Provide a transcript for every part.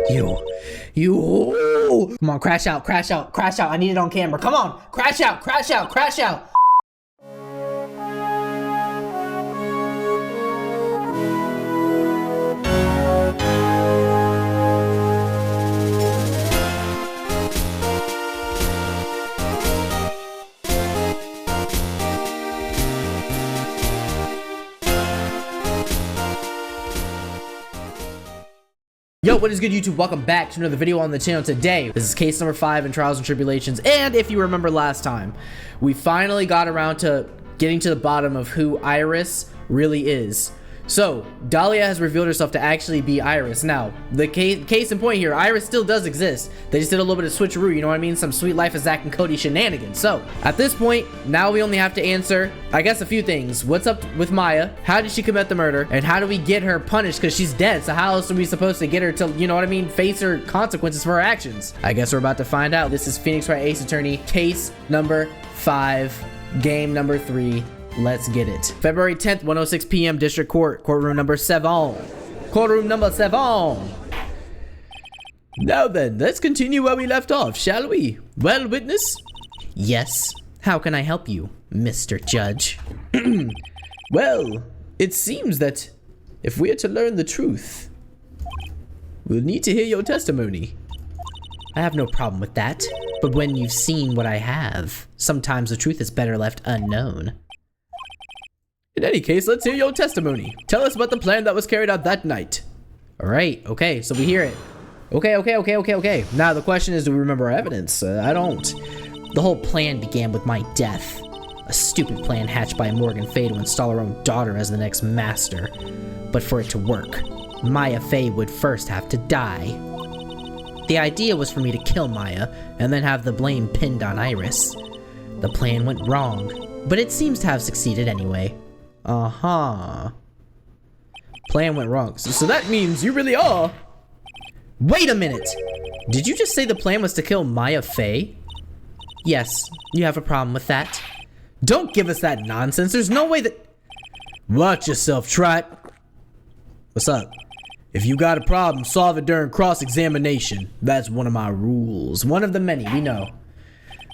You. Come on, crash out. I need it on camera. Come on, crash out. Yo, what is good, YouTube? Welcome back to another video on the channel. Today, this is case number 5 in Trials and Tribulations. And if you remember last time, we finally got around to getting to the bottom of who Iris really is. So, Dahlia has revealed herself to actually be Iris. Now, the case in point here, Iris still does exist. They just did a little bit of switcheroo, you know what I mean? Some Sweet Life of Zack and Cody shenanigans. So, at this point, now we only have to answer, I guess, a few things. What's up with Maya? How did she commit the murder? And how do we get her punished? Because she's dead. So how else are we supposed to get her to, you know what I mean, face her consequences for her actions? I guess we're about to find out. This is Phoenix Wright Ace Attorney, case number 5, game number 3. Let's get it. February 10th, 1:06 p.m. District Court, courtroom number 7. Courtroom number 7. Now then, let's continue where we left off, shall we? Well, witness? Yes. How can I help you, Mr. Judge? Well, it seems that if we are to learn the truth, we'll need to hear your testimony. I have no problem with that, but when you've seen what I have, sometimes the truth is better left unknown. In any case, let's hear your testimony. Tell us about the plan that was carried out that night. All right, okay, so we hear it. Okay. Now the question is, do we remember our evidence? I don't. The whole plan began with my death. A stupid plan hatched by Morgan Fey to install her own daughter as the next master. But for it to work, Mia Fey would first have to die. The idea was for me to kill Maya and then have the blame pinned on Iris. The plan went wrong, but it seems to have succeeded anyway. Plan went wrong. So that means you really are. Wait a minute. Did you just say the plan was to kill Mia Fey? Yes, you have a problem with that. Don't give us that nonsense. There's no way that... Watch yourself, Trot. What's up? If you got a problem, solve it during cross-examination. That's one of my rules. One of the many, we know.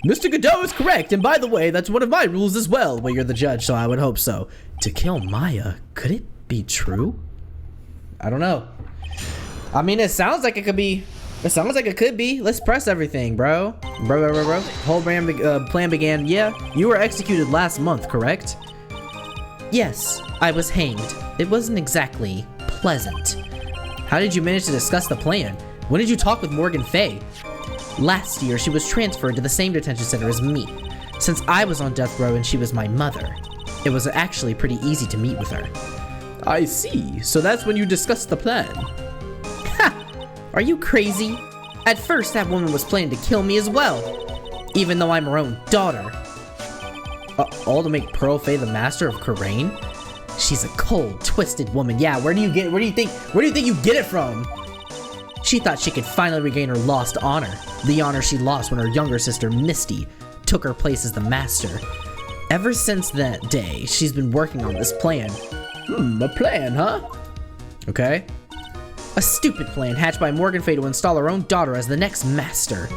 Mr. Godot is correct, and by the way, that's one of my rules as well. Well, you're the judge, so I would hope so. To kill Maya, could it be true? I don't know. I mean, it sounds like it could be. It sounds like it could be. Let's press everything, bro. Bro. Whole plan began. Yeah, you were executed last month, correct? Yes, I was hanged. It wasn't exactly pleasant. How did you manage to discuss the plan? When did you talk with Morgan Fey? Last year, she was transferred to the same detention center as me, since I was on death row and she was my mother. It was actually pretty easy to meet with her. I see. So that's when you discussed the plan. Ha! Are you crazy? At first, that woman was planning to kill me as well, even though I'm her own daughter. All to make Pearl Fey the master of Karain? She's a cold, twisted woman. Yeah, where do you think you get it from? She thought she could finally regain her lost honor. The honor she lost when her younger sister, Misty, took her place as the master. Ever since that day, she's been working on this plan. A plan, huh? Okay. A stupid plan hatched by Morgan Fey to install her own daughter as the next master.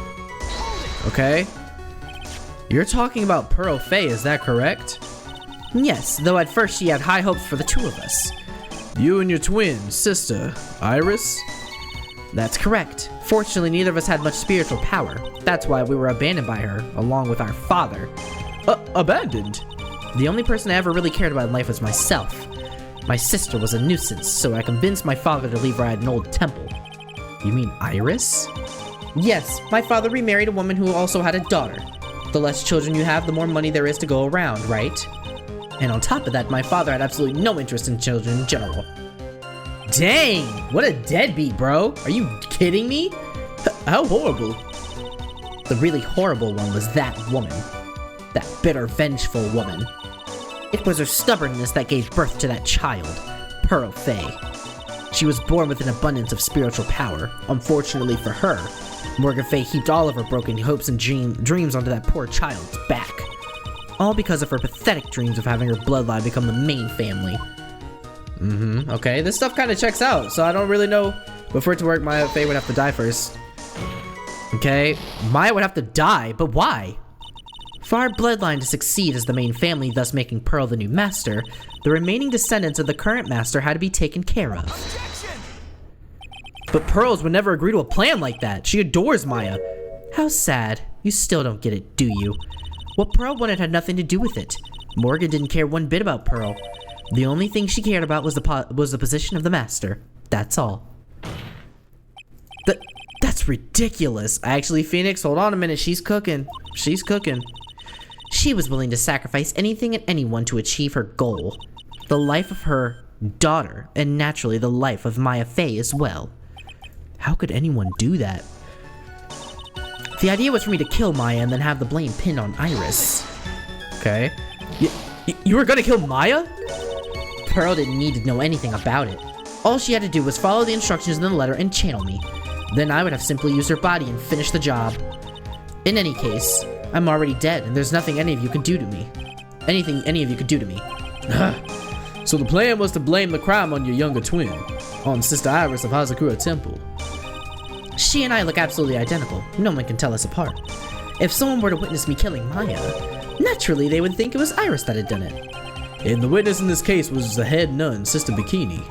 Okay. You're talking about Pearl Fey, is that correct? Yes, though at first she had high hopes for the two of us. You and your twin sister, Iris? That's correct. Fortunately, neither of us had much spiritual power. That's why we were abandoned by her, along with our father. Abandoned? The only person I ever really cared about in life was myself. My sister was a nuisance, so I convinced my father to leave her at an old temple. You mean Iris? Yes, my father remarried a woman who also had a daughter. The less children you have, the more money there is to go around, right? And on top of that, my father had absolutely no interest in children in general. Dang, what a deadbeat, bro. Are you kidding me? How horrible. The really horrible one was that woman. That bitter, vengeful woman. It was her stubbornness that gave birth to that child, Pearl Fey. She was born with an abundance of spiritual power. Unfortunately for her, Morgan Fey heaped all of her broken hopes and dreams onto that poor child's back. All because of her pathetic dreams of having her bloodline become the main family. Okay, this stuff kind of checks out, so I don't really know But for it to work, Mia Fey would have to die first. Okay, Maya would have to die, but why? For our bloodline to succeed as the main family, thus making Pearl the new master, the remaining descendants of the current master had to be taken care of. Objection! But Pearls would never agree to a plan like that. She adores Maya. How sad. You still don't get it, do you? What Pearl wanted had nothing to do with it. Morgan didn't care one bit about Pearl. The only thing she cared about was the position of the master. That's all. That's ridiculous. Actually, Phoenix, hold on a minute. She's cooking. She's cooking. She was willing to sacrifice anything and anyone to achieve her goal. The life of her daughter, and naturally the life of Mia Fey as well. How could anyone do that? The idea was for me to kill Maya and then have the blame pinned on Iris. Okay. You were gonna kill Maya? Pearl didn't need to know anything about it. All she had to do was follow the instructions in the letter and channel me. Then I would have simply used her body and finished the job. In any case, I'm already dead and there's nothing any of you can do to me. Anything any of you could do to me. So the plan was to blame the crime on your younger twin, on Sister Iris of Hazakura Temple. She and I look absolutely identical. No one can tell us apart. If someone were to witness me killing Maya, naturally they would think it was Iris that had done it. And the witness in this case was the head nun, Sister Bikini.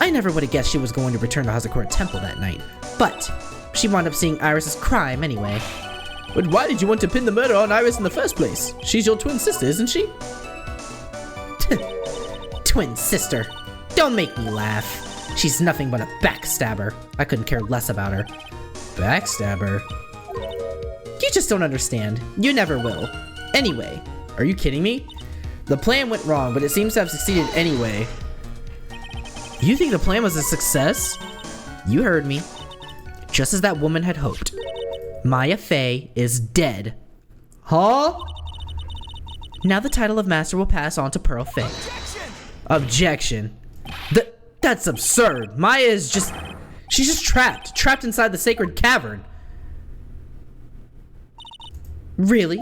I never would have guessed she was going to return to Hazakura Temple that night, but she wound up seeing Iris's crime anyway. But why did you want to pin the murder on Iris in the first place? She's your twin sister, isn't she? Twin sister. Don't make me laugh. She's nothing but a backstabber. I couldn't care less about her. Backstabber? You just don't understand. You never will. Anyway, are you kidding me? The plan went wrong, but it seems to have succeeded anyway. You think the plan was a success? You heard me. Just as that woman had hoped. Mia Fey is dead. Huh? Now the title of master will pass on to Pearl Fey. Objection. That's absurd. Maya is just... She's just trapped inside the sacred cavern. Really?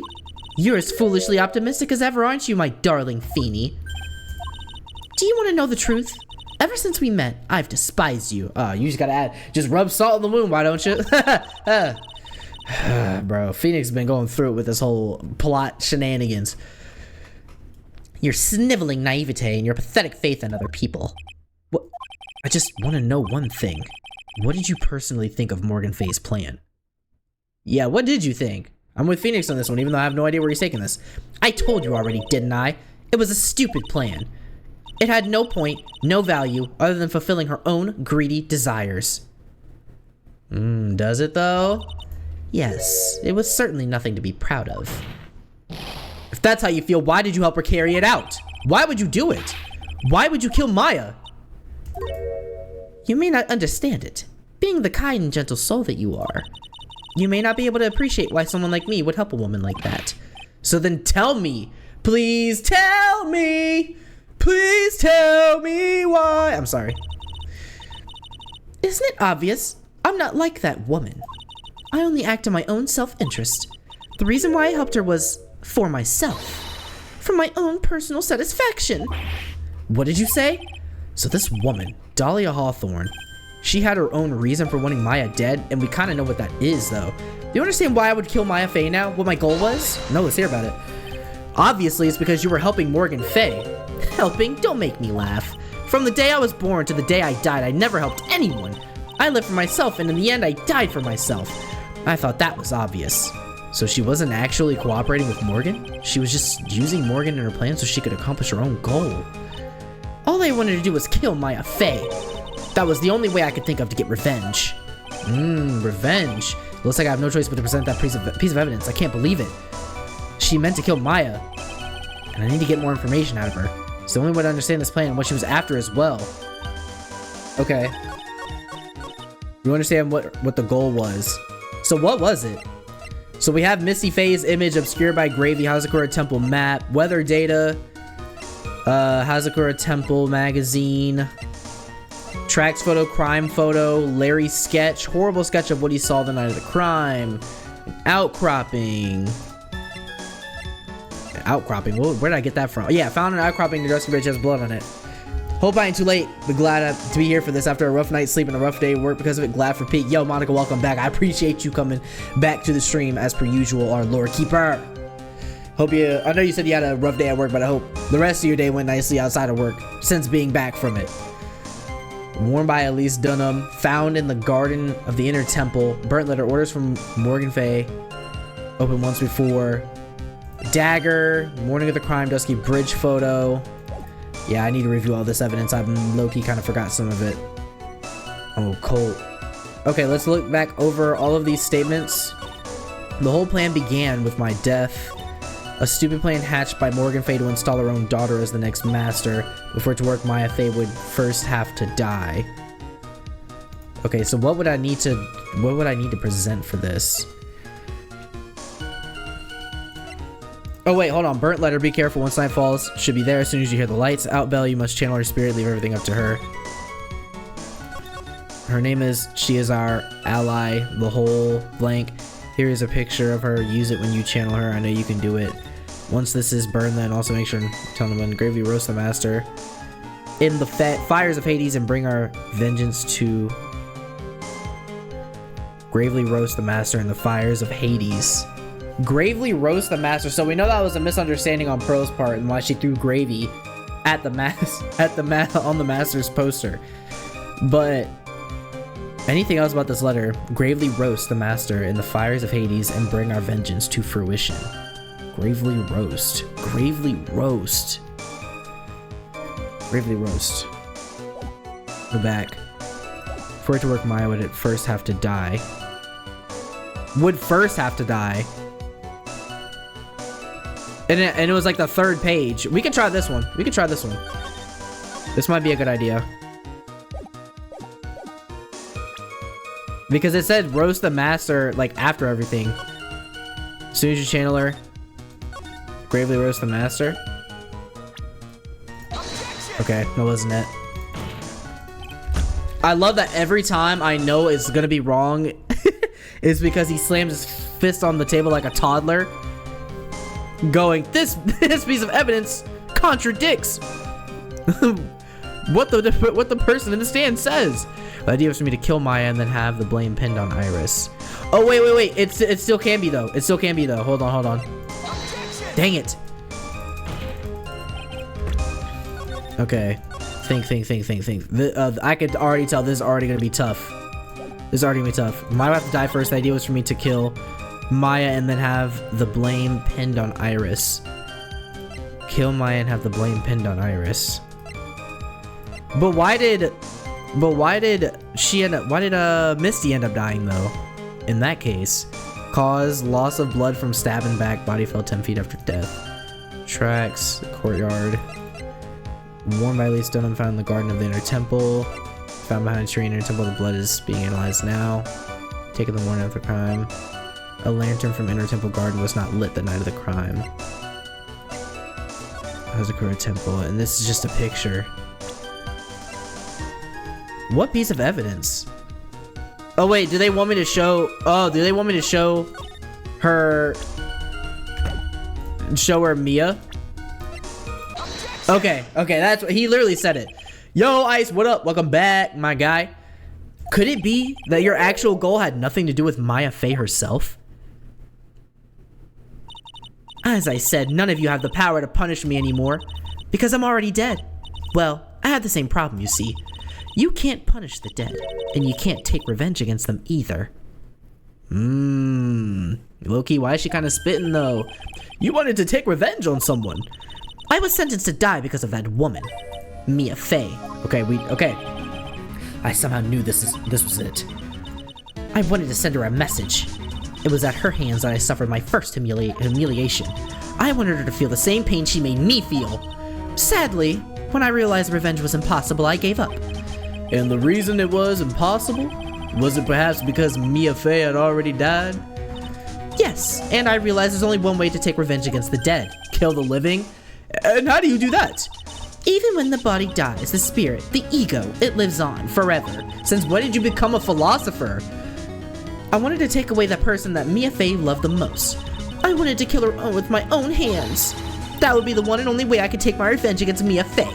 You're as foolishly optimistic as ever, aren't you, my darling Feeny? Do you want to know the truth? Ever since we met, I've despised you. You just gotta just rub salt in the wound, why don't you? Bro, Phoenix has been going through it with this whole plot shenanigans. Your sniveling naivete and your pathetic faith in other people. What? I just want to know one thing. What did you personally think of Morgan Fey's plan? Yeah, what did you think? I'm with Phoenix on this one, even though I have no idea where he's taking this. I told you already, didn't I? It was a stupid plan. It had no point, no value, other than fulfilling her own greedy desires. Does it though? Yes, it was certainly nothing to be proud of. If that's how you feel, why did you help her carry it out? Why would you do it? Why would you kill Maya? You may not understand it. Being the kind and gentle soul that you are, you may not be able to appreciate why someone like me would help a woman like that. So then tell me, please tell me, please tell me why. I'm sorry. Isn't it obvious? I'm not like that woman. I only act in my own self-interest. The reason why I helped her was for myself. For my own personal satisfaction. What did you say? So this woman, Dahlia Hawthorne, she had her own reason for wanting Maya dead, and we kind of know what that is, though. Do you understand why I would kill Mia Fey now? What my goal was? No, let's hear about it. Obviously, it's because you were helping Morgan Fey. Helping? Don't make me laugh. From the day I was born to the day I died, I never helped anyone. I lived for myself, and in the end, I died for myself. I thought that was obvious. So she wasn't actually cooperating with Morgan? She was just using Morgan in her plan so she could accomplish her own goal. All I wanted to do was kill Mia Fey. That was the only way I could think of to get revenge. Revenge. Looks like I have no choice but to present that piece of evidence. I can't believe it. She meant to kill Maya. And I need to get more information out of her. It's the only way to understand this plan and what she was after as well. Okay. You understand what the goal was. So what was it? So we have Missy Fey's image obscured by Gravy, Hazakura Temple map, weather data, Hazakura Temple magazine, Tracks photo, crime photo, Larry's sketch, horrible sketch of what he saw the night of the crime, outcropping. Outcropping? Where did I get that from? Yeah, found an outcropping. The dusty bridge has blood on it. Hope I ain't too late, but glad to be here for this after a rough night's sleep and a rough day of work because of it. Glad for Pete. Yo, Monica, welcome back. I appreciate you coming back to the stream as per usual, our lore keeper. Hope you, I know you said you had a rough day at work, but I hope the rest of your day went nicely outside of work since being back from it. Worn by Elise Dunham, found in the garden of the inner temple. Burnt letter, orders from Morgan Fey. Opened once before. Dagger, morning of the crime, dusky bridge photo. Yeah, I need to review all this evidence. I've low-key kind of forgot some of it. Oh, Colt. Okay, let's look back over all of these statements. The whole plan began with my death. A stupid plan hatched by Morgan Fey to install her own daughter as the next master. Before it to work, Mia Fey would first have to die. Okay, so what would I need to present for this? Oh wait, hold on. Burnt letter, be careful once night falls. Should be there as soon as you hear the lights. Out bell, you must channel her spirit, leave everything up to her. Her name is, she is our ally, the whole blank. Here is a picture of her. Use it when you channel her. I know you can do it. Once this is burned, then also make sure and tell them when gravely roast the master in the fires of Hades and bring our vengeance to gravely roast the master in the fires of Hades. Gravely roast the master. So we know that was a misunderstanding on Pearl's part and why she threw gravy at the on the master's poster. But anything else about this letter? Gravely roast the master in the fires of Hades and bring our vengeance to fruition. Gravely roast. Gravely roast. Gravely roast. Go back. For it to work, Maya would at first have to die. Would first have to die. And it was like the third page. We can try this one. We can try this one. This might be a good idea. Because it said roast the master like after everything. As soon as you channel her, gravely roast the master. Okay, that wasn't it. I love that every time I know it's gonna be wrong is because he slams his fist on the table like a toddler. Going, this piece of evidence contradicts what the person in the stand says. The idea was for me to kill Maya and then have the blame pinned on Iris. Oh wait, it still can be though. It still can be though. Hold on. Dang it. Okay. Think. I could already tell this is already gonna be tough. This is already gonna be tough. Maya would have to die first. The idea was for me to kill Maya and then have the blame pinned on Iris. Kill Maya and have the blame pinned on Iris. But why did Misty end up dying though? In that case, cause loss of blood from stabbing back. Body fell 10 feet after death. Tracks, courtyard. Worn by Elise Dunham, found in the garden of the inner temple. Found behind a tree in the inner temple. The blood is being analyzed now. Taken the morning after crime. A lantern from inner temple garden was not lit the night of the crime. Hazakura temple, and this is just a picture. What piece of evidence? Oh wait, do they want me to show? Oh, do they want me to show her? Show her Mia? Okay, that's what he literally said it. Yo, Ice, what up? Welcome back, my guy. Could it be that your actual goal had nothing to do with Mia Fey herself? As I said, none of you have the power to punish me anymore, because I'm already dead. Well, I had the same problem, you see. You can't punish the dead, and you can't take revenge against them either. Loki, why is she kind of spitting though? You wanted to take revenge on someone. I was sentenced to die because of that woman, Mia Fey. Okay. I somehow knew this was it. I wanted to send her a message. It was at her hands that I suffered my first humiliation. I wanted her to feel the same pain she made me feel. Sadly, when I realized revenge was impossible, I gave up. And the reason it was impossible? Was it perhaps because Mia Fey had already died? Yes, and I realized there's only one way to take revenge against the dead. Kill the living? And how do you do that? Even when the body dies, the spirit, the ego, it lives on forever. Since when did you become a philosopher? I wanted to take away that person that Mia Fey loved the most. I wanted to kill her with my own hands. That would be the one and only way I could take my revenge against Mia Fey.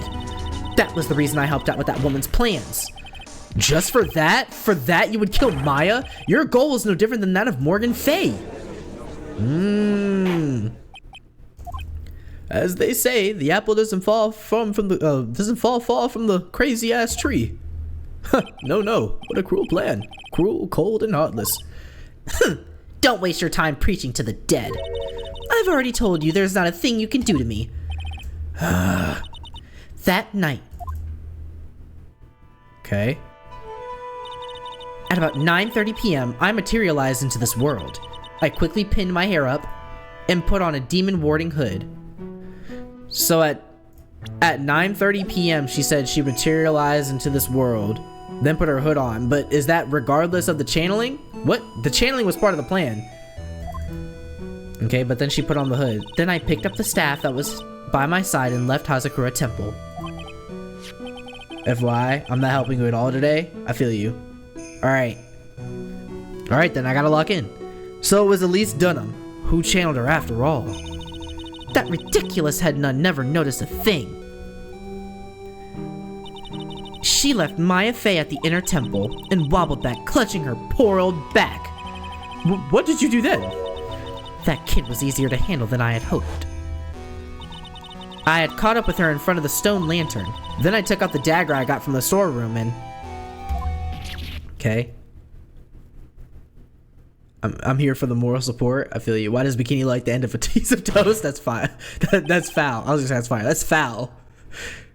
That was the reason I helped out with that woman's plans. Just for that? For that you would kill Maya? Your goal was no different than that of Morgan Fey. As they say, the apple doesn't fall from the crazy ass tree. No. What a cruel plan. Cruel, cold, and heartless. Don't waste your time preaching to the dead. I've already told you there's not a thing you can do to me. That night. Okay. At about 9:30 p.m., I materialized into this world. I quickly pinned my hair up and put on a demon warding hood. So at 9:30 p.m. she said she materialized into this world, then put her hood on. But is that regardless of the channeling? What? The channeling was part of the plan. Okay, but then she put on the hood. Then I picked up the staff that was by my side and left Hazakura Temple. FYI, I'm not helping you at all today. I feel you. Alright, then I gotta lock in. So it was Elise Dunham who channeled her after all. That ridiculous head nun never noticed a thing. She left Mia Fey at the inner temple and wobbled back, clutching her poor old back. What did you do then? That kid was easier to handle than I had hoped. I had caught up with her in front of the stone lantern. Then I took out the dagger I got from the storeroom and... Okay. I'm here for the moral support. I feel you. Why does Bikini like the end of a piece of toast? That's fine. That's foul. I was just saying that's fine. That's foul.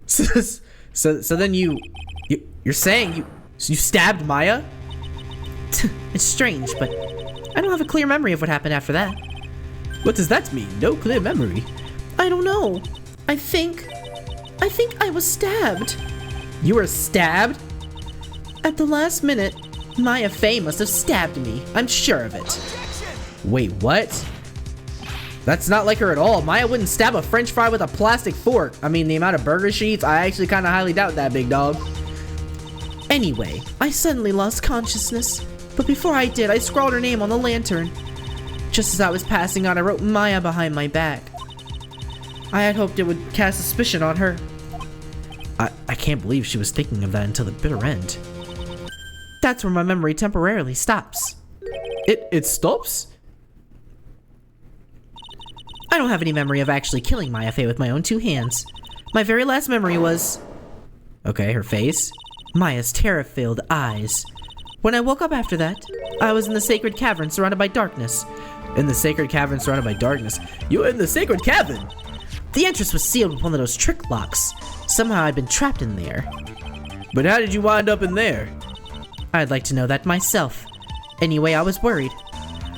So then you're saying you stabbed Maya? It's strange, but I don't have a clear memory of what happened after that. What does that mean? No clear memory? I don't know. I think I was stabbed. You were stabbed? At the last minute, Mia Fey must have stabbed me. I'm sure of it. Wait, what? That's not like her at all. Maya wouldn't stab a french fry with a plastic fork. I mean, the amount of burger she eats, I actually kind of highly doubt that, big dog. Anyway, I suddenly lost consciousness. But before I did, I scrawled her name on the lantern. Just as I was passing out, I wrote Maya behind my back. I had hoped it would cast suspicion on her. I can't believe she was thinking of that until the bitter end. That's where my memory temporarily stops. It stops? I don't have any memory of actually killing Mia Fey with my own two hands. My very last memory was... Okay, her face? Maya's terror-filled eyes. When I woke up after that, I was in the sacred cavern surrounded by darkness. In the sacred cavern surrounded by darkness? You were in the sacred cavern? The entrance was sealed with one of those trick locks. Somehow I'd been trapped in there. But how did you wind up in there? I'd like to know that myself. Anyway, I was worried.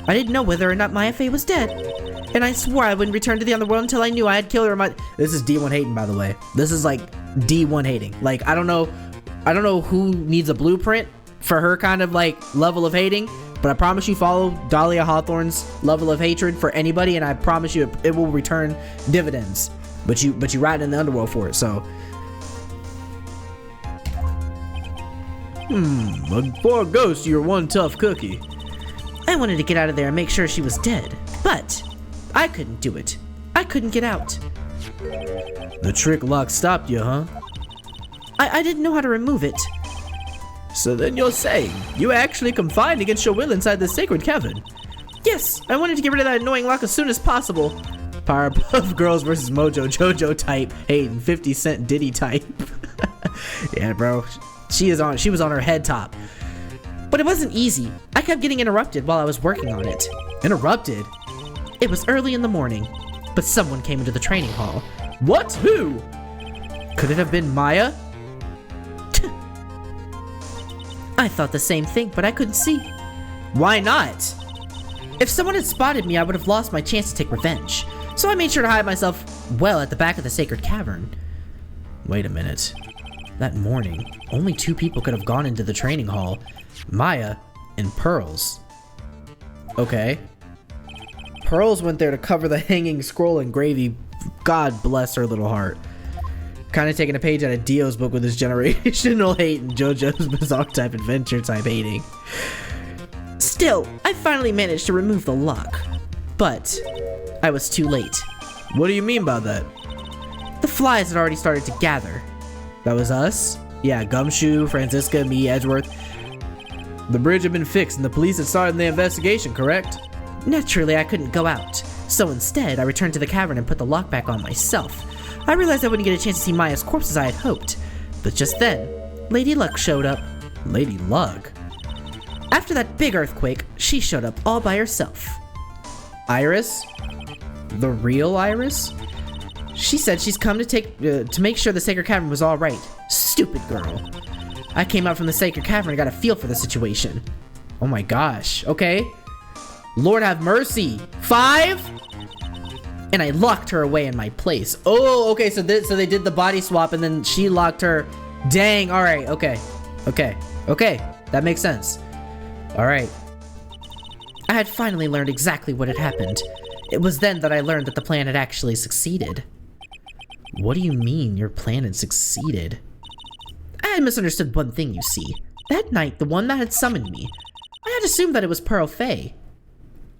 I didn't know whether or not Mia Fey was dead. And I swore I wouldn't return to the underworld until I knew I had killed her. This is D1 hating, by the way. This is like D1 hating. Like, I don't know who needs a blueprint for her kind of like level of hating, but I promise you follow Dahlia Hawthorne's level of hatred for anybody, and I promise you it will return dividends. But you ride in the underworld for it, so. For a ghost, you're one tough cookie. I wanted to get out of there and make sure she was dead, but I couldn't do it. I couldn't get out. The trick lock stopped you, huh? I didn't know how to remove it. So then you're saying you actually confined against your will inside the sacred cavern? Yes, I wanted to get rid of that annoying lock as soon as possible. Powerpuff Girls versus Mojo Jojo type, hating 50 Cent Diddy type. Yeah, bro. She was on her head top. But it wasn't easy. I kept getting interrupted while I was working on it. Interrupted? It was early in the morning, but someone came into the training hall. What? Who? Could it have been Maya? I thought the same thing, but I couldn't see. Why not? If someone had spotted me, I would have lost my chance to take revenge. So I made sure to hide myself well at the back of the sacred cavern. Wait a minute. That morning, only 2 people could have gone into the training hall. Maya and Pearls. Okay. Pearls went there to cover the hanging scroll and gravy. God bless her little heart. Kind of taking a page out of Dio's book with his generational hate and JoJo's bizarre type adventure type hating. Still, I finally managed to remove the lock. But I was too late. What do you mean by that? The flies had already started to gather. That was us? Yeah, Gumshoe, Francisca, me, Edgeworth. The bridge had been fixed and the police had started the investigation, correct? Naturally, I couldn't go out. So instead, I returned to the cavern and put the lock back on myself. I realized I wouldn't get a chance to see Maya's corpse as I had hoped. But just then, Lady Luck showed up. Lady Luck? After that big earthquake, she showed up all by herself. Iris? The real Iris? She said she's come to make sure the Sacred Cavern was all right. Stupid girl. I came out from the Sacred Cavern and got a feel for the situation. Oh my gosh. Okay. Lord have mercy. 5? And I locked her away in my place. Oh, okay. So they did the body swap and then she locked her. Dang. All right. Okay. That makes sense. All right. I had finally learned exactly what had happened. It was then that I learned that the plan had actually succeeded. What do you mean your plan had succeeded? I had misunderstood one thing, you see. That night, the one that had summoned me, I had assumed that it was Pearl Fey.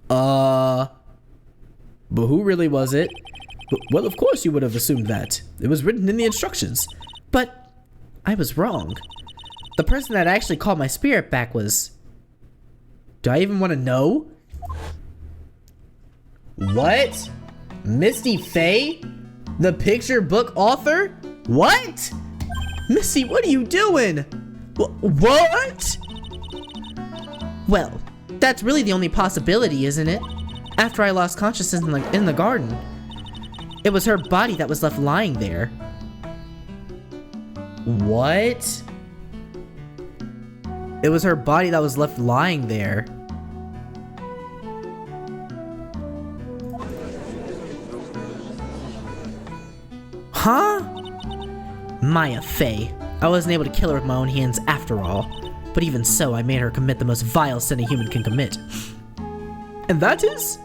But who really was it? Well, of course you would have assumed that. It was written in the instructions. But I was wrong. The person that actually called my spirit back was... Do I even want to know? What? Misty Fey? The picture book author? What? Missy, what are you doing? What? Well, that's really the only possibility, isn't it? After I lost consciousness in the garden, it was her body that was left lying there. What? It was her body that was left lying there. Huh? Mia Fey. I wasn't able to kill her with my own hands after all. But even so, I made her commit the most vile sin a human can commit. And that is?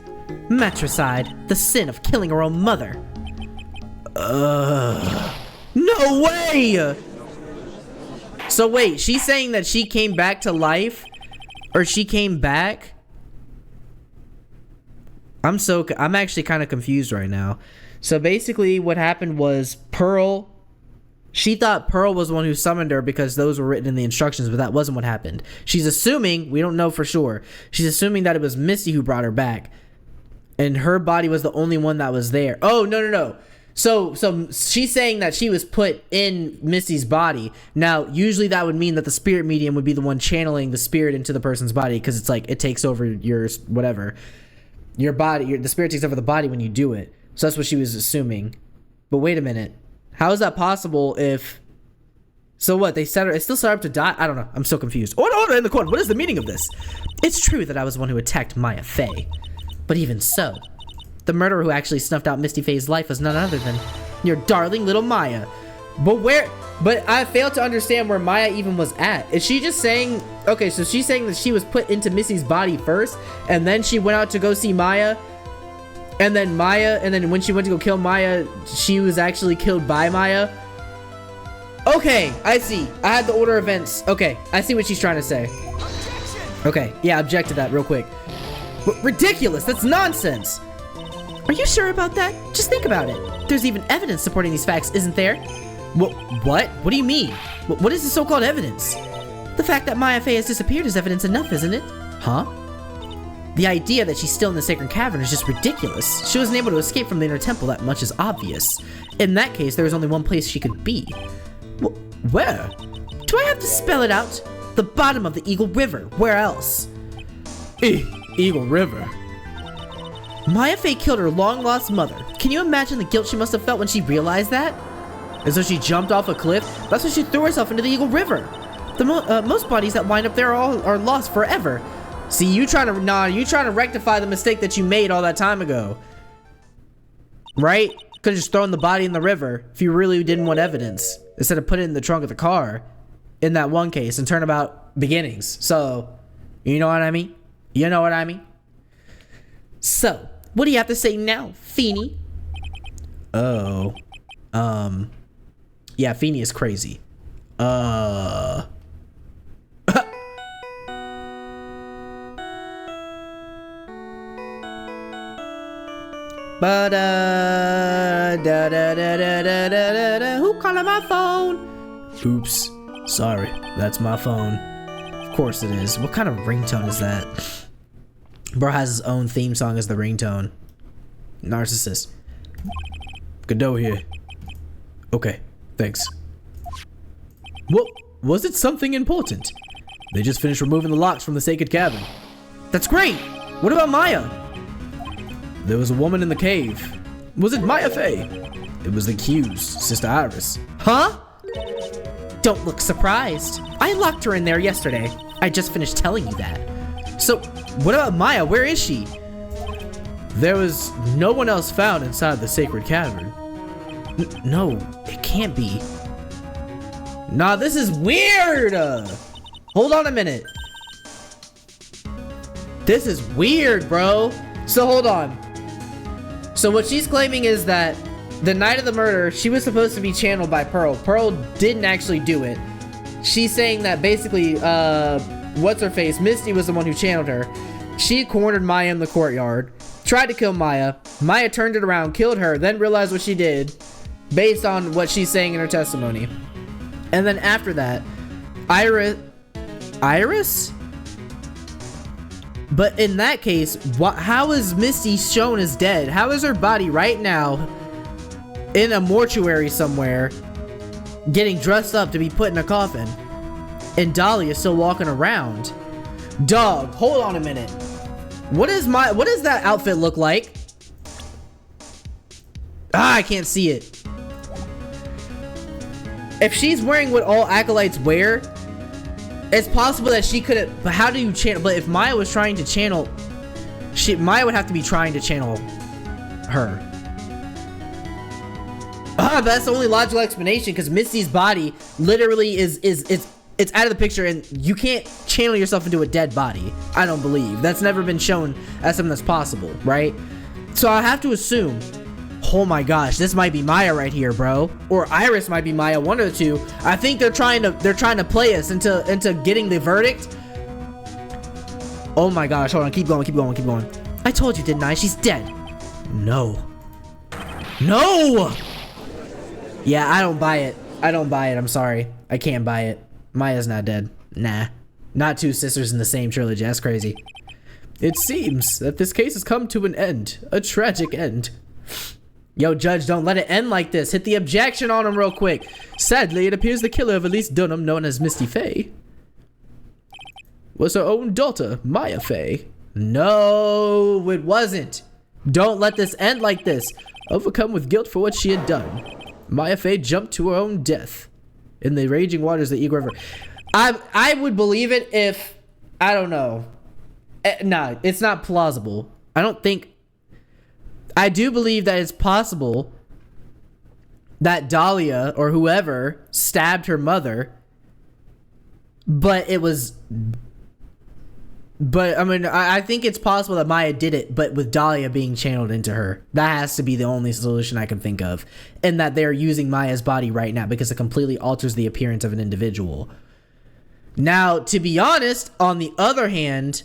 Matricide, the sin of killing her own mother. No way! So wait, she's saying that she came back to life? Or she came back? I'm actually kind of confused right now. So basically what happened was Pearl, she thought Pearl was the one who summoned her because those were written in the instructions, but that wasn't what happened. She's assuming, we don't know for sure, she's assuming that it was Misty who brought her back. And her body was the only one that was there. Oh, no. So she's saying that she was put in Misty's body. Now, usually that would mean that the spirit medium would be the one channeling the spirit into the person's body, because it's like it takes over your whatever. Your body, the spirit takes over the body when you do it. So that's what she was assuming. But wait a minute. How is that possible if... So what, they set her, it still set her up to die? I don't know. I'm so confused. Order in the court. What is the meaning of this? It's true that I was the one who attacked Mia Fey. But even so, the murderer who actually snuffed out Misty Fey's life was none other than your darling little Maya. But I fail to understand where Maya even was at. Is she just saying... Okay, so she's saying that she was put into Missy's body first, and then she went out to go see Maya, and then when she went to go kill Maya, she was actually killed by Maya? Okay, I see. I had the order of events. Okay, I see what she's trying to say. Objection! Okay, yeah, object to that real quick. Ridiculous! That's nonsense! Are you sure about that? Just think about it. There's even evidence supporting these facts, isn't there? What? What do you mean? What is the so-called evidence? The fact that Mia Fey has disappeared is evidence enough, isn't it? Huh? The idea that she's still in the Sacred Cavern is just ridiculous. She wasn't able to escape from the Inner Temple, that much is obvious. In that case, there was only one place she could be. Where? Do I have to spell it out? The bottom of the Eagle River. Where else? Eagle River? Mia Fey killed her long-lost mother. Can you imagine the guilt she must have felt when she realized that? And so she jumped off a cliff? That's why she threw herself into the Eagle River. Most bodies that wind up there are lost forever. See, you trying to rectify the mistake that you made all that time ago. Right? Could have just thrown the body in the river if you really didn't want evidence, instead of putting it in the trunk of the car in that one case and Turnabout Beginnings. So, you know what I mean? You know what I mean? So, what do you have to say now, Feeny? Oh. Yeah, Feeny is crazy. Who calling my phone? Oops. Sorry, that's my phone. Of course it is. What kind of ringtone is that? Bro has his own theme song as the ringtone. Narcissist. Godot here. Okay, thanks. What? Was it something important? They just finished removing the locks from the sacred cabin. That's great! What about Maya? There was a woman in the cave. Was it Mia Fey? It was the accused, Sister Iris. Huh? Don't look surprised. I locked her in there yesterday. I just finished telling you that. So, what about Maya? Where is she? There was no one else found inside the sacred cavern. No, it can't be. Nah, this is weird! Hold on a minute. This is weird, bro. So hold on. So what she's claiming is that the night of the murder, she was supposed to be channeled by Pearl. Pearl didn't actually do it. She's saying that basically, what's-her-face, Misty was the one who channeled her. She cornered Maya in the courtyard, tried to kill Maya. Maya turned it around, killed her, then realized what she did based on what she's saying in her testimony. And then after that, Iris? But in that case, how is Misty shown as dead? How is her body right now in a mortuary somewhere getting dressed up to be put in a coffin? And Dolly is still walking around. Dog, hold on a minute. What does that outfit look like? Ah, I can't see it. If she's wearing what all acolytes wear, it's possible that she could have. But how do you channel? But if Maya was trying to channel, Maya would have to be trying to channel her. Ah, that's the only logical explanation, because Misty's body literally it's out of the picture, and you can't channel yourself into a dead body. I don't believe that's never been shown as something that's possible, right? So I have to assume. Oh my gosh, this might be Maya right here, bro. Or Iris might be Maya, one of the two. I think they're trying to play us into getting the verdict. Oh my gosh, hold on, keep going. I told you, didn't I? She's dead. No. Yeah, I don't buy it. I'm sorry. I can't buy it. Maya's not dead. Nah. Not two sisters in the same trilogy. That's crazy. It seems that this case has come to an end. A tragic end. Yo, Judge, don't let it end like this. Hit the objection on him real quick. Sadly, it appears the killer of Elise Dunham, known as Misty Fey, was her own daughter, Mia Fey. No, it wasn't. Don't let this end like this. Overcome with guilt for what she had done, Mia Fey jumped to her own death in the raging waters of the Eagle River. I would believe it if, I don't know. Nah, it's not plausible. I do believe that it's possible that Dahlia or whoever stabbed her mother, but I mean, I think it's possible that Maya did it, but with Dahlia being channeled into her. That has to be the only solution I can think of. And that they're using Maya's body right now because it completely alters the appearance of an individual. Now, to be honest, on the other hand,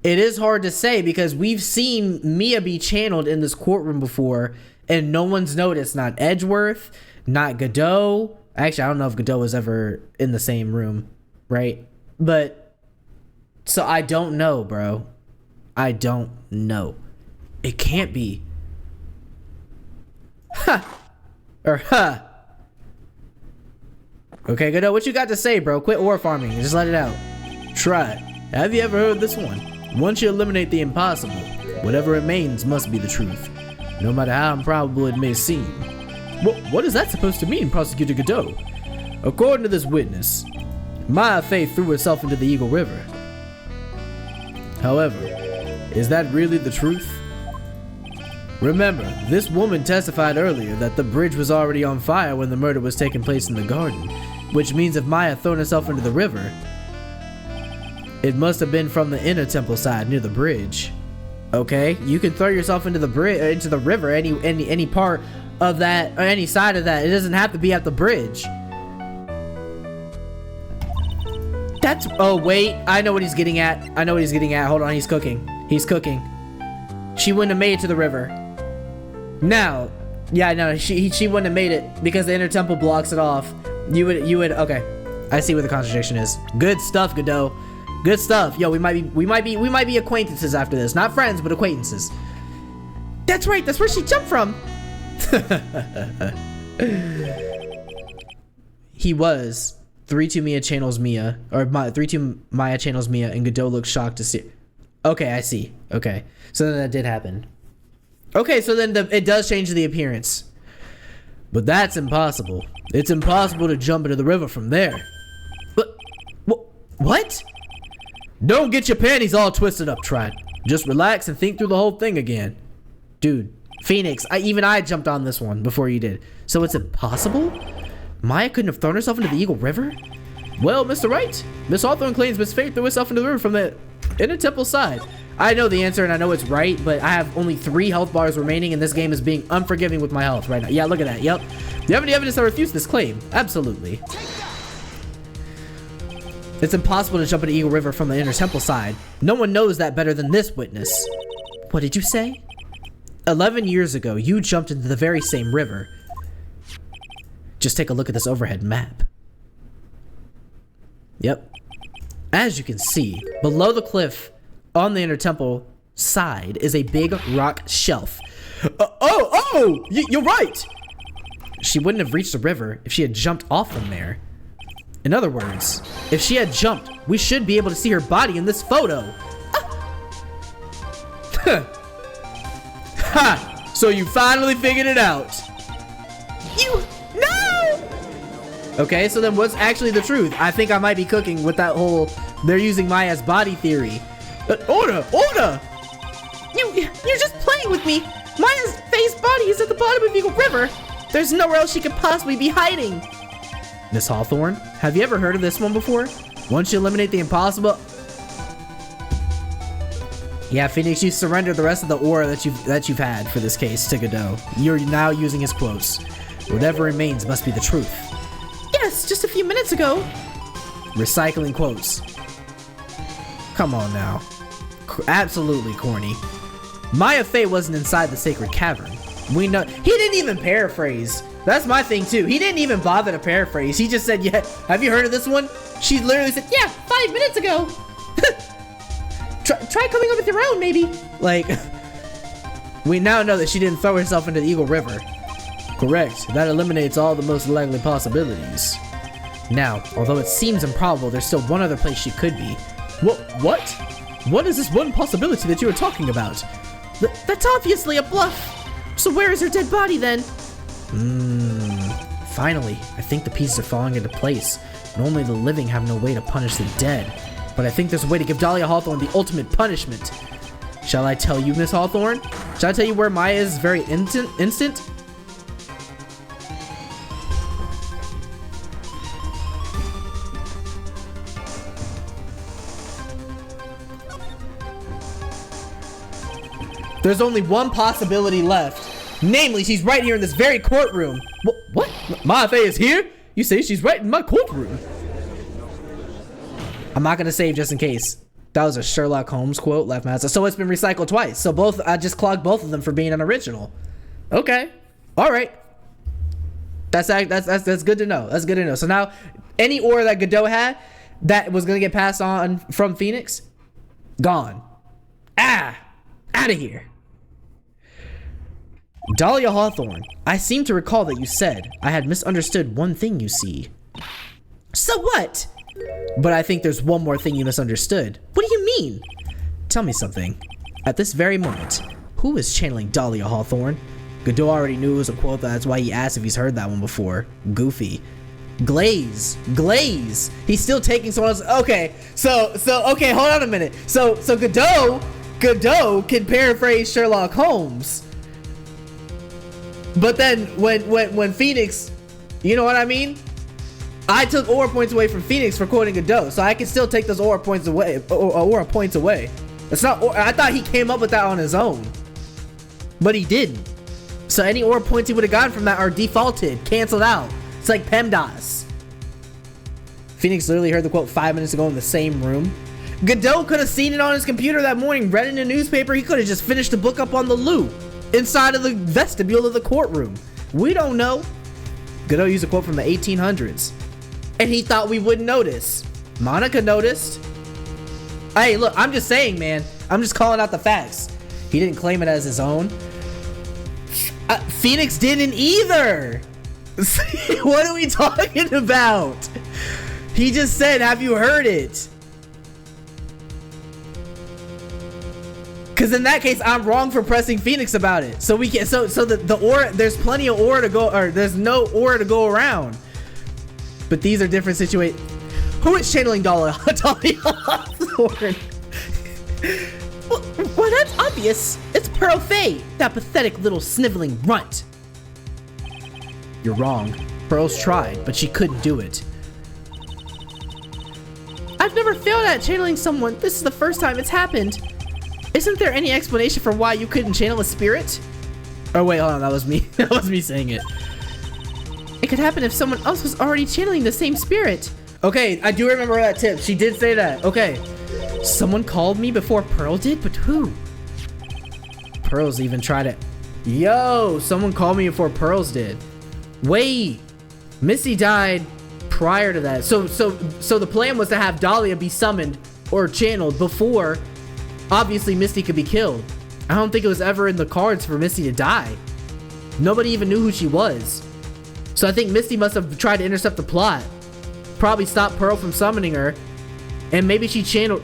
it is hard to say because we've seen Mia be channeled in this courtroom before and no one's noticed. Not Edgeworth, not Godot. Actually, I don't know if Godot was ever in the same room, right? But, so I don't know, bro. I don't know. It can't be. Ha! Or ha! Okay, Godot, what you got to say, bro? Quit ore farming. Just let it out. Try. Have you ever heard this one? Once you eliminate the impossible, whatever remains must be the truth, no matter how improbable it may seem. What is that supposed to mean, Prosecutor Godot? According to this witness, Mia Fey threw herself into the Eagle River. However, is that really the truth? Remember, this woman testified earlier that the bridge was already on fire when the murder was taking place in the garden, which means if Maya thrown herself into the river, it must have been from the inner temple side near the bridge. Okay, you can throw yourself into the into the river, any part of that or any side of that. It doesn't have to be at the bridge. Oh wait, I know what he's getting at. Hold on, he's cooking. She wouldn't have made it to the river. Now, yeah, no, she wouldn't have made it because the inner temple blocks it off. You would, okay. I see where the contradiction is. Good stuff, Godot. Good stuff. Yo, we might be acquaintances after this. Not friends, but acquaintances. That's right, that's where she jumped from. He was 3-2 Mia channels Mia, or 3-2 Maya channels Mia, and Godot looks shocked to see. Okay, I see. Okay, so then that did happen. Okay, so then it does change the appearance. But that's impossible. It's impossible to jump into the river from there. What? Don't get your panties all twisted up, Trid. Just relax and think through the whole thing again. Dude, Phoenix, even I jumped on this one before you did. So it's impossible? Maya couldn't have thrown herself into the Eagle River? Well, Mr. Wright, Miss Hawthorne claims Miss Fey threw herself into the river from the inner temple side. I know the answer and I know it's right, but I have only 3 health bars remaining and this game is being unforgiving with my health right now. Yeah, look at that. Yep. Do you have any evidence that refutes this claim? Absolutely. It's impossible to jump into Eagle River from the inner temple side. No one knows that better than this witness. What did you say? 11 years ago, you jumped into the very same river. Just take a look at this overhead map. Yep. As you can see, below the cliff on the inner temple side is a big rock shelf. You're right! She wouldn't have reached the river if she had jumped off from there. In other words, if she had jumped, we should be able to see her body in this photo. Ha! So you finally figured it out. No! Okay, so then what's actually the truth? I think I might be cooking with that whole, they're using Maya's body theory. Order! You're just playing with me. Maya's face body is at the bottom of Eagle River. There's nowhere else she could possibly be hiding. Miss Hawthorne, have you ever heard of this one before? Once you eliminate the impossible... Yeah, Phoenix, you surrendered the rest of the aura that you've had for this case to Godot. You're now using his quotes. Whatever remains must be the truth. Yes, just a few minutes ago. Recycling quotes. Come on now. Absolutely corny. Mia Fey wasn't inside the sacred cavern. We know he didn't even paraphrase. That's my thing too. He didn't even bother to paraphrase. He just said, "Yeah, have you heard of this one?" She literally said, "Yeah, 5 minutes ago." Try coming up with your own, maybe. Like, we now know that she didn't throw herself into the Eagle River. Correct. That eliminates all the most likely possibilities. Now, although it seems improbable, there's still one other place she could be. What? What is this one possibility that you are talking about? That's obviously a bluff. So where is her dead body then? Finally, I think the pieces are falling into place. Normally the living have no way to punish the dead, but I think there's a way to give Dahlia Hawthorne the ultimate punishment. Shall I tell you, Miss Hawthorne? Shall I tell you where Maya is very instant? There's only one possibility left. Namely, she's right here in this very courtroom. What? Mia Fey is here? You say she's right in my courtroom. I'm not gonna save just in case. That was a Sherlock Holmes quote, left master. So it's been recycled twice. So both, I just clogged both of them for being unoriginal. Okay. All right. That's good to know. That's good to know. So now, any aura that Godot had that was gonna get passed on from Phoenix, gone. Out of here. Dahlia Hawthorne, I seem to recall that you said I had misunderstood one thing, you see. So what? But I think there's one more thing you misunderstood. What do you mean? Tell me something. At this very moment, who is channeling Dahlia Hawthorne? Godot already knew it was a quote, that's why he asked if he's heard that one before. Goofy. Glaze. He's still taking someone else. Okay, so okay, hold on a minute. So Godot can paraphrase Sherlock Holmes. But then when Phoenix, you know what I mean? I took aura points away from Phoenix for quoting Godot, so I can still take those aura points away. It's not. I thought he came up with that on his own, but he didn't. So any aura points he would have gotten from that are defaulted, canceled out. It's like PEMDAS. Phoenix literally heard the quote 5 minutes ago in the same room. Godot could have seen it on his computer that morning, read it in a newspaper. He could have just finished the book up on the loop inside of the vestibule of the courtroom. We don't know. Godot used a quote from the 1800s. And he thought we wouldn't notice. Monica noticed. Hey, look, I'm just saying, man. I'm just calling out the facts. He didn't claim it as his own. Phoenix didn't either. What are we talking about? He just said, have you heard it? Because in that case, I'm wrong for pressing Phoenix about it. So we can, so the aura, there's plenty of aura to go, or there's no aura to go around. But these are different situations. Who is channeling Dahlia? Hawthorne. Well, that's obvious. It's Pearl Fey, that pathetic little sniveling runt. You're wrong. Pearl's tried, but she couldn't do it. I've never failed at channeling someone. This is the first time it's happened. Isn't there any explanation for why you couldn't channel a spirit? Oh wait, hold on, that was me. That was me saying it. It could happen if someone else was already channeling the same spirit. Okay, I do remember that tip. She did say that. Okay. Someone called me before Pearl did, but who? Pearls even tried it. Yo, someone called me before Pearls did. Wait, Misty died prior to that. So the plan was to have Dahlia be summoned or channeled before, obviously, Misty could be killed. I don't think it was ever in the cards for Misty to die. Nobody even knew who she was. So I think Misty must have tried to intercept the plot. Probably stop Pearl from summoning her. And maybe she channeled...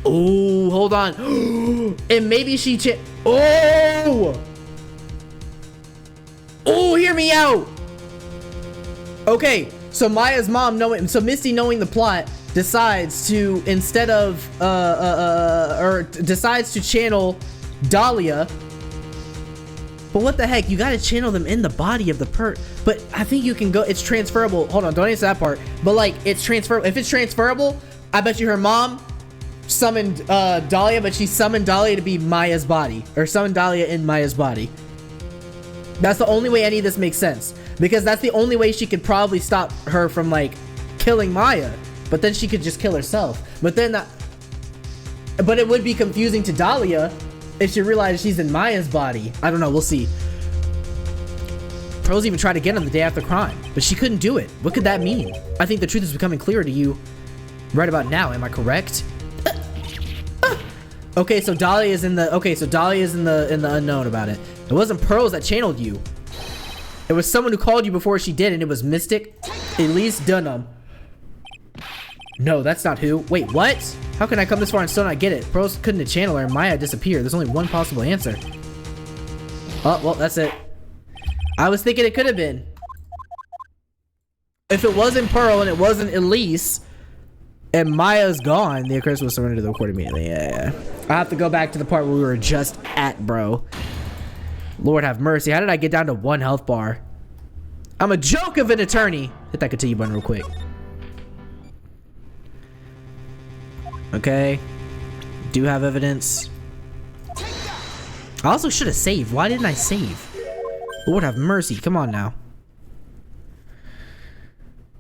Oh, hold on. And maybe she Oh! Oh, hear me out! Okay, so Maya's mom knowing... So Misty knowing the plot decides to, instead of... decides to channel Dahlia. But what the heck? You gotta channel them in the body of the But I think you can go... It's transferable. Hold on, don't answer that part. But like, it's transferable. If it's transferable, I bet you her mom summoned Dahlia, but she summoned Dahlia to be Maya's body. Or summoned Dahlia in Maya's body. That's the only way any of this makes sense. Because that's the only way she could probably stop her from, like, killing Maya. But then she could just kill herself. But then that... But it would be confusing to Dahlia if she realized she's in Maya's body. I don't know, we'll see. Pearls even tried to get him the day after crime, but she couldn't do it. What could that mean? I think the truth is becoming clearer to you right about now, am I correct? Okay, so Dahlia is in the... Okay, so Dahlia is in the unknown about it. It wasn't Pearls that channeled you. It was someone who called you before she did, and it was Mystic Elise Dunham. No, that's not who. Wait, what? How can I come this far and still not get it? Pearls couldn't have channeled her and Maya disappeared. There's only one possible answer. Oh, well, that's it. I was thinking it could have been. If it wasn't Pearl and it wasn't Elise, and Maya's gone, the occurrence was surrendered to the court immediately. Yeah. I have to go back to the part where we were just at, bro. Lord have mercy. How did I get down to 1 health bar? I'm a joke of an attorney. Hit that continue button real quick. Okay. Do have evidence. I also should have saved. Why didn't I save? Lord have mercy. Come on now.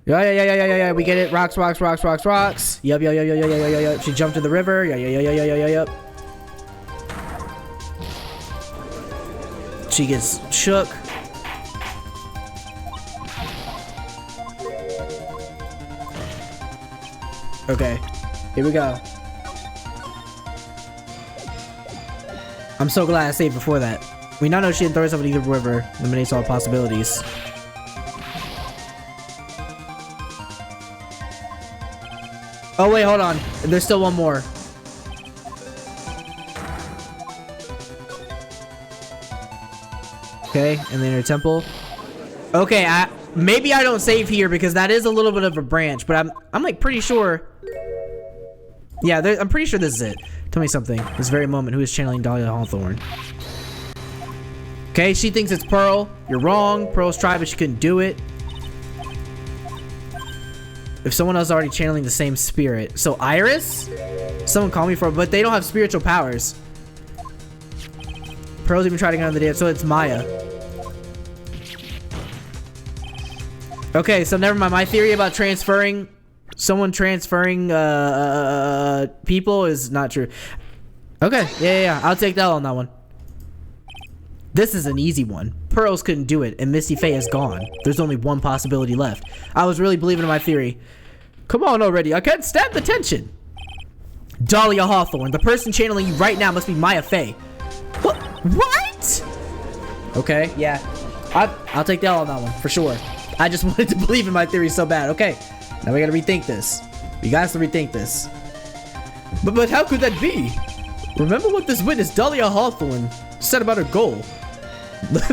Yeah. We get it. Rocks. Yup. She jumped in the river. Yup. She gets shook. Okay. Here we go. I'm so glad I saved before that. We now know she didn't throw herself in either river. Eliminates all possibilities. Oh wait, hold on. There's still one more. Okay, and then her temple. Okay, maybe I don't save here because that is a little bit of a branch, but I'm like pretty sure. Yeah, I'm pretty sure this is it. Tell me something. This very moment, who is channeling Dahlia Hawthorne? Okay, she thinks it's Pearl. You're wrong. Pearl's tried, but she couldn't do it. If someone else is already channeling the same spirit. So Iris? Someone called me for it, but they don't have spiritual powers. Pearl's even tried to get on the dance, so it's Maya. Okay, so never mind. My theory about transferring... Someone transferring people is not true. Okay, yeah. I'll take that on that one. This is an easy one. Pearls couldn't do it and Misty Fey is gone, there's only one possibility left. I was really believing in my theory. Come on already, I can't stand the tension. Dahlia Hawthorne, the person channeling you right now must be Mia Fey. What? Okay, yeah. I'll take the L on that one, for sure. I just wanted to believe in my theory so bad. Okay, now we gotta rethink this. We got to rethink this. But how could that be? Remember what this witness, Dahlia Hawthorne, said about her goal.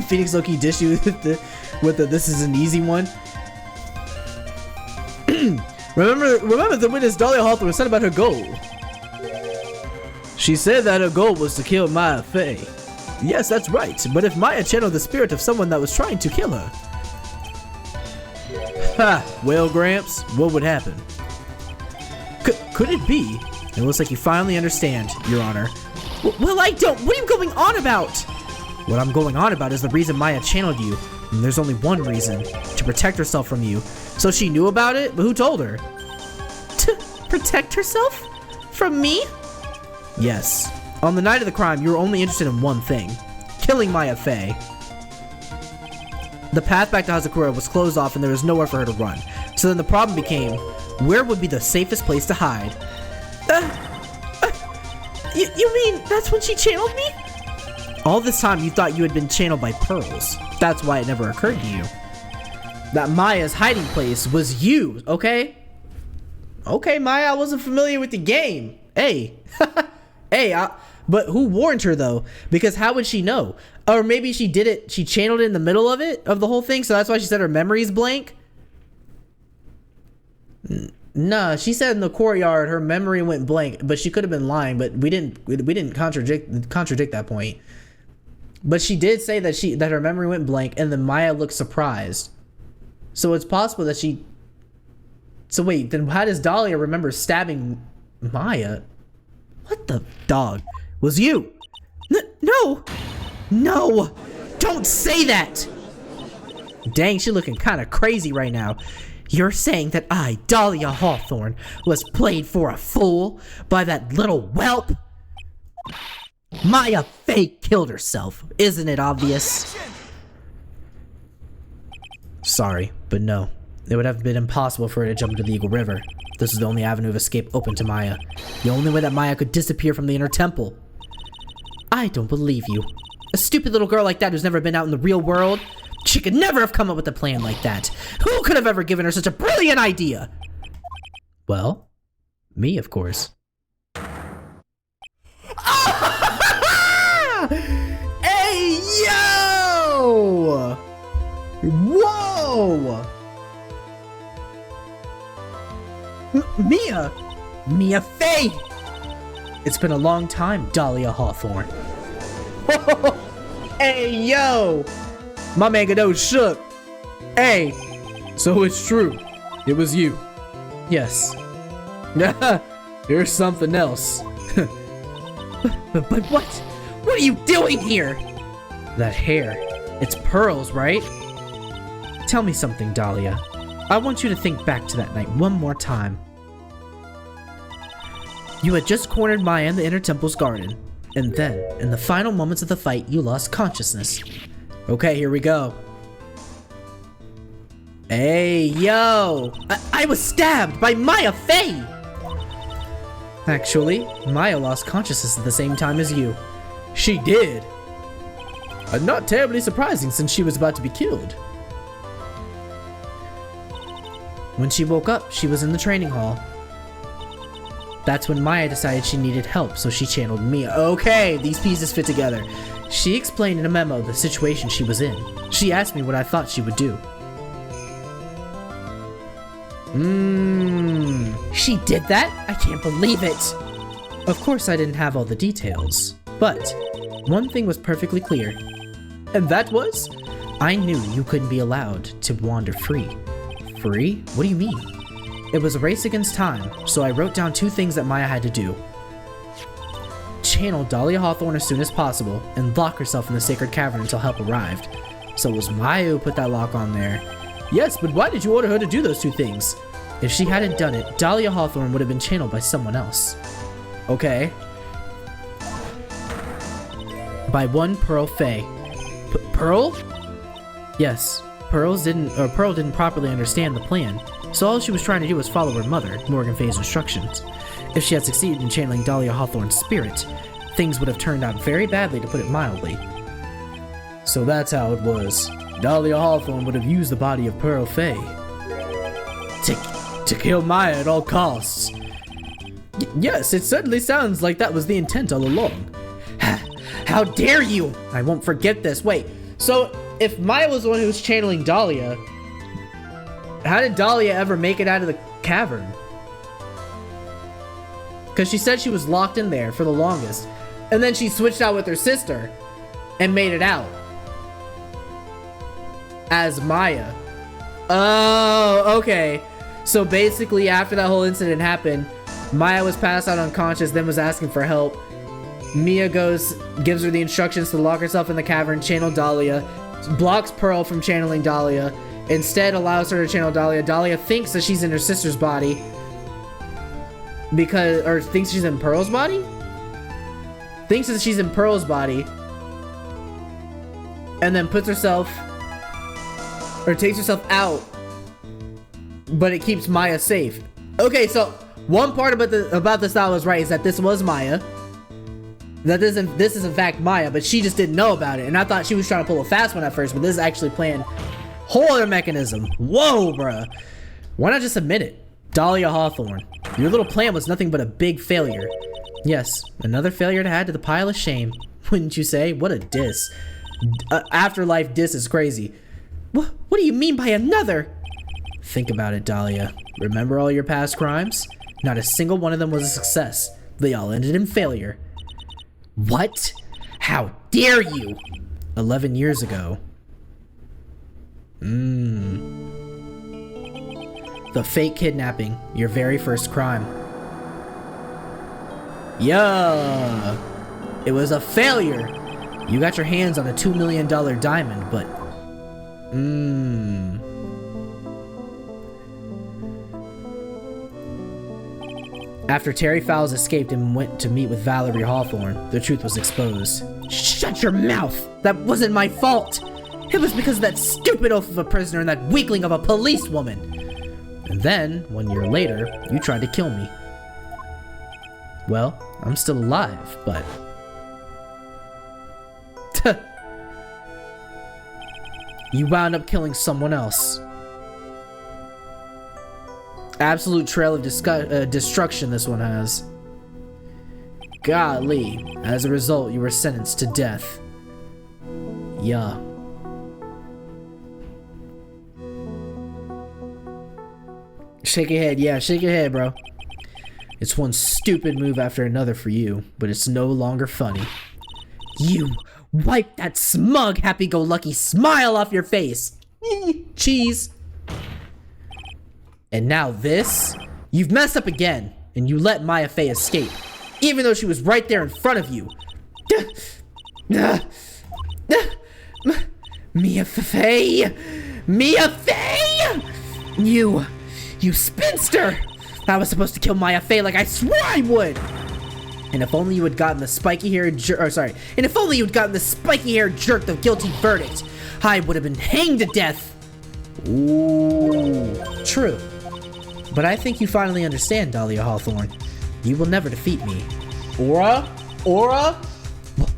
Phoenix low-key dish you with the this is an easy one. remember the witness Dahlia Hawthorne said about her goal. She said that her goal was to kill Mia Fey. Yes, that's right. But if Maya channeled the spirit of someone that was trying to kill her. Ha! Well, Gramps, what would happen? Could it be? It looks like you finally understand, Your Honor. Well, I don't. What are you going on about? What I'm going on about is the reason Maya channeled you. And there's only one reason. To protect herself from you. So she knew about it? But who told her? To protect herself? From me? Yes. On the night of the crime, you were only interested in one thing. Killing Mia Fey. The path back to Hazakura was closed off and there was nowhere for her to run. So then the problem became, where would be the safest place to hide? You mean that's when she channeled me? All this time you thought you had been channeled by Pearls. That's why it never occurred to you. That Maya's hiding place was you, okay? Okay, Maya, I wasn't familiar with the game. Hey. Hey, but who warned her though? Because how would she know? Or maybe she did it, she channeled it in the middle of it, of the whole thing, so that's why she said her memory's blank? Nah, she said in the courtyard her memory went blank, but she could have been lying, but we didn't contradict that point. But she did say that her memory went blank and then Maya looked surprised. So it's possible that she... So wait, then how does Dahlia remember stabbing Maya? What the dog? Was you? No! No! Don't say that! Dang, she looking kind of crazy right now. You're saying that I, Dahlia Hawthorne, was played for a fool by that little whelp? Mia Fey killed herself. Isn't it obvious? Sorry, but no. It would have been impossible for her to jump into the Eagle River. This is the only avenue of escape open to Maya. The only way that Maya could disappear from the inner temple. I don't believe you. A stupid little girl like that who's never been out in the real world? She could never have come up with a plan like that. Who could have ever given her such a brilliant idea? Well, me, of course. Hey, yo! Whoa! Mia Fey! It's been a long time, Dahlia Hawthorne. Hey, yo! My man Godot shook. Hey, so it's true. It was you. Yes. Here's something else. But what? What are you doing here? That hair. It's Pearls, right? Tell me something, Dahlia. I want you to think back to that night one more time. You had just cornered Maya in the Inner Temple's garden. And then, in the final moments of the fight, you lost consciousness. Okay, here we go. Hey, yo! I was stabbed by Mia Fey! Actually, Maya lost consciousness at the same time as you. She did! Not terribly surprising since she was about to be killed. When she woke up, she was in the training hall. That's when Maya decided she needed help, so she channeled Mia. Okay, these pieces fit together. She explained in a memo the situation she was in. She asked me what I thought she would do. She did that? I can't believe it. Of course I didn't have all the details, but one thing was perfectly clear. And that was, I knew you couldn't be allowed to wander free. Free? What do you mean? It was a race against time, so I wrote down 2 things that Maya had to do. Channel Dahlia Hawthorne as soon as possible, and lock herself in the sacred cavern until help arrived. So it was Maya who put that lock on there. Yes, but why did you order her to do those 2 things? If she hadn't done it, Dahlia Hawthorne would have been channeled by someone else. Okay. By one Pearl Fey. Pearl? Yes, Pearl didn't properly understand the plan, so all she was trying to do was follow her mother, Morgan Fey's instructions. If she had succeeded in channeling Dahlia Hawthorne's spirit, things would have turned out very badly, to put it mildly. So that's how it was. Dahlia Hawthorne would have used the body of Pearl Fey to kill Maya at all costs. Yes, it certainly sounds like that was the intent all along. How dare you! I won't forget this. Wait, so if Maya was the one who was channeling Dahlia, how did Dahlia ever make it out of the cavern? Because she said she was locked in there for the longest, and then she switched out with her sister and made it out as Maya. Oh, okay. So basically, after that whole incident happened, Maya was passed out unconscious, then was asking for help. Mia gives her the instructions to lock herself in the cavern, channel Dahlia, blocks Pearl from channeling Dahlia, instead allows her to channel Dahlia. Dahlia thinks that she's in her sister's body, or thinks she's in Pearl's body? Thinks that she's in Pearl's body, and then takes herself out, but it keeps Maya safe. Okay, so one part about this that was right is that this was Maya. That this is in fact Maya, but she just didn't know about it. And I thought she was trying to pull a fast one at first, but this is actually playing whole other mechanism. Whoa, bruh. Why not just admit it? Dahlia Hawthorne, your little plan was nothing but a big failure. Yes, another failure to add to the pile of shame. Wouldn't you say? What a diss. Afterlife diss is crazy. What do you mean by another? Think about it, Dahlia. Remember all your past crimes? Not a single one of them was a success. They all ended in failure. What? How dare you? 11 years ago. The fake kidnapping, your very first crime. Yeah. It was a failure. You got your hands on a $2 million diamond, but... After Terry Fowles escaped and went to meet with Valerie Hawthorne, the truth was exposed. Shut your mouth! That wasn't my fault! It was because of that stupid oaf of a prisoner and that weakling of a policewoman! And then, 1 year later, you tried to kill me. Well, I'm still alive, but... You wound up killing someone else. Absolute trail of destruction this one has. Golly. As a result, you were sentenced to death. Yeah. Shake your head. Yeah, shake your head, bro. It's one stupid move after another for you, but it's no longer funny. You wipe that smug, happy-go-lucky smile off your face. Cheese. And now this? You've messed up again, and you let Mia Fey escape, even though she was right there in front of you. Mia Fey! Mia Fey! You spinster! I was supposed to kill Mia Fey like I swore I would! And if only you had gotten the spiky-haired jerk the guilty verdict, I would have been hanged to death! Ooh, true. But I think you finally understand, Dahlia Hawthorne. You will never defeat me. Aura?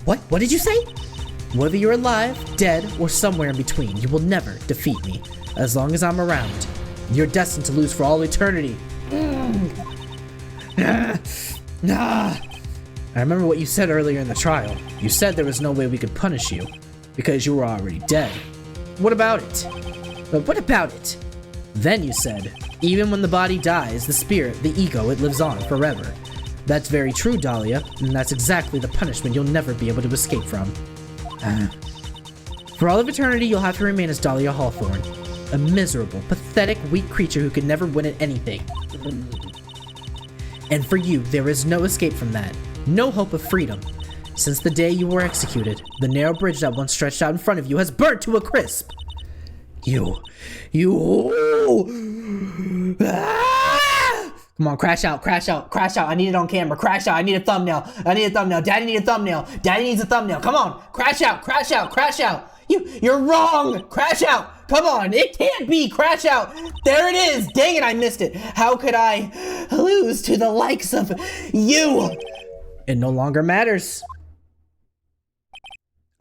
What did you say? Whether you're alive, dead, or somewhere in between, you will never defeat me. As long as I'm around, you're destined to lose for all eternity. I remember what you said earlier in the trial. You said there was no way we could punish you, because you were already dead. What about it? But what about it? Then you said, even when the body dies, the spirit, the ego, it lives on forever. That's very true, Dahlia, and that's exactly the punishment you'll never be able to escape from. For all of eternity, you'll have to remain as Dahlia Hawthorne, a miserable, pathetic, weak creature who could never win at anything. And for you, there is no escape from that, no hope of freedom. Since the day you were executed, the narrow bridge that once stretched out in front of you has burnt to a crisp. Come on, crash out, crash out, crash out. I need it on camera. Crash out. I need a thumbnail. I need a thumbnail. Daddy needs a thumbnail. Daddy needs a thumbnail. Come on, crash out, crash out, crash out. You're wrong. Crash out. Come on, it can't be. Crash out. There it is. Dang it, I missed it. How could I lose to the likes of you? It no longer matters.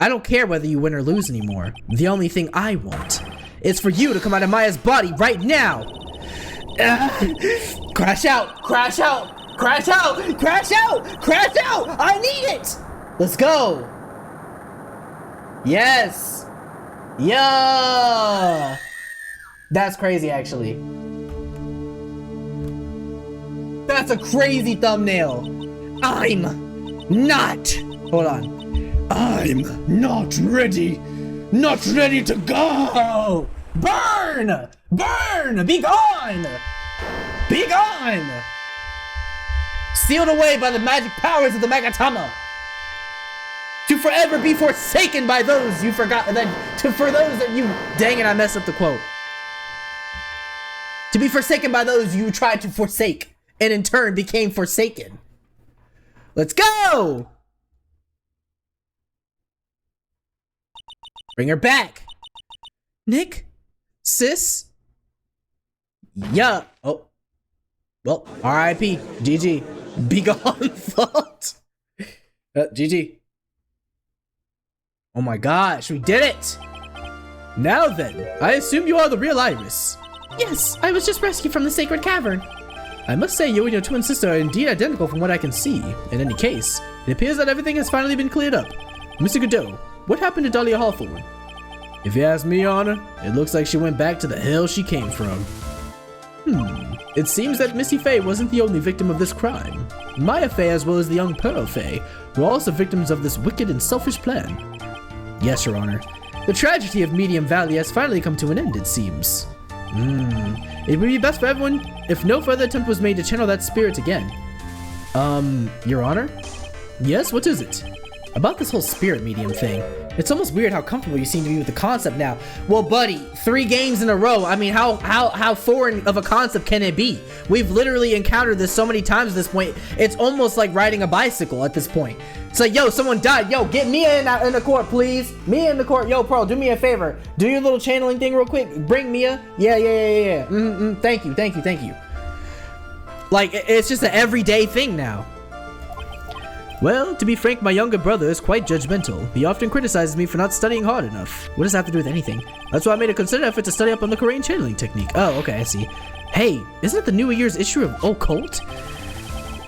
I don't care whether you win or lose anymore. The only thing I want is for you to come out of Maya's body right now. Crash out! Crash out! Crash out! Crash out! Crash out! I need it! Let's go! Yes! Yeah! That's crazy, actually. That's a crazy thumbnail. I'm not. Hold on. I'm not ready. Not ready to go. Burn! Burn! Be gone! Be gone! Sealed away by the magic powers of the Magatama. To forever be forsaken by those you forgot, and then for those that you... Dang it, I messed up the quote. To be forsaken by those you tried to forsake, and in turn became forsaken. Let's go! Bring her back. Nick? Sis? Yeah. Oh. Well, R.I.P. GG. Be gone, thought. GG. Oh my gosh, we did it! Now then, I assume you are the real Iris. Yes, I was just rescued from the sacred cavern. I must say you and your twin sister are indeed identical from what I can see. In any case, it appears that everything has finally been cleared up. Mr. Godot, what happened to Dahlia Hawthorne? If you ask me, Your Honor, it looks like she went back to the hell she came from. It seems that Missy Fey wasn't the only victim of this crime. Mia Fey, as well as the young Pearl Fey, were also victims of this wicked and selfish plan. Yes, Your Honor. The tragedy of Medium Valley has finally come to an end, it seems. It would be best for everyone if no further attempt was made to channel that spirit again. Your Honor? Yes, what is it? About this whole spirit medium thing. It's almost weird how comfortable you seem to be with the concept now. Well, buddy, 3 games in a row. I mean, how foreign of a concept can it be? We've literally encountered this so many times at this point. It's almost like riding a bicycle at this point. It's like, yo, someone died. Yo, get Mia in the court, please. Mia in the court. Yo, Pearl, do me a favor. Do your little channeling thing real quick. Bring Mia. Yeah. Thank you. Like, it's just an everyday thing now. Well, to be frank, my younger brother is quite judgmental. He often criticizes me for not studying hard enough. What does that have to do with anything? That's why I made a concerted effort to study up on the Korean channeling technique. Oh, okay, I see. Hey, isn't it the New Year's issue of Occult?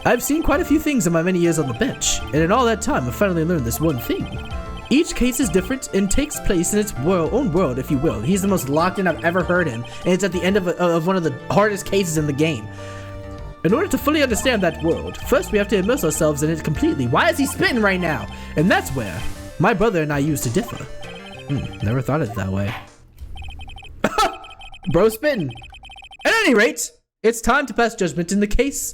I've seen quite a few things in my many years on the bench, and in all that time, I've finally learned this one thing. Each case is different and takes place in its own world, if you will. He's the most locked in I've ever heard him, and it's at the end of one of the hardest cases in the game. In order to fully understand that world, first we have to immerse ourselves in it completely. Why is he spitting right now? And that's where my brother and I used to differ. Never thought of it that way. Bro spitting. At any rate, it's time to pass judgment in the case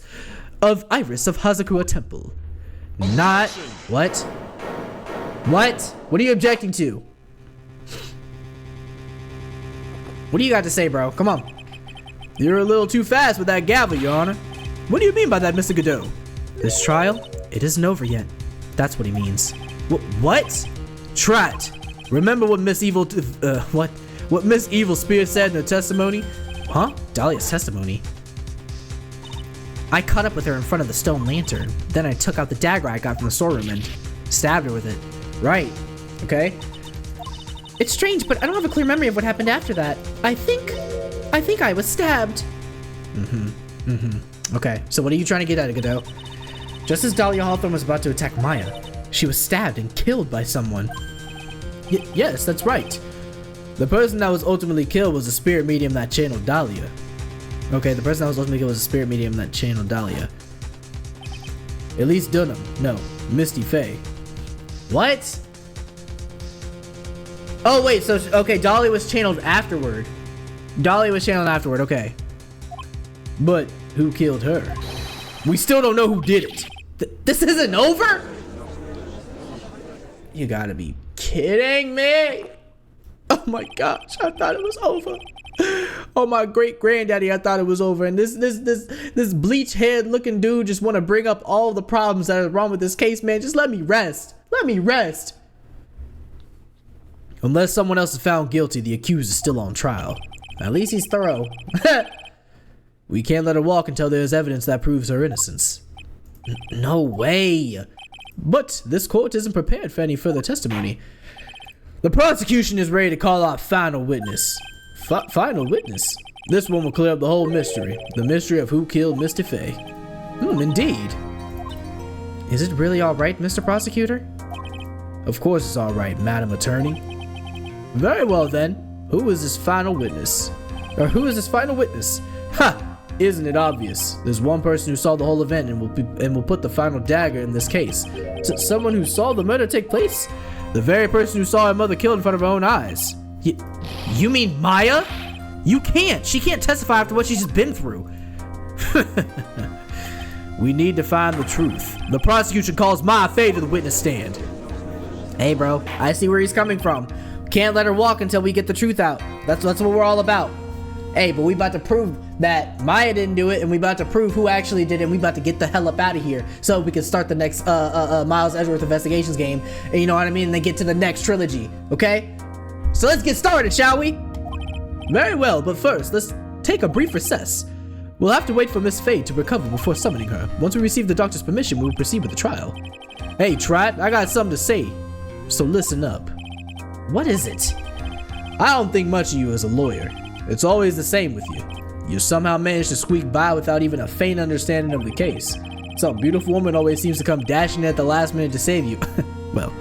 of Iris of Hazakura Temple. Not... What? What? What are you objecting to? What do you got to say, bro? Come on. You're a little too fast with that gavel, Your Honor. What do you mean by that, Mr. Godot? This trial, it isn't over yet. That's what he means. What? Trat. Remember what Miss Evil, what Miss Evil Spirit said in her testimony? Huh? Dahlia's testimony? I caught up with her in front of the stone lantern. Then I took out the dagger I got from the storeroom and stabbed her with it. Right. Okay. It's strange, but I don't have a clear memory of what happened after that. I think I was stabbed. Okay, so what are you trying to get at, Godot? Just as Dahlia Hawthorne was about to attack Maya, she was stabbed and killed by someone. Yes, that's right. The person that was ultimately killed was a spirit medium that channeled Dahlia. Okay, the person that was ultimately killed was a spirit medium that channeled Dahlia. Elise Dunham. No, Misty Fey. What? Oh, wait, so, okay, Dahlia was channeled afterward. Okay. But who killed her? We still don't know who did it. This isn't over? You gotta be kidding me. Oh my gosh, I thought it was over. Oh, my great granddaddy, I thought it was over. And this bleach head looking dude just want to bring up all the problems that are wrong with this case, man. Just let me rest. Let me rest. Unless someone else is found guilty, the accused is still on trial. At least he's thorough. We can't let her walk until there's evidence that proves her innocence. No way. But this court isn't prepared for any further testimony. The prosecution is ready to call out final witness. Final witness? This one will clear up the whole mystery. The mystery of who killed Mr. Fey. Indeed. Is it really alright, Mr. Prosecutor? Of course it's alright, Madam Attorney. Very well then. Who is this final witness? Or who is this final witness? Ha! Isn't it obvious? There's one person who saw the whole event and will put the final dagger in this case. Someone who saw the murder take place? The very person who saw her mother killed in front of her own eyes. You mean Maya? You can't. She can't testify after what she's just been through. We need to find the truth. The prosecution calls Mia Fey to the witness stand. Hey, bro. I see where he's coming from. Can't let her walk until we get the truth out. That's what we're all about. Hey, but we about to prove that Maya didn't do it, and we about to prove who actually did it, and we about to get the hell up out of here so we can start the next Miles Edgeworth Investigations game, and you know what I mean, and then get to the next trilogy, okay? So let's get started, shall we? Very well, but first, let's take a brief recess. We'll have to wait for Miss Fey to recover before summoning her. Once we receive the doctor's permission, we will proceed with the trial. Hey, Trat, I got something to say, so listen up. What is it? I don't think much of you as a lawyer. It's always the same with you. You somehow manage to squeak by without even a faint understanding of the case. Some beautiful woman always seems to come dashing at the last minute to save you. Well,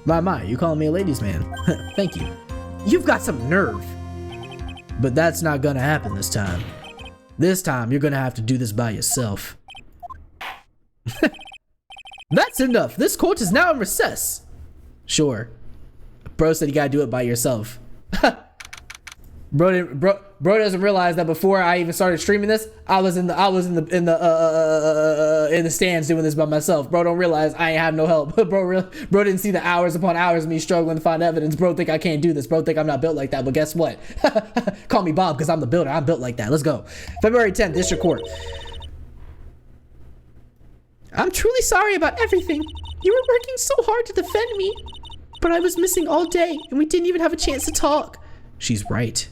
my, you calling me a ladies' man. Thank you. You've got some nerve. But that's not gonna happen this time. This time, you're gonna have to do this by yourself. That's enough. This court is now in recess. Sure. Bro said you gotta do it by yourself. Bro doesn't realize that before I even started streaming this, I was in the stands doing this by myself. Bro don't realize I ain't have no help. Bro didn't see the hours upon hours of me struggling to find evidence. Bro think I can't do this. Bro think I'm not built like that. But guess what? Call me Bob because I'm the builder. I'm built like that. Let's go. February 10th, District Court. I'm truly sorry about everything. You were working so hard to defend me, but I was missing all day and we didn't even have a chance to talk. She's right.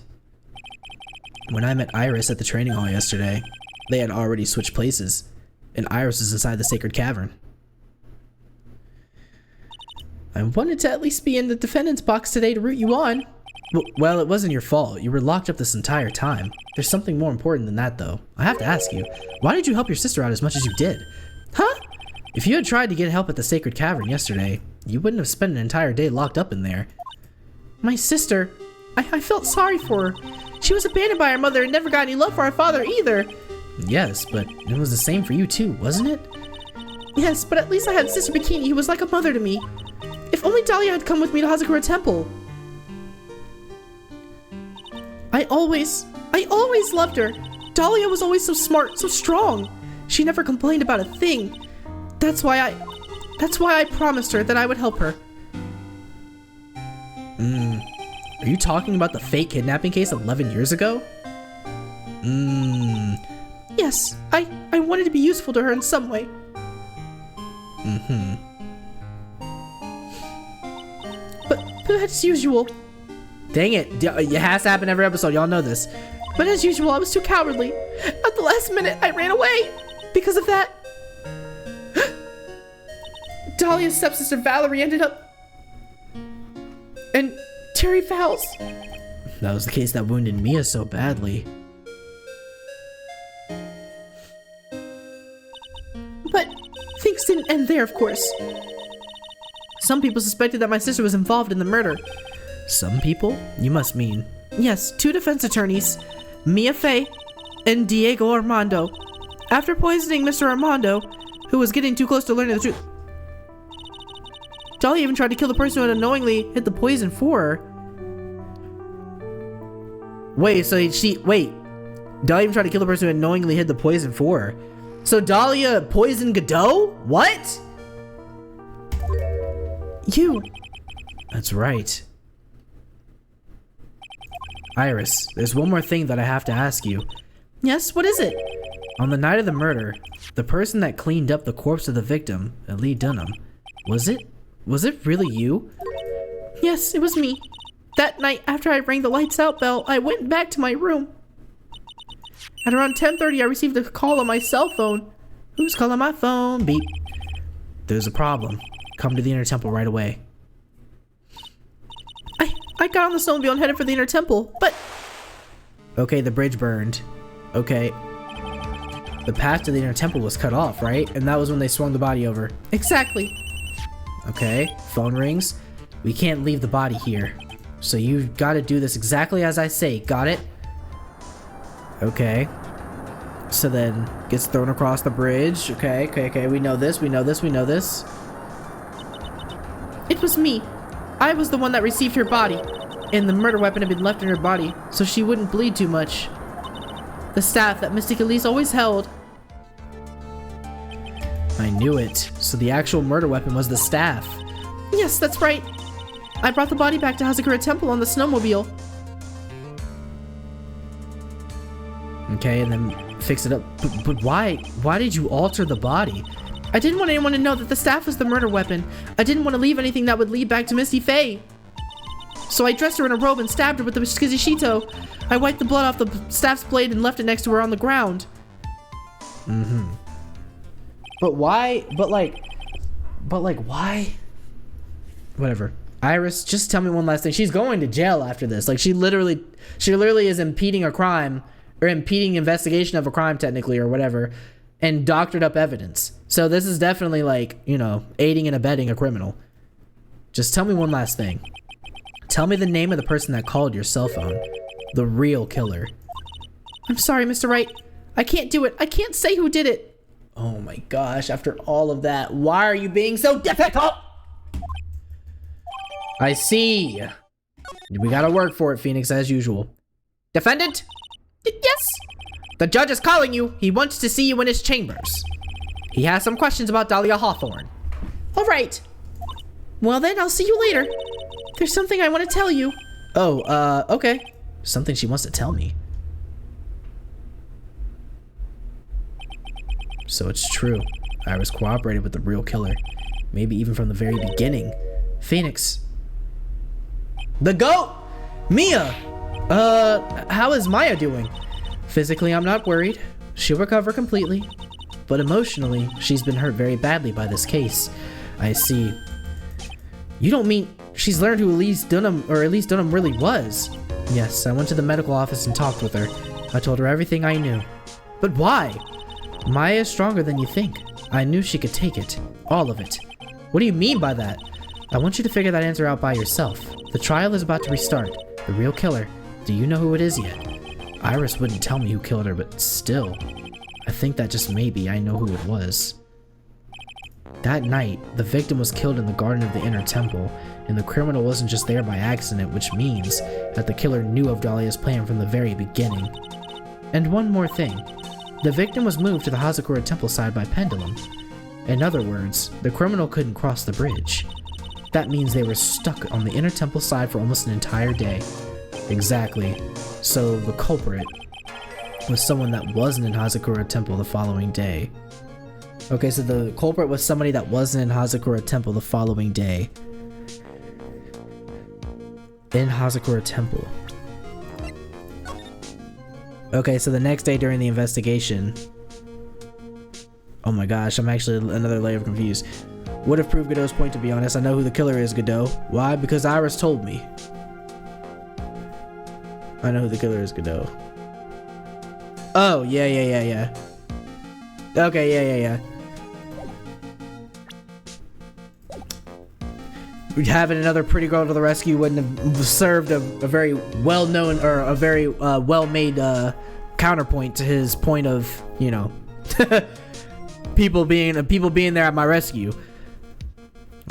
When I met Iris at the training hall yesterday, they had already switched places, and Iris is inside the sacred cavern. I wanted to at least be in the defendant's box today to root you on. Well, it wasn't your fault. You were locked up this entire time. There's something more important than that, though. I have to ask you, why did you help your sister out as much as you did? Huh? If you had tried to get help at the sacred cavern yesterday, you wouldn't have spent an entire day locked up in there. My sister, I felt sorry for her. She was abandoned by her mother and never got any love for her father either. Yes, but it was the same for you too, wasn't it? Yes, but at least I had Sister Bikini who was like a mother to me. If only Dahlia had come with me to Hazakura Temple. I always loved her. Dahlia was always so smart, so strong. She never complained about a thing. That's why I promised her that I would help her. Are you talking about the fake kidnapping case 11 years ago? Yes, I wanted to be useful to her in some way. But as usual. Dang it, it has to happen every episode, y'all know this. But as usual, I was too cowardly. At the last minute, I ran away. Because of that, Dahlia's stepsister Valerie ended up... And Terry Fowles. That was the case that wounded Mia so badly. But things didn't end there, of course. Some people suspected that my sister was involved in the murder. Some people? You must mean... Yes, 2 defense attorneys, Mia Fey and Diego Armando. After poisoning Mr. Armando, who was getting too close to learning the truth. Dahlia even tried to kill the person who had unknowingly hid the poison for her. Wait, Dahlia even tried to kill the person who had knowingly hid the poison for her. So Dahlia poisoned Godot? What? You. That's right. Iris, there's one more thing that I have to ask you. Yes, what is it? On the night of the murder, the person that cleaned up the corpse of the victim, Lee Dunham, was it really you? Yes, it was me. That night, after I rang the lights out bell, I went back to my room. At around 10:30, I received a call on my cell phone. Who's calling my phone? Beep. There's a problem. Come to the Inner Temple right away. I got on the snowmobile and headed for the Inner Temple, but... Okay, the bridge burned. Okay. The path to the Inner Temple was cut off, right? And that was when they swung the body over. Exactly. Okay, phone rings. We can't leave the body here. So you've got to do this exactly as I say. Got it? Okay. So then, gets thrown across the bridge. Okay. We know this. It was me. I was the one that received her body. And the murder weapon had been left in her body, so she wouldn't bleed too much. The staff that Mystic Elise always held. I knew it. So the actual murder weapon was the staff. Yes, that's right. I brought the body back to Hazakura Temple on the snowmobile. Okay, and then fix it up. But why? Why did you alter the body? I didn't want anyone to know that the staff was the murder weapon. I didn't want to leave anything that would lead back to Misty Fey. So I dressed her in a robe and stabbed her with the Shikizishito. I wiped the blood off the staff's blade and left it next to her on the ground. But why? But like, why? Whatever. Iris, just tell me one last thing. She's going to jail after this. Like, she literally is impeding a crime, or impeding investigation of a crime, technically, or whatever, and doctored up evidence. So this is definitely like, you know, aiding and abetting a criminal. Just tell me one last thing. Tell me the name of the person that called your cell phone. The real killer. I'm sorry, Mr. Wright. I can't do it. I can't say who did it. Oh my gosh, after all of that, why are you being so difficult? I see. We gotta work for it, Phoenix, as usual. Defendant? Yes? The judge is calling you. He wants to see you in his chambers. He has some questions about Dahlia Hawthorne. All right. Well then, I'll see you later. There's something I want to tell you. Oh, okay. Something she wants to tell me. So it's true. Iris cooperated with the real killer. Maybe even from the very beginning. Phoenix. The GOAT! Mia! How is Maya doing? Physically, I'm not worried. She'll recover completely. But emotionally, she's been hurt very badly by this case. I see. You don't mean she's learned who Elise Dunham really was? Yes, I went to the medical office and talked with her. I told her everything I knew. But why? Maya is stronger than you think. I knew she could take it. All of it. What do you mean by that? I want you to figure that answer out by yourself. The trial is about to restart. The real killer. Do you know who it is yet? Iris wouldn't tell me who killed her, but still. I think that just maybe I know who it was. That night, the victim was killed in the garden of the Inner Temple, and the criminal wasn't just there by accident, which means that the killer knew of Dahlia's plan from the very beginning. And one more thing. The victim was moved to the Hazakura Temple side by pendulum. In other words, the criminal couldn't cross the bridge. That means they were stuck on the Inner Temple side for almost an entire day. Exactly. So the culprit was someone that wasn't in Hazakura Temple the following day. Okay, so the culprit was somebody that wasn't in Hazakura Temple the following day. In Hazakura Temple. Okay, so the next day during the investigation... Oh my gosh, I'm actually another layer of confused. Would have proved Godot's point, to be honest. I know who the killer is, Godot. Why? Because Iris told me. I know who the killer is, Godot. Oh, yeah. Okay, yeah. Having another pretty girl to the rescue wouldn't have served a very well-known or a very well-made counterpoint to his point of, you know, people being there at my rescue.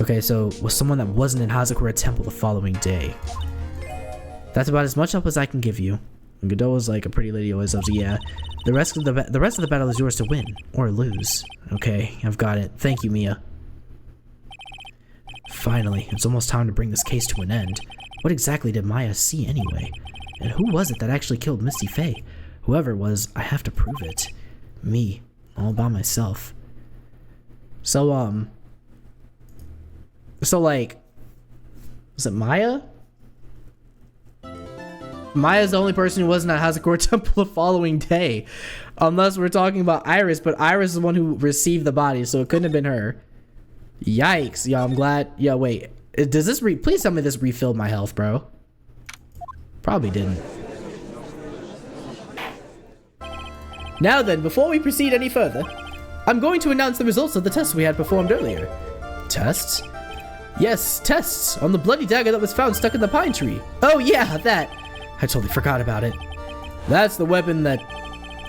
Okay, so was someone that wasn't in Hazakura Temple the following day. That's about as much help as I can give you. And Godot was like a pretty lady always loves. Yeah, the rest of the battle is yours to win or lose. Okay, I've got it. Thank you, Mia. Finally, it's almost time to bring this case to an end. What exactly did Maya see anyway? And who was it that actually killed Misty Fey? Whoever it was, I have to prove it. Me, all by myself. So like, was it Maya? Maya's the only person who wasn't at Hazakura Temple the following day. Unless we're talking about Iris, but Iris is the one who received the body, so it couldn't have been her. Yikes. Yo, I'm glad. Yo, wait. Does this please tell me this refilled my health, bro. Probably didn't. Now then, before we proceed any further, I'm going to announce the results of the tests we had performed earlier. Tests? Yes, tests on the bloody dagger that was found stuck in the pine tree. Oh yeah, that. I totally forgot about it. That's the weapon that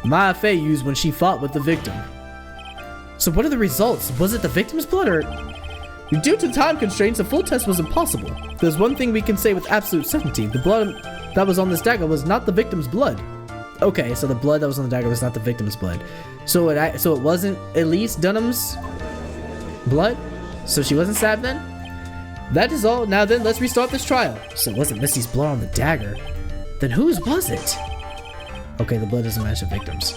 Mia Fey used when she fought with the victim. So what are the results? Was it the victim's blood or... Due to time constraints, a full test was impossible. There's one thing we can say with absolute certainty. The blood that was on this dagger was not the victim's blood. Okay, so the blood that was on the dagger was not the victim's blood. So it wasn't Elise Dunham's blood? So she wasn't stabbed then? That is all. Now then, let's restart this trial. So it wasn't Missy's blood on the dagger. Then whose was it? Okay, the blood doesn't match the victim's.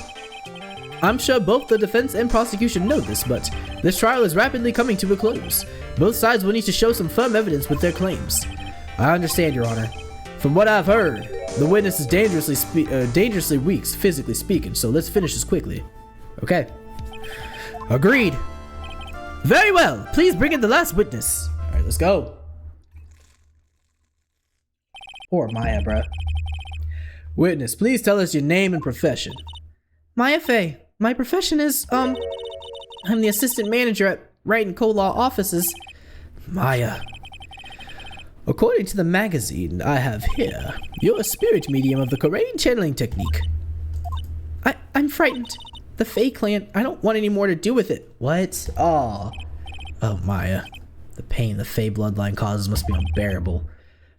I'm sure both the defense and prosecution know this, but this trial is rapidly coming to a close. Both sides will need to show some firm evidence with their claims. I understand, Your Honor. From what I've heard, the witness is dangerously weak, physically speaking, so let's finish this quickly. Okay. Agreed. Very well. Please bring in the last witness. All right, let's go. Poor Maya, bruh. Witness, please tell us your name and profession. Mia Fey. My profession is, I'm the assistant manager at Wright and Co-Law offices. Maya. According to the magazine I have here, you're a spirit medium of the Korean channeling technique. I'm frightened. The Fey clan, I don't want any more to do with it. What? Oh, Maya. The pain the Fey bloodline causes must be unbearable.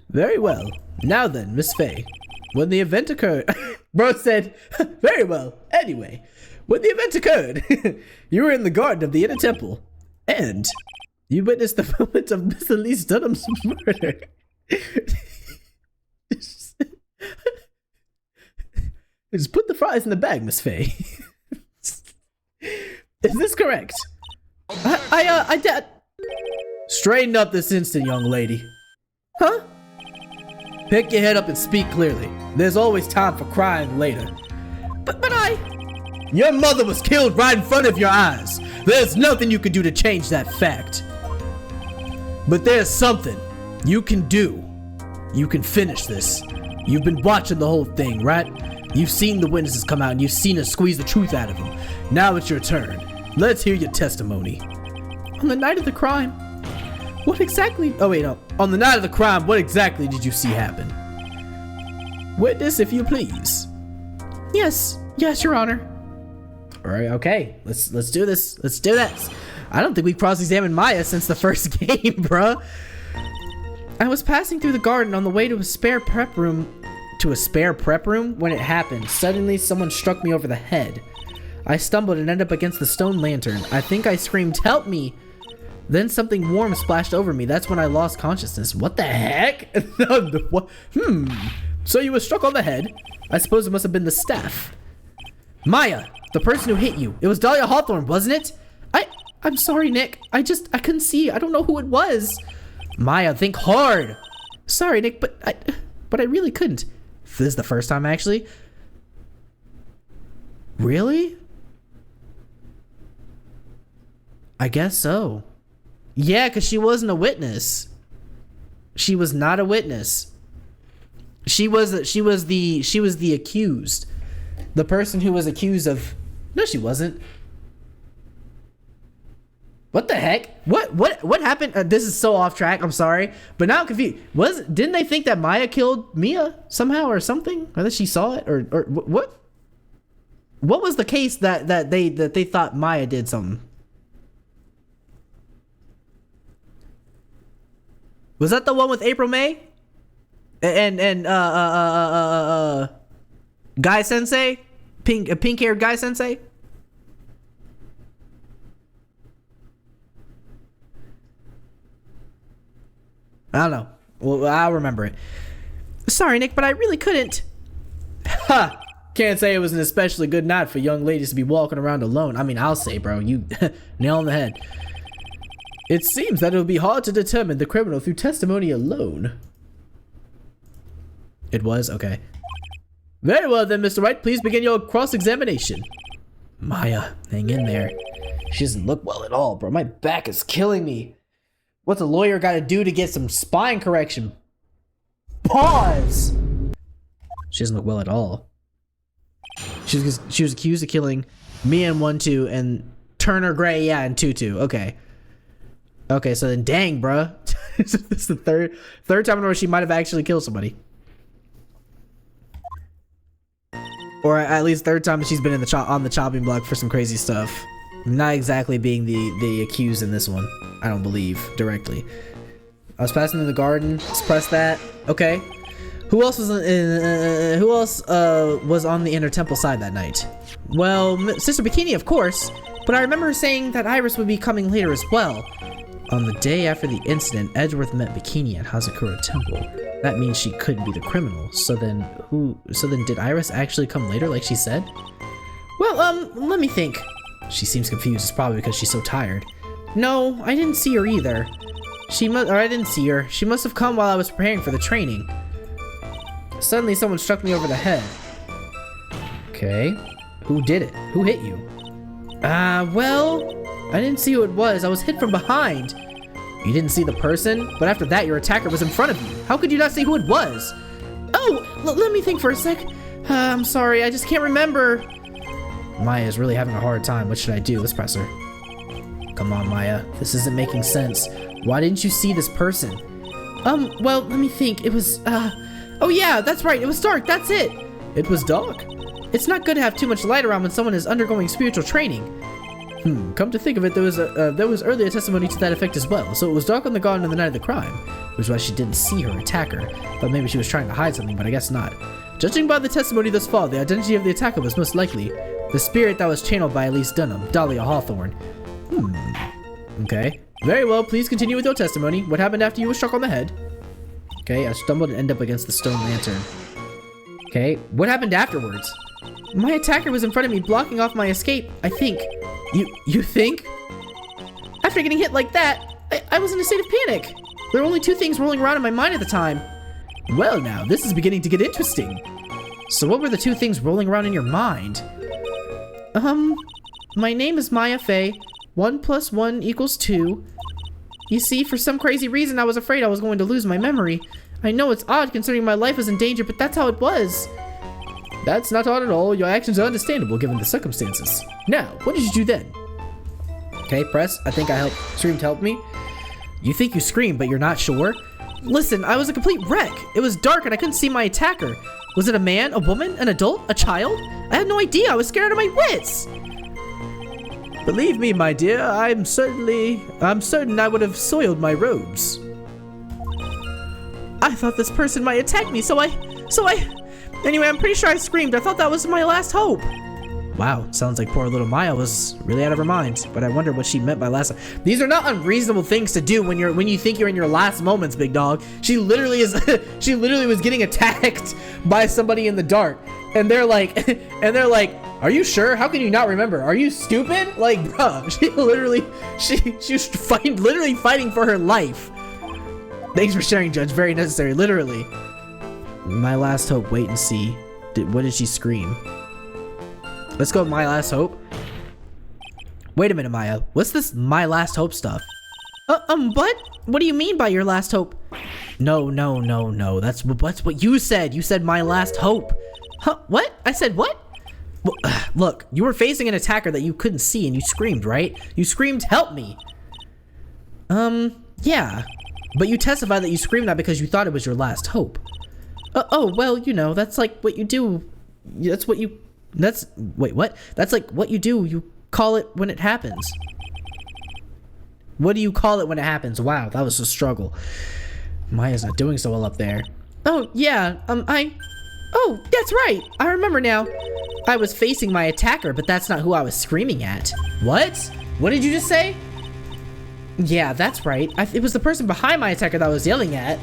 Very well. Now then, Miss Fey. When the event occurred... Bro said, very well. Anyway, when the event occurred, you were in the garden of the inner temple. And you witnessed the moment of Miss Elise Dunham's murder. Just put the fries in the bag, Miss Fey. Is this correct? I did. Straighten up this instant, young lady. Huh? Pick your head up and speak clearly. There's always time for crying later. But I... Your mother was killed right in front of your eyes. There's nothing you can do to change that fact. But there's something you can do. You can finish this. You've been watching the whole thing, right? You've seen the witnesses come out and you've seen us squeeze the truth out of them. Now it's your turn. Let's hear your testimony. On the night of the crime, what exactly... Oh wait, no. On the night of the crime, what exactly did you see happen? Witness, if you please. Yes, Your Honor. All right, okay. Let's do this. Let's do this. I don't think we've cross-examined Maya since the first game, bro. I was passing through the garden on the way to a spare prep room. When it happened, suddenly someone struck me over the head. I stumbled and ended up against the stone lantern. I think I screamed, "Help me!" Then something warm splashed over me. That's when I lost consciousness. What the heck? So you were struck on the head. I suppose it must have been the staff. Maya, the person who hit you. It was Dahlia Hawthorne, wasn't it? I'm sorry, Nick. I couldn't see. I don't know who it was. Maya, think hard. Sorry, Nick, but I really couldn't. This is the first time, actually. Really? I guess so. Yeah, because she wasn't a witness. She was not a witness. She was the accused. The person who was accused of... No, she wasn't. What the heck? What happened? This is so off track. I'm sorry, but now I'm confused. Didn't they think that Maya killed Mia somehow or something, or that she saw it, or what? What was the case that they thought Maya did something? Was that the one with April May and Guy Sensei, pink haired Guy Sensei? I don't know. Well, I'll remember it. Sorry, Nick, but I really couldn't. Ha! Can't say it was an especially good night for young ladies to be walking around alone. I mean, I'll say, bro, you nail on the head. It seems that it will be hard to determine the criminal through testimony alone. It was? Okay. Very well then, Mr. Wright, please begin your cross-examination. Maya, hang in there. She doesn't look well at all, bro. My back is killing me. What's a lawyer got to do to get some spine correction? Pause! She doesn't look well at all. She was accused of killing Mia in 1-2 and Turner Gray, yeah, in 2-2. Okay. Okay, so then dang, bruh. This is the third time in a row she might have actually killed somebody. Or at least third time she's been in on the chopping block for some crazy stuff. Not exactly being the accused in this one. I don't believe directly. I was passing in the garden. Let's press that. Okay. Who else was was on the inner temple side that night? Well, Sister Bikini, of course. But I remember her saying that Iris would be coming later as well. On the day after the incident, Edgeworth met Bikini at Hazakura Temple. That means she couldn't be the criminal. So then did Iris actually come later like she said? Well, let me think. She seems confused. It's probably because she's so tired. No, I didn't see her either. I didn't see her. She must have come while I was preparing for the training. Suddenly someone struck me over the head. Okay. Who did it? Who hit you? Well, I didn't see who it was. I was hit from behind. You didn't see the person? But after that, your attacker was in front of you. How could you not see who it was? Oh, let me think for a sec. I'm sorry, I just can't remember. Maya's really having a hard time. What should I do? Let's press her. Come on, Maya. This isn't making sense. Why didn't you see this person? Well, let me think. It was, oh yeah, that's right. It was dark. That's it. It was dark? It's not good to have too much light around when someone is undergoing spiritual training. Come to think of it, there was earlier testimony to that effect as well. So it was dark on the garden on the night of the crime, which is why she didn't see her attacker. Thought maybe she was trying to hide something, but I guess not. Judging by the testimony thus far, the identity of the attacker was most likely the spirit that was channeled by Elise Dunham, Dahlia Hawthorne. Okay. Very well, please continue with your testimony. What happened after you were struck on the head? Okay, I stumbled and ended up against the stone lantern. Okay, what happened afterwards? My attacker was in front of me, blocking off my escape, I think. You think? After getting hit like that, I was in a state of panic. There were only two things rolling around in my mind at the time. Well now, this is beginning to get interesting. So what were the two things rolling around in your mind? My name is Mia Fey. 1 + 1 = 2. You see, for some crazy reason, I was afraid I was going to lose my memory. I know it's odd considering my life was in danger, but that's how it was. That's not odd at all. Your actions are understandable given the circumstances. Now, what did you do then? Okay, press. I think I screamed to help me. You think you screamed, but you're not sure? Listen, I was a complete wreck. It was dark and I couldn't see my attacker. Was it a man, a woman, an adult, a child? I had no idea. I was scared out of my wits. Believe me, my dear, I'm certain I would have soiled my robes. I thought this person might attack me, so I... Anyway, I'm pretty sure I screamed. I thought that was my last hope. Wow, sounds like poor little Maya was really out of her mind. But I wonder what she meant by last. These are not unreasonable things to do when you think you're in your last moments, big dog. She literally is. She literally was getting attacked by somebody in the dark, and they're like, "Are you sure? How can you not remember? Are you stupid?" Like, bruh, she was literally fighting for her life. Thanks for sharing, Judge. Very necessary. Literally. My last hope. Wait and see. What did she scream? Let's go with my last hope. Wait a minute, Maya. What's this my last hope stuff? What? What do you mean by your last hope? No. That's what you said. You said my last hope. Huh? What? I said what? Well, look, you were facing an attacker that you couldn't see and you screamed, right? You screamed, help me. Yeah. But you testified that you screamed that because you thought it was your last hope. Oh, well, you know, that's like what you do. Wait, what? That's like what you do. You call it when it happens. What do you call it when it happens? Wow, that was a struggle. Maya's not doing so well up there. Oh, yeah, oh, that's right. I remember now. I was facing my attacker, but that's not who I was screaming at. What? What did you just say? Yeah, that's right. It was the person behind my attacker that I was yelling at.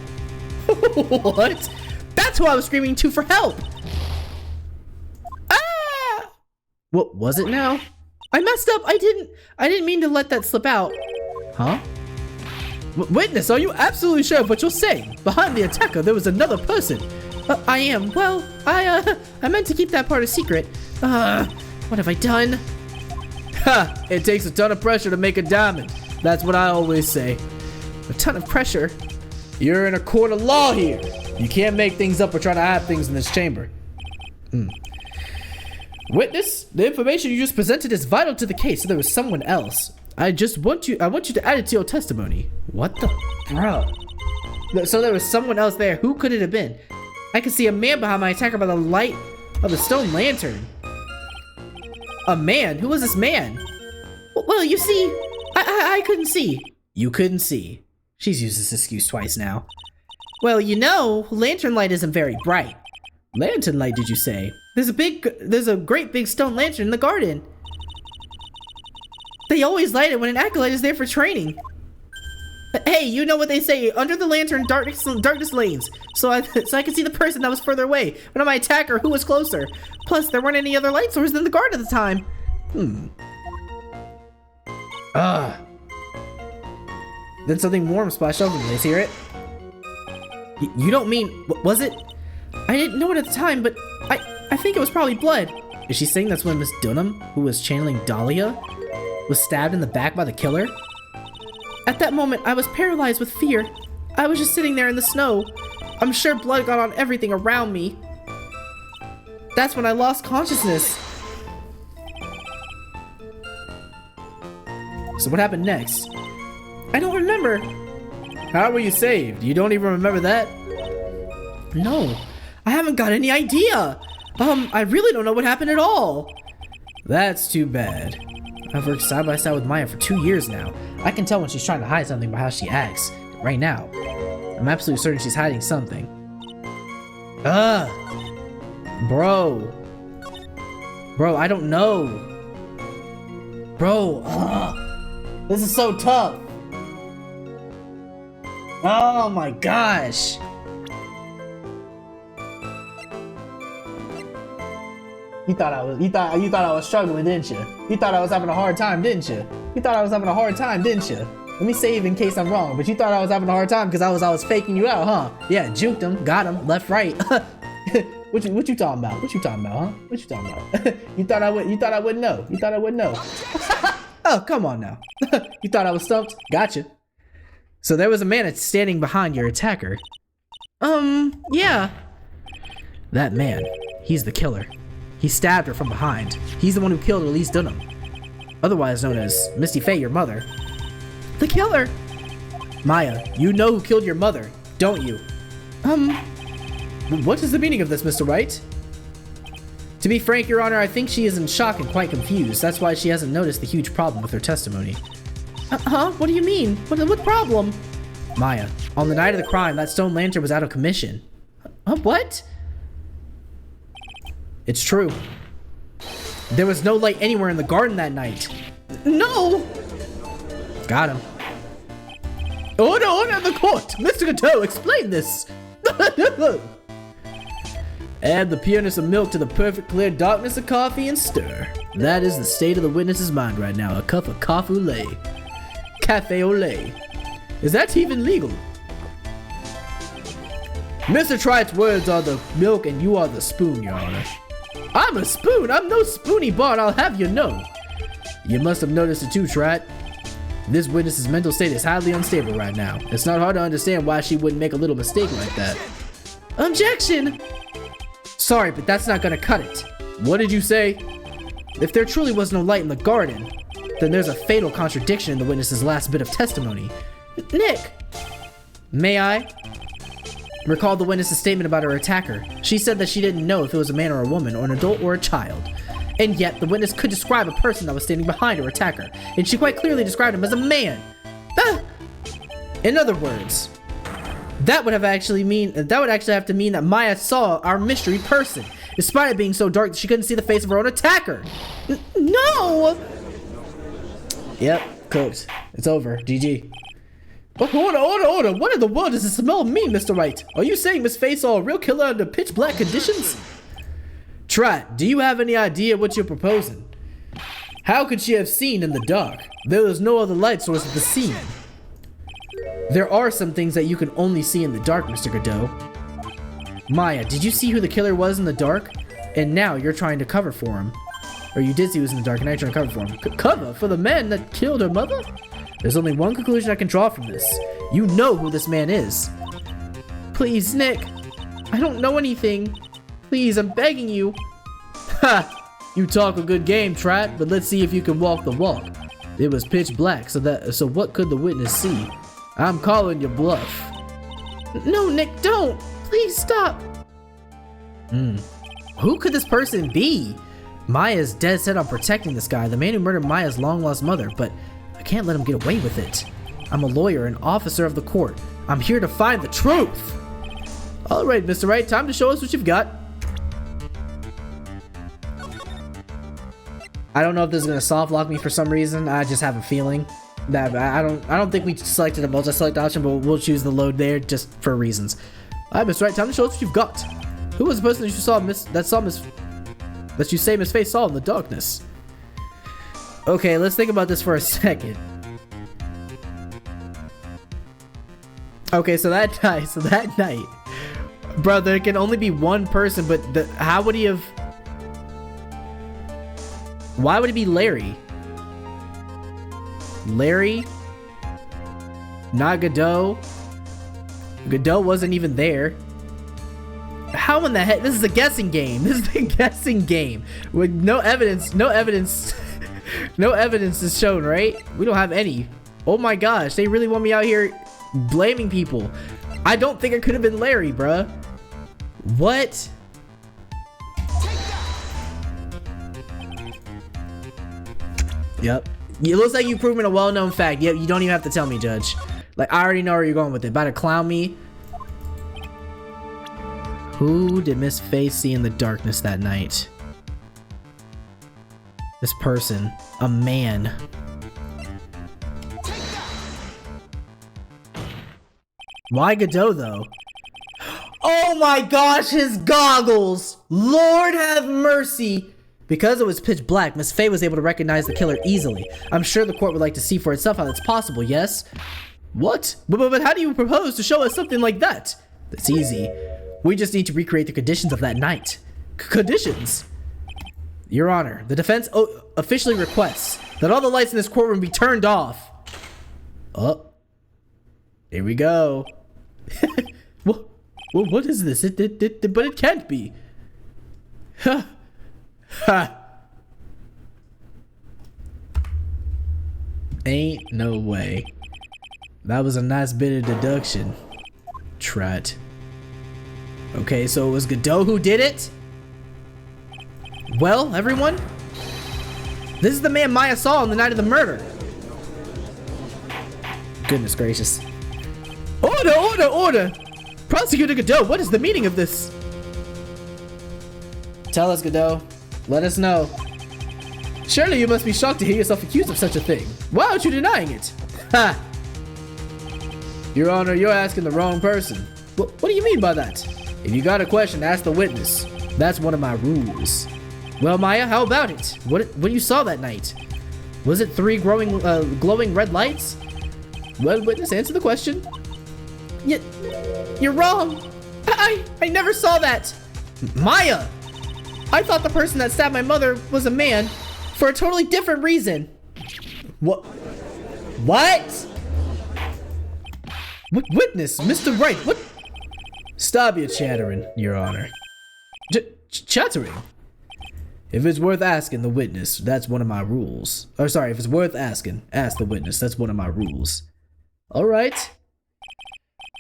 What? That's who I was screaming to for help. Ah! What was it now? I messed up. I didn't mean to let that slip out. Huh? Witness, are you absolutely sure of what you're saying? Behind the attacker, there was another person. I am. Well, I meant to keep that part a secret. What have I done? Ha! It takes a ton of pressure to make a diamond. That's what I always say. A ton of pressure? You're in a court of law here. You can't make things up or try to hide things in this chamber. Witness, the information you just presented is vital to the case, so there was someone else. I want you to add it to your testimony. What the? Bro. So there was someone else there. Who could it have been? I could see a man behind my attacker by the light of the stone lantern. A man? Who was this man? Well, you see, I couldn't see. You couldn't see. She's used this excuse twice now. Well, you know, lantern light isn't very bright. Lantern light, did you say? There's a great big stone lantern in the garden. They always light it when an acolyte is there for training. Hey, you know what they say, under the lantern, darkness lanes. So I could see the person that was further away, but not my attacker who was closer. Plus, there weren't any other light sources in the garden at the time. Then something warm splashed over me. Let's hear it. You don't mean, what was it? I didn't know it at the time, but I think it was probably blood. Is she saying that's when Miss Dunham, who was channeling Dahlia, was stabbed in the back by the killer? At that moment, I was paralyzed with fear. I was just sitting there in the snow. I'm sure blood got on everything around me. That's when I lost consciousness. So what happened next? I don't remember. How were you saved? You don't even remember that? No, I haven't got any idea. I really don't know what happened at all. That's too bad. I've worked side by side with Maya for 2 years now. I can tell when she's trying to hide something by how she acts. Right now, I'm absolutely certain she's hiding something. Bro, I don't know. Bro, this is so tough. Oh my gosh. You thought I was struggling, didn't you? You thought I was having a hard time, didn't you? Let me save in case I'm wrong, but you thought I was having a hard time because I was faking you out, huh? Yeah, juked him, got him, left, right. What you talking about? Huh? What you talking about? You thought I wouldn't know. Oh, come on now. You thought I was stumped? Gotcha. So there was a man standing behind your attacker. Yeah. That man, he's the killer. He stabbed her from behind. He's the one who killed Elise Dunham, otherwise known as Misty Fey, your mother. The killer! Maya, you know who killed your mother, don't you? What is the meaning of this, Mr. Wright? To be frank, Your Honor, I think she is in shock and quite confused. That's why she hasn't noticed the huge problem with her testimony. What do you mean? What problem? Maya, on the night of the crime, that stone lantern was out of commission. What? It's true. There was no light anywhere in the garden that night. No! Got him. Order the court! Mr. Godot, explain this! Add the pureness of milk to the perfect clear darkness of coffee and stir. That is the state of the witness's mind right now. A cup of coffee au lait. Cafe au lait. Is that even legal? Mr. Trite's words are the milk and you are the spoon, Your Honor. I'm a spoon? I'm no spoony bard, I'll have you know. You must have noticed it too, Trite. This witness's mental state is highly unstable right now. It's not hard to understand why she wouldn't make a little mistake like that. Objection! Sorry, but that's not gonna cut it. What did you say? If there truly was no light in the garden, then there's a fatal contradiction in the witness's last bit of testimony. Nick! May I? Recall the witness's statement about her attacker. She said that she didn't know if it was a man or a woman, or an adult or a child. And yet, the witness could describe a person that was standing behind her attacker, and she quite clearly described him as a man. In other words, that would actually have to mean that Maya saw our mystery person, despite it being so dark that she couldn't see the face of her own attacker. No! Yep, cooked. It's over. GG. Order! What in the world does this smell mean, Mr. Wright? Are you saying Miss Fey saw a real killer under pitch black conditions? Trat, do you have any idea what you're proposing? How could she have seen in the dark? There was no other light source at the scene. There are some things that you can only see in the dark, Mr. Godot. Maya, did you see who the killer was in the dark? And now you're trying to cover for him. Or you did see who was in the dark, and now you're trying to cover for him. Cover? For the man that killed her mother? There's only one conclusion I can draw from this. You know who this man is. Please, Nick. I don't know anything. Please, I'm begging you. Ha! You talk a good game, Trat, but let's see if you can walk the walk. It was pitch black, so what could the witness see? I'm calling your bluff. No, Nick, don't. Please stop. Who could this person be? Maya's dead set on protecting this guy, the man who murdered Maya's long-lost mother, but I can't let him get away with it. I'm a lawyer, an officer of the court. I'm here to find the truth. All right, Mr. Wright, time to show us what you've got. I don't know if this is gonna soft lock me for some reason. I just have a feeling that I don't think we selected a multi-select option, but we'll choose the load there just for reasons. All right, Mr. Wright, time to show us what you've got. Who was the person that you saw that you say Miss Fey saw in the darkness? Okay, let's think about this for a second. Okay, so that night, bro, there can only be one person, but how would he have? Why would it be Larry? Larry? Not Godot? Godot wasn't even there. How in the heck? This is a guessing game. This is a guessing game with no evidence. No evidence is shown, right? We don't have any. Oh my gosh, they really want me out here blaming people. I don't think it could have been Larry, bruh. What? Yep. It looks like you've proven a well-known fact. Yep, you don't even have to tell me, Judge. Like, I already know where you're going with it. About to clown me. Who did Miss Fey see in the darkness that night? This person. A man. Why Godot, though? Oh my gosh, his goggles! Lord have mercy! Because it was pitch black, Miss Fey was able to recognize the killer easily. I'm sure the court would like to see for itself how that's possible, yes? What? But how do you propose to show us something like that? That's easy. We just need to recreate the conditions of that night. Conditions? Your Honor, the defense officially requests that all the lights in this courtroom be turned off. Oh. Here we go. What is this? But it can't be. Huh. Ha! Ain't no way. That was a nice bit of deduction. Trat. Okay, so it was Godot who did it? Well, everyone, this is the man Maya saw on the night of the murder. Goodness gracious. Order! Prosecutor Godot, what is the meaning of this? Tell us, Godot. Let us know. Surely you must be shocked to hear yourself accused of such a thing. Why aren't you denying it? Ha! Your Honor, you're asking the wrong person. What do you mean by that? If you got a question, ask the witness. That's one of my rules. Well, Maya, how about it? What you saw that night? Was it 3 glowing red lights? Well, witness, answer the question. You're wrong. I never saw that. Maya! I thought the person that stabbed my mother was a man for a totally different reason. What? Witness, Mr. Wright, what? Stop your chattering, Your Honor. Chattering? If it's worth asking the witness, that's one of my rules. Or sorry, if it's worth asking, ask the witness. That's one of my rules. All right.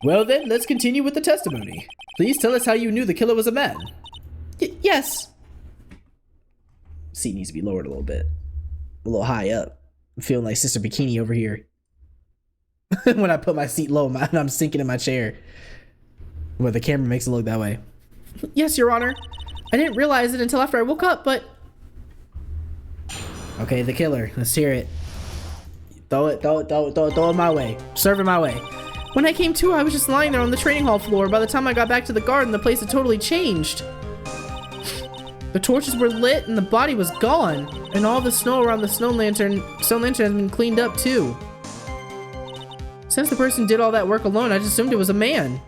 Well then, let's continue with the testimony. Please tell us how you knew the killer was a man. Yes. Seat needs to be lowered a little bit. A little high up. I'm feeling like Sister Bikini over here. When I put my seat low, I'm sinking in my chair. Well, the camera makes it look that way. Yes, Your Honor. I didn't realize it until after I woke up, but... Okay, the killer. Let's hear it. Throw it my way. Serve it my way. When I came to, I was just lying there on the training hall floor. By the time I got back to the garden, the place had totally changed. The torches were lit and the body was gone. And all the snow around the snow lantern has been cleaned up too. Since the person did all that work alone, I just assumed it was a man.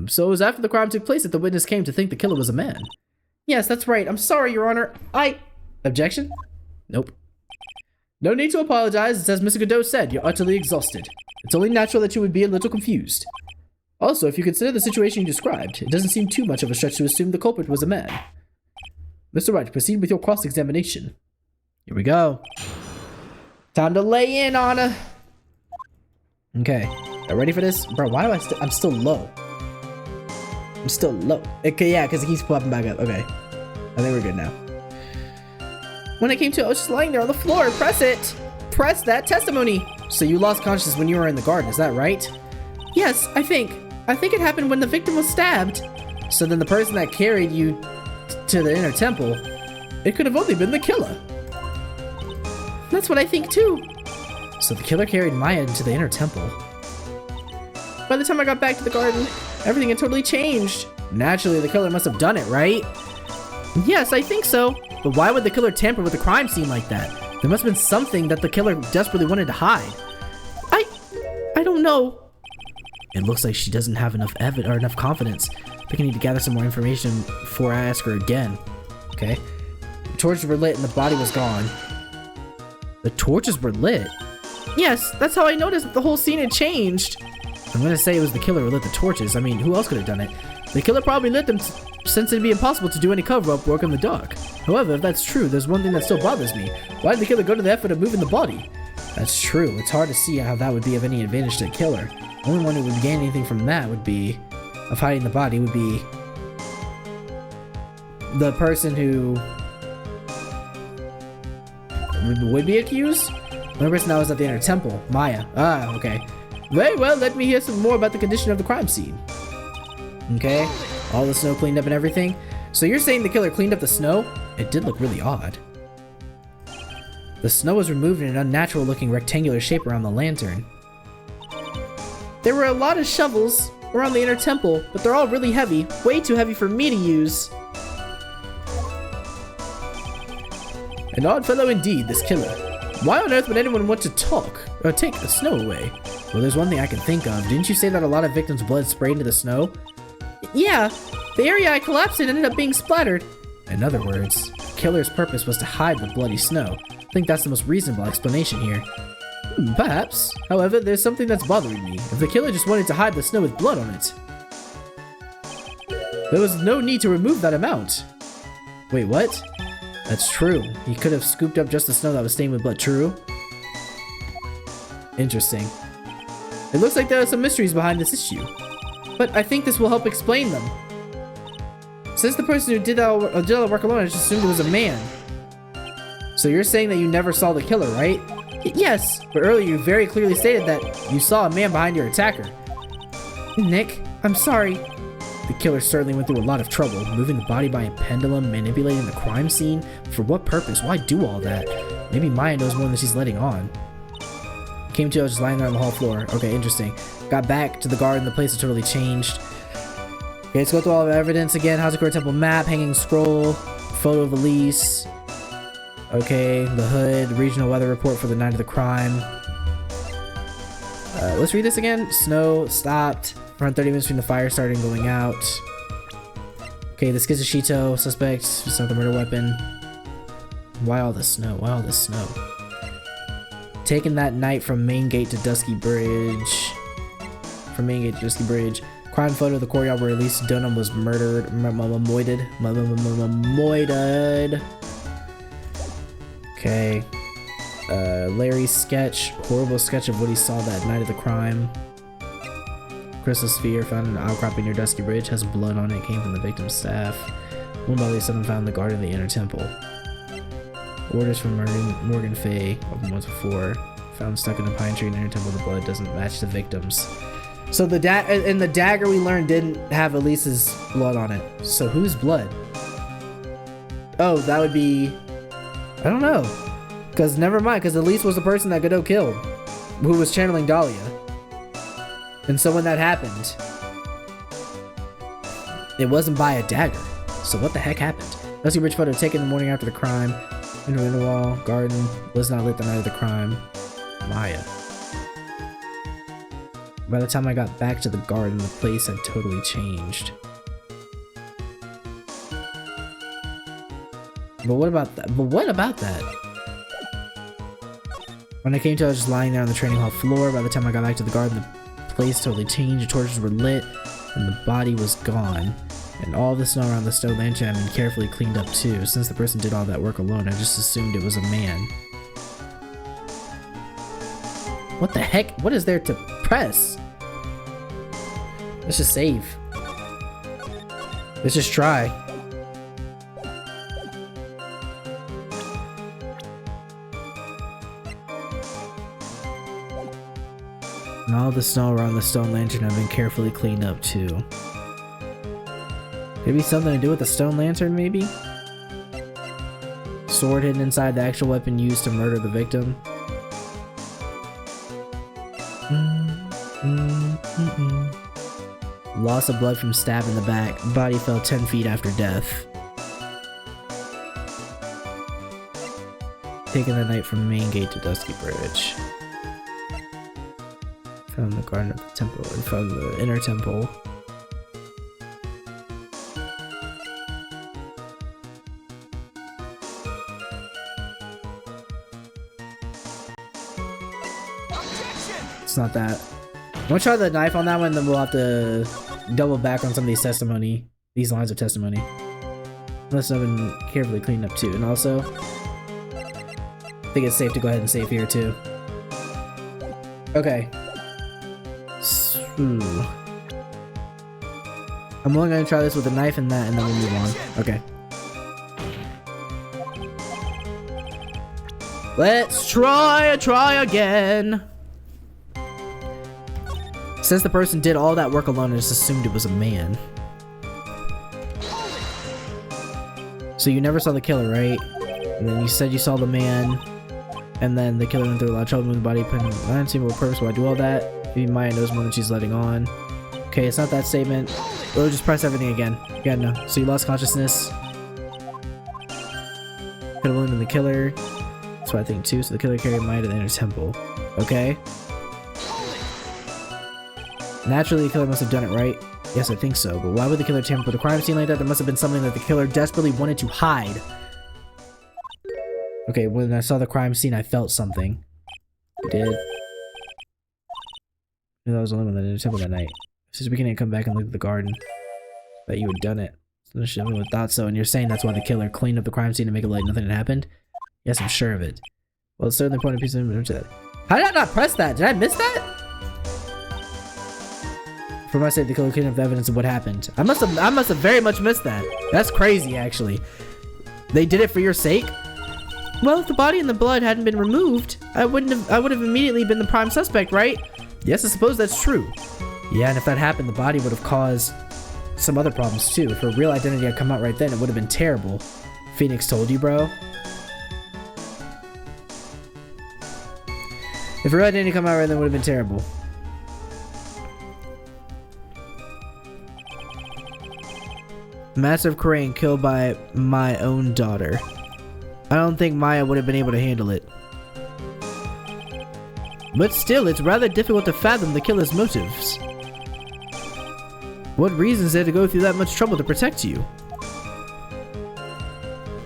So it was after the crime took place that the witness came to think the killer was a man. Yes, that's right. I'm sorry, Your Honor. Objection? Nope. No need to apologize. It's as Mr. Godot said, you're utterly exhausted. It's only natural that you would be a little confused. Also, if you consider the situation you described, it doesn't seem too much of a stretch to assume the culprit was a man. Mr. Wright, proceed with your cross-examination. Here we go. Time to lay in on her. Okay. Are ready for this? Bro, why do I'm still low. I'm still low. Okay, yeah, because it keeps popping back up. Okay. I think we're good now. When I came to, I was just lying there on the floor. Press it. Press that testimony. So you lost consciousness when you were in the garden, is that right? Yes, I think it happened when the victim was stabbed. So then the person that carried you to the inner temple, it could have only been the killer. That's what I think too. So the killer carried Maya into the inner temple. By the time I got back to the garden, everything had totally changed. Naturally, the killer must have done it, right? Yes, I think so. But why would the killer tamper with the crime scene like that? There must have been something that the killer desperately wanted to hide. I don't know. It looks like she doesn't have enough evidence or enough confidence. I think I need to gather some more information before I ask her again. Okay. The torches were lit and the body was gone. The torches were lit? Yes, that's how I noticed that the whole scene had changed. I'm gonna say it was the killer who lit the torches. I mean, who else could have done it? The killer probably lit them since it'd be impossible to do any cover-up work in the dark. However, if that's true, there's one thing that still bothers me. Why did the killer go to the effort of moving the body? That's true. It's hard to see how that would be of any advantage to the killer. The only one who would gain anything from that would be, of hiding the body, would be the person who would be accused? The only person that was at the inner temple, Maya. Ah, okay. Very well, let me hear some more about the condition of the crime scene. Okay, all the snow cleaned up and everything. So you're saying the killer cleaned up the snow? It did look really odd. The snow was removed in an unnatural looking rectangular shape around the lantern. There were a lot of shovels around the inner temple, but they're all really heavy. Way too heavy for me to use. An odd fellow indeed, this killer. Why on earth would anyone want to talk or take the snow away? Well, there's one thing I can think of. Didn't you say that a lot of victims' blood sprayed into the snow? Yeah, the area I collapsed in ended up being splattered. In other words, the killer's purpose was to hide the bloody snow. I think that's the most reasonable explanation here. Perhaps. However, there's something that's bothering me. If the killer just wanted to hide the snow with blood on it, there was no need to remove that amount. Wait, what? That's true. He could have scooped up just the snow that was stained with blood. True? Interesting. It looks like there are some mysteries behind this issue. But I think this will help explain them. Since the person who did all the work alone, I just assumed it was a man. So you're saying that you never saw the killer, right? Yes. But earlier you very clearly stated that you saw a man behind your attacker. Nick, I'm sorry. The killer certainly went through a lot of trouble, moving the body by a pendulum, manipulating the crime scene. For what purpose? Why do all that? Maybe Maya knows more than she's letting on. Came to, I was just lying there on the hall floor. Okay, interesting. Got back to the garden, the place had totally changed. Okay, let's go through all the evidence again. Hazakura Temple map, hanging scroll, photo of Elise. Okay, the hood, regional weather report for the night of the crime. Let's read this again. Snow stopped around 30 minutes between the fire starting and going out. Okay, the Skizashito suspect, it's not the murder weapon. Why all this snow? Why all this snow? Taken that night from Main Gate to Dusky Bridge. From Main Gate to Dusky Bridge. Crime photo of the courtyard where Elise Dunham was murdered. Moided. Okay. Larry's sketch. Horrible sketch of what he saw that night of the crime. Crystal sphere found in an outcropping near Dusky Bridge. Has blood on it. Came from the victim's staff. One body someone found in the garden of the inner temple. Orders from Morgan Fey. Open 1 to 4. Found stuck in a pine tree in the inner temple. The blood doesn't match the victim's. So the dagger we learned didn't have Elise's blood on it. So whose blood? Oh, that would be... I don't know. Because never mind, because Elise was the person that Godot killed, who was channeling Dahlia. And so when that happened, it wasn't by a dagger. So what the heck happened? Dusty Rich photo taken the morning after the crime. Window in the wall, garden, was not lit the night of the crime. Maya. By the time I got back to the garden, the place had totally changed. But what about that? When I came to, I was just lying there on the training hall floor. By the time I got back to the garden, the place totally changed. The torches were lit, and the body was gone. And all the snow around the stone lantern had been carefully cleaned up too. Since the person did all that work alone, I just assumed it was a man. What the heck? What is there to press? Let's just save. Let's just try. And all the snow around the stone lantern had been carefully cleaned up too. Maybe something to do with the stone lantern, maybe? Sword hidden inside the actual weapon used to murder the victim. Loss of blood from stab in the back. Body fell 10 feet after death. Taken the night from main gate to Dusky Bridge. Found the garden of the temple and found the inner temple. It's not that. I'm gonna try the knife on that one, then we'll have to double back on some of these lines of testimony. Unless I've been carefully cleaned up too. And also, I think it's safe to go ahead and save here too. Okay. I'm only gonna try this with a knife and that, and then we'll move on. Okay. Let's try again. Since the person did all that work alone, I just assumed it was a man. So you never saw the killer, right? And then you said you saw the man, and then the killer went through a lot of trouble moving the body, putting I don't see what purpose why I do all that. Maybe Maya knows more than she's letting on. Okay, it's not that statement. We'll just press everything again. Yeah, no. So you lost consciousness. Could have eliminated the killer. That's what I think too. So the killer carried Maya to the inner temple. Okay. Naturally, the killer must have done it, right? Yes, I think so. But why would the killer tamper with a crime scene like that? There must have been something that the killer desperately wanted to hide. Okay, when I saw the crime scene, I felt something. You did? I knew that was only one that did temple that night. Since we can't come back and look at the garden. That you had done it. So I would have thought so. And you're saying that's why the killer cleaned up the crime scene to make it like nothing had happened? Yes, I'm sure of it. Well, it's certainly important piece of that. How did I not press that? Did I miss that? For my sake, the killer cleaned up the evidence of what happened. I must have very much missed that. That's crazy, actually. They did it for your sake? Well, if the body and the blood hadn't been removed, I would have immediately been the prime suspect, right? Yes, I suppose that's true. Yeah, and if that happened, the body would have caused some other problems too. If her real identity had come out right then, it would have been terrible. Phoenix told you, bro. If her real identity come out right then, it would have been terrible. Massive crane killed by my own daughter. I don't think Maya would have been able to handle it. But still, it's rather difficult to fathom the killer's motives. What reason is there to go through that much trouble to protect you?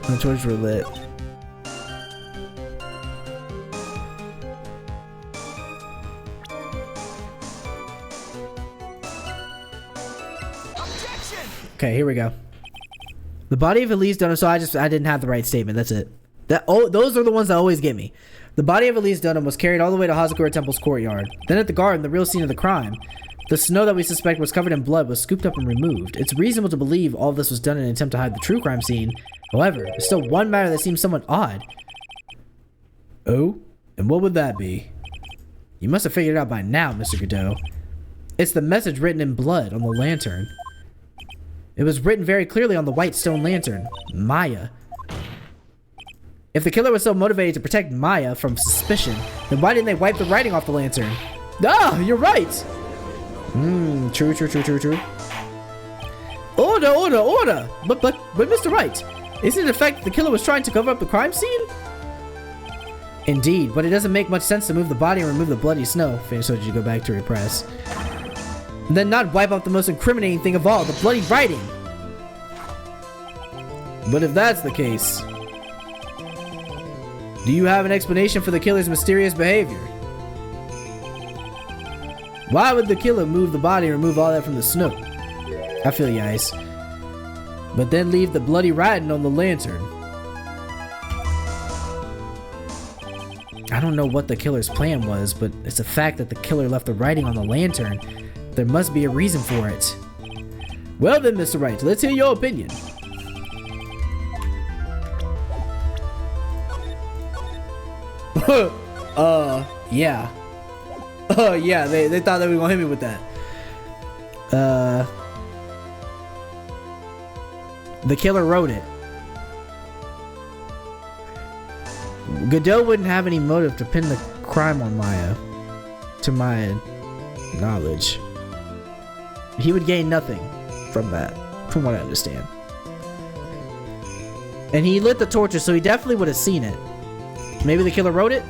The torches were lit. Okay, here we go. The body of Elise Dunham. So I didn't have the right statement. That's it. Those are the ones that always get me. The body of Elise Dunham was carried all the way to Hazakura Temple's courtyard. Then at the garden, the real scene of the crime. The snow that we suspect was covered in blood was scooped up and removed. It's reasonable to believe all of this was done in an attempt to hide the true crime scene. However, there's still one matter that seems somewhat odd. Oh? And what would that be? You must have figured it out by now, Mr. Godot. It's the message written in blood on the lantern. It was written very clearly on the white stone lantern. Maya. If the killer was so motivated to protect Maya from suspicion, then why didn't they wipe the writing off the lantern? Ah, you're right! True. Order! But Mr. Wright, isn't it the fact that the killer was trying to cover up the crime scene? Indeed, but it doesn't make much sense to move the body and remove the bloody snow. Phoenix told you to go back to repress. And then not wipe out the most incriminating thing of all, the bloody writing. But if that's the case, do you have an explanation for the killer's mysterious behavior? Why would the killer move the body and remove all that from the snow? I feel you, Ice. But then leave the bloody writing on the lantern. I don't know what the killer's plan was, but it's a fact that the killer left the writing on the lantern. There must be a reason for it. Well then, Mr. Wright, let's hear your opinion. Yeah. Yeah, they thought they were gonna hit me with that. The killer wrote it. Godot wouldn't have any motive to pin the crime on Maya, to my knowledge. He would gain nothing from that, from what I understand. And he lit the torches, so he definitely would have seen it. Maybe the killer wrote it?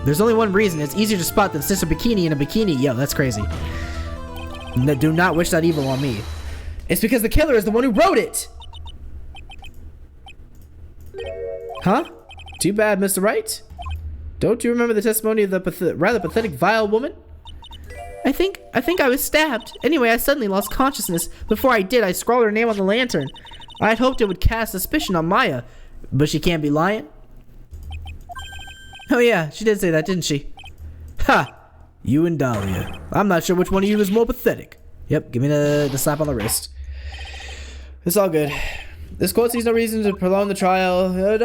There's only one reason. It's easier to spot than Sister Bikini in a bikini. Yo, that's crazy. Do not wish that evil on me. It's because the killer is the one who wrote it! Huh? Too bad, Mr. Wright. Don't you remember the testimony of the rather pathetic, vile woman? I think I was stabbed. Anyway, I suddenly lost consciousness. Before I did, I scrawled her name on the lantern. I had hoped it would cast suspicion on Maya. But she can't be lying? Oh yeah, she did say that, didn't she? Ha! You and Dahlia. I'm not sure which one of you is more pathetic. Yep, give me the slap on the wrist. It's all good. This court sees no reason to prolong the trial. No,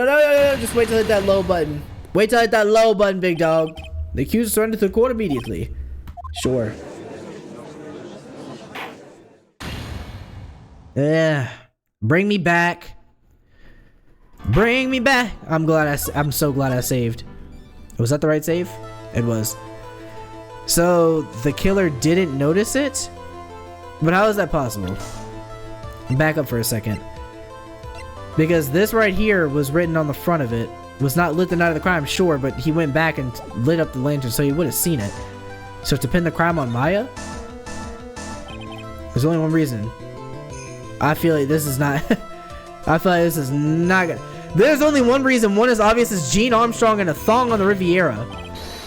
just wait till I hit that low button. Wait till I hit that low button, big dog. The accused surrender to the court immediately. Sure. Yeah. Bring me back. Bring me back. I'm so glad I saved. Was that the right save? It was. So the killer didn't notice it? But how is that possible? Back up for a second. Because this right here was written on the front of it. Was not lit the night of the crime, sure, but he went back and lit up the lantern, so he would have seen it. So to pin the crime on Maya? There's only one reason. I feel like this is not... I feel like this is not good. There's only one reason. One is obvious as Gene Armstrong and a thong on the Riviera.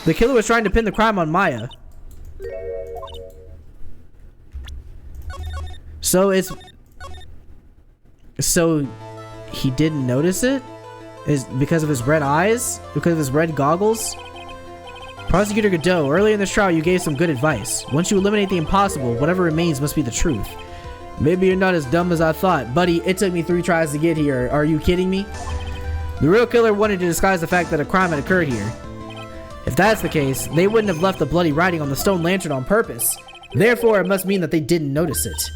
The killer was trying to pin the crime on Maya. So it's... So he didn't notice it? Is because of his red eyes? Because of his red goggles? Prosecutor Godot, earlier in this trial you gave some good advice. Once you eliminate the impossible, whatever remains must be the truth. Maybe you're not as dumb as I thought. Buddy, it took me 3 tries to get here. Are you kidding me? The real killer wanted to disguise the fact that a crime had occurred here. If that's the case, they wouldn't have left the bloody writing on the stone lantern on purpose. Therefore, it must mean that they didn't notice it.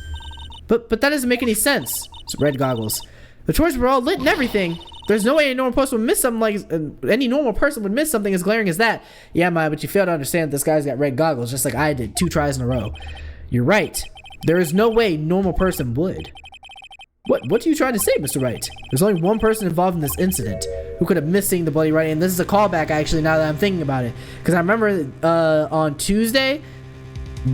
But that doesn't make any sense. It's red goggles. The torches were all lit and everything. There's no way a normal person would miss something like... any normal person would miss something as glaring as that. Yeah, Maya, but you fail to understand this guy's got red goggles, just like I did 2 tries in a row. You're right. There is no way a normal person would. What are you trying to say, Mr. Wright? There's only one person involved in this incident who could have missed seeing the bloody writing, and this is a callback, actually, now that I'm thinking about it. Because I remember on Tuesday,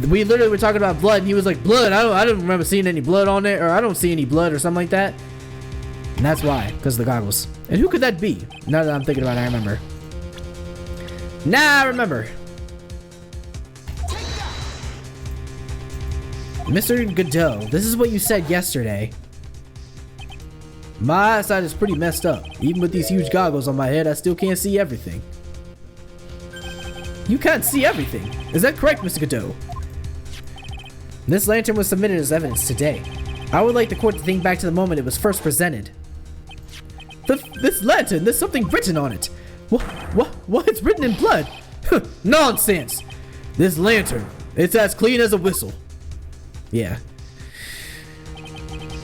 we literally were talking about blood, and he was like, blood? I don't remember seeing any blood on it, or I don't see any blood, or something like that. And that's why, because of the goggles. And who could that be? Now that I'm thinking about it, I remember. Now I remember. Mr. Godot, this is what you said yesterday. My eyesight is pretty messed up. Even with these huge goggles on my head, I still can't see everything. You can't see everything. Is that correct, Mr. Godot? This lantern was submitted as evidence today. I would like the court to think back to the moment it was first presented. This lantern, there's something written on it. What? It's written in blood. Nonsense. This lantern, it's as clean as a whistle. Yeah.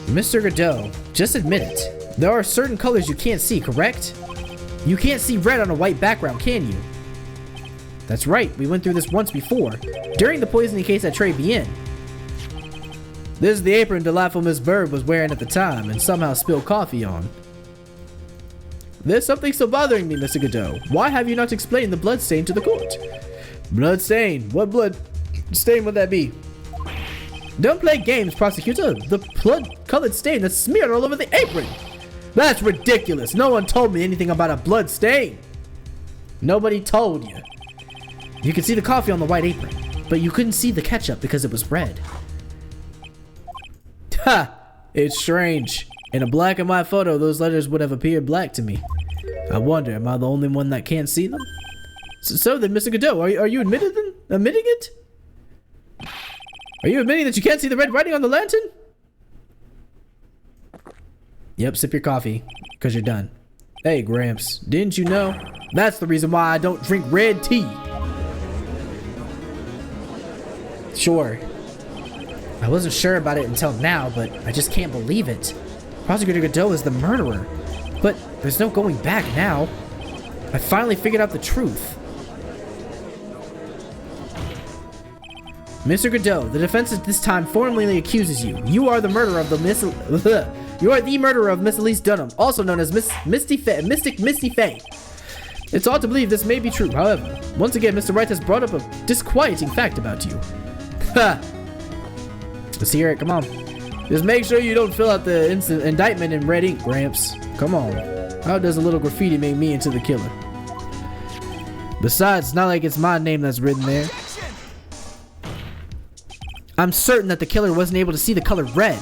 Mr. Godot, just admit it. There are certain colors you can't see, correct? You can't see red on a white background, can you? That's right, we went through this once before, during the poisoning case at Tribulations. This is the apron delightful Miss Bird was wearing at the time and somehow spilled coffee on. There's something still bothering me, Mr. Godot. Why have you not explained the blood stain to the court? Blood stain? What blood stain would that be? Don't play games, prosecutor. The blood-colored stain that's smeared all over the apron. That's ridiculous. No one told me anything about a blood stain. Nobody told you. You could see the coffee on the white apron, but you couldn't see the ketchup because it was red. Ha! It's strange. In a black and white photo, those letters would have appeared black to me. I wonder, am I the only one that can't see them? So then, Mr. Godot, are you admitting it? Are you admitting that you can't see the red writing on the lantern? Yep, sip your coffee, because you're done. Hey, Gramps, didn't you know? That's the reason why I don't drink red tea. Sure. I wasn't sure about it until now, but I just can't believe it. Prosecutor Godot is the murderer. But there's no going back now. I finally figured out the truth. Mr. Godot, the defense at this time formally accuses you. You are the murderer of You are the murderer of Miss Elise Dunham, also known as Mystic Misty Fey. It's odd to believe this may be true, however. Once again, Mr. Wright has brought up a disquieting fact about you. Ha! Let's hear it, come on. Just make sure you don't fill out the indictment in red ink, Gramps. Come on. How does a little graffiti make me into the killer? Besides, it's not like it's my name that's written there. I'm certain that the killer wasn't able to see the color red.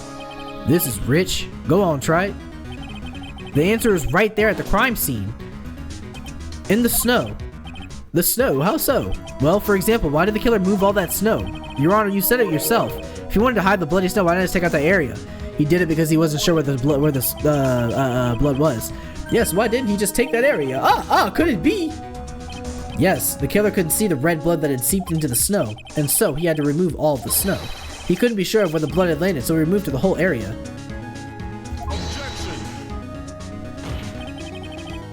This is rich. Go on, try it. The answer is right there at the crime scene. In the snow. The snow? How so? Well, for example, why did the killer move all that snow? Your Honor, you said it yourself. If he wanted to hide the bloody snow, why didn't he take out that area? He did it because he wasn't sure where the blood was. Yes, why didn't he just take that area? Could it be? Yes, the killer couldn't see the red blood that had seeped into the snow, and so he had to remove all of the snow. He couldn't be sure of where the blood had landed, so he removed the whole area.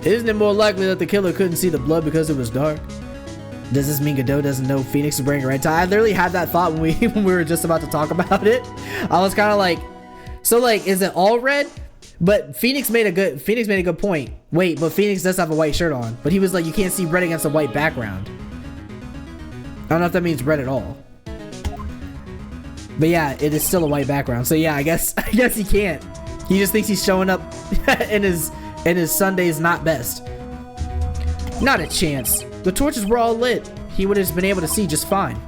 Isn't it more likely that the killer couldn't see the blood because it was dark? Does this mean Godot doesn't know Phoenix is wearing a red tie? I literally had that thought when we were just about to talk about it. I was kind of like, so like, is it all red? But Phoenix made a good point. Wait, but Phoenix does have a white shirt on. But he was like, you can't see red against a white background. I don't know if that means red at all. But yeah, it is still a white background. So yeah, I guess he can't. He just thinks he's showing up in his Sunday's not best. Not a chance. The torches were all lit. He would have been able to see just fine.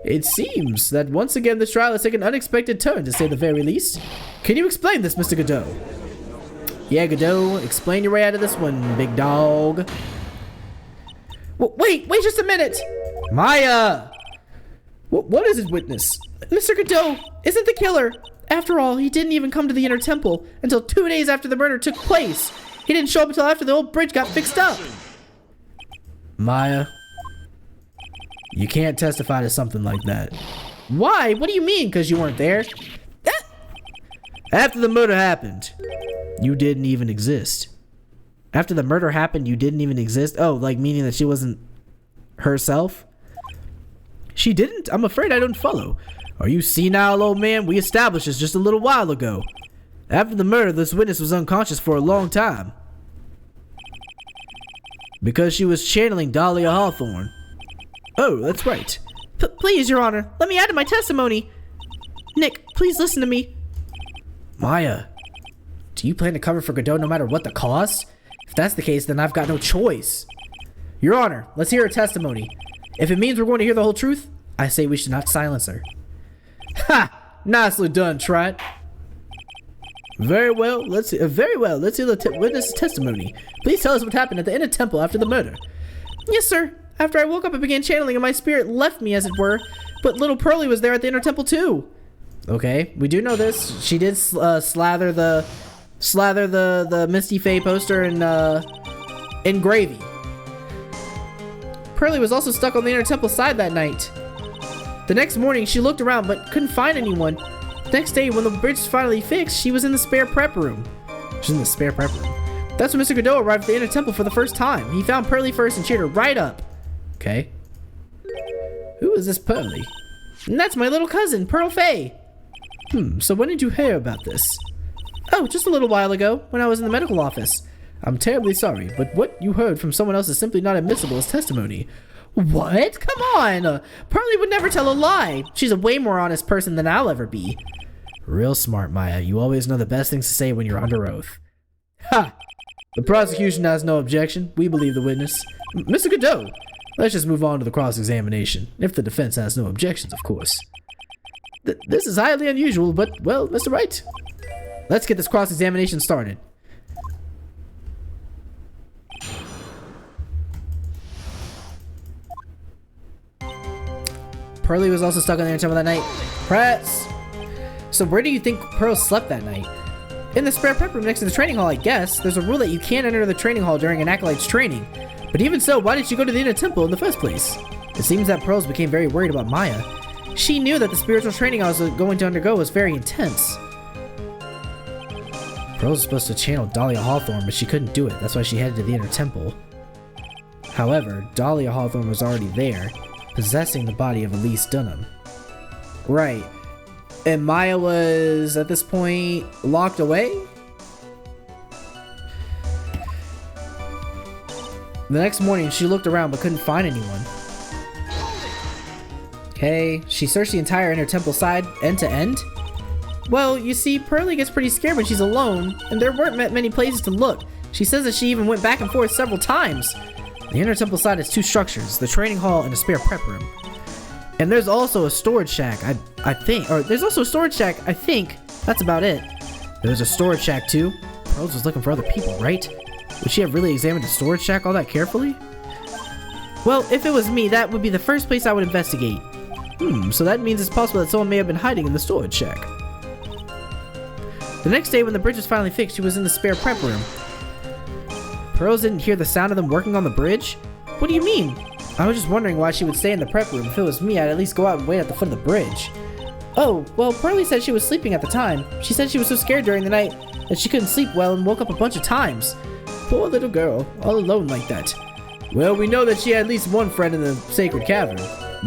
It seems that once again this trial has taken an unexpected turn, to say the very least. Can you explain this, Mr. Godot? Yeah, Godot, explain your way out of this one, big dog. Wait just a minute! Maya! What is it, witness? Mr. Godot isn't the killer. After all, he didn't even come to the inner temple until 2 days after the murder took place. He didn't show up until after the old bridge got fixed up. Maya, you can't testify to something like that. Why? What do you mean, because you weren't there? After the murder happened, you didn't even exist. After the murder happened, you didn't even exist? Oh, like meaning that she wasn't herself? She didn't? I'm afraid I don't follow. Are you senile, old man? We established this just a little while ago. After the murder, this witness was unconscious for a long time. Because she was channeling Dahlia Hawthorne. Oh, that's right. Please, Your Honor, let me add to my testimony. Nick, please listen to me. Maya, do you plan to cover for Godot no matter what the cost? If that's the case, then I've got no choice. Your Honor, let's hear her testimony. If it means we're going to hear the whole truth, I say we should not silence her. Ha! Nicely done, Trot. Very well. Let's hear the witness testimony. Please tell us what happened at the inner temple after the murder. Yes, sir. After I woke up, I began channeling, and my spirit left me, as it were. But little Pearlie was there at the inner temple too. Okay, we do know this. She did slather the Misty Fey poster in gravy. Pearlie was also stuck on the inner temple side that night. The next morning, she looked around but couldn't find anyone. Next day, when the bridge was finally fixed, she was in the spare prep room. She's in the spare prep room. That's when Mr. Godot arrived at the inner temple for the first time. He found Pearly first and cheered her right up. Okay. Who is this Pearly? And that's my little cousin, Pearl Fey. So when did you hear about this? Oh, just a little while ago, when I was in the medical office. I'm terribly sorry, but what you heard from someone else is simply not admissible as testimony. What? Come on! Pearly would never tell a lie. She's a way more honest person than I'll ever be. Real smart, Maya. You always know the best things to say when you're under oath. Ha! The prosecution has no objection. We believe the witness. Mr. Godot, let's just move on to the cross-examination. If the defense has no objections, of course. This is highly unusual, but, well, Mr. Wright, let's get this cross-examination started. Pearly was also stuck in the inner temple that night. Press! So where do you think Pearl slept that night? In the spare prep room next to the training hall, I guess. There's a rule that you can't enter the training hall during an acolyte's training. But even so, why did she go to the inner temple in the first place? It seems that Pearls became very worried about Maya. She knew that the spiritual training I was going to undergo was very intense. Pearls was supposed to channel Dahlia Hawthorne, but she couldn't do it. That's why she headed to the inner temple. However, Dahlia Hawthorne was already there, possessing the body of Elise Dunham. Right. And Maya was, at this point, locked away? The next morning, she looked around but couldn't find anyone. Okay, she searched the entire inner temple side, end to end? Well, you see, Pearly gets pretty scared when she's alone, and there weren't many places to look. She says that she even went back and forth several times. The inner temple side has two structures, the training hall and a spare prep room. And there's also a storage shack, I think. Or there's also a storage shack, I think. That's about it. There's a storage shack too. Pearls was looking for other people, right? Would she have really examined the storage shack all that carefully? Well, if it was me, that would be the first place I would investigate. So that means it's possible that someone may have been hiding in the storage shack. The next day when the bridge was finally fixed, she was in the spare prep room. Pearls didn't hear the sound of them working on the bridge? What do you mean? I was just wondering why she would stay in the prep room. If it was me, I'd at least go out and wait at the foot of the bridge. Oh, well, Pearly said she was sleeping at the time. She said she was so scared during the night that she couldn't sleep well and woke up a bunch of times. Poor little girl, all alone like that. Well, we know that she had at least one friend in the sacred cavern,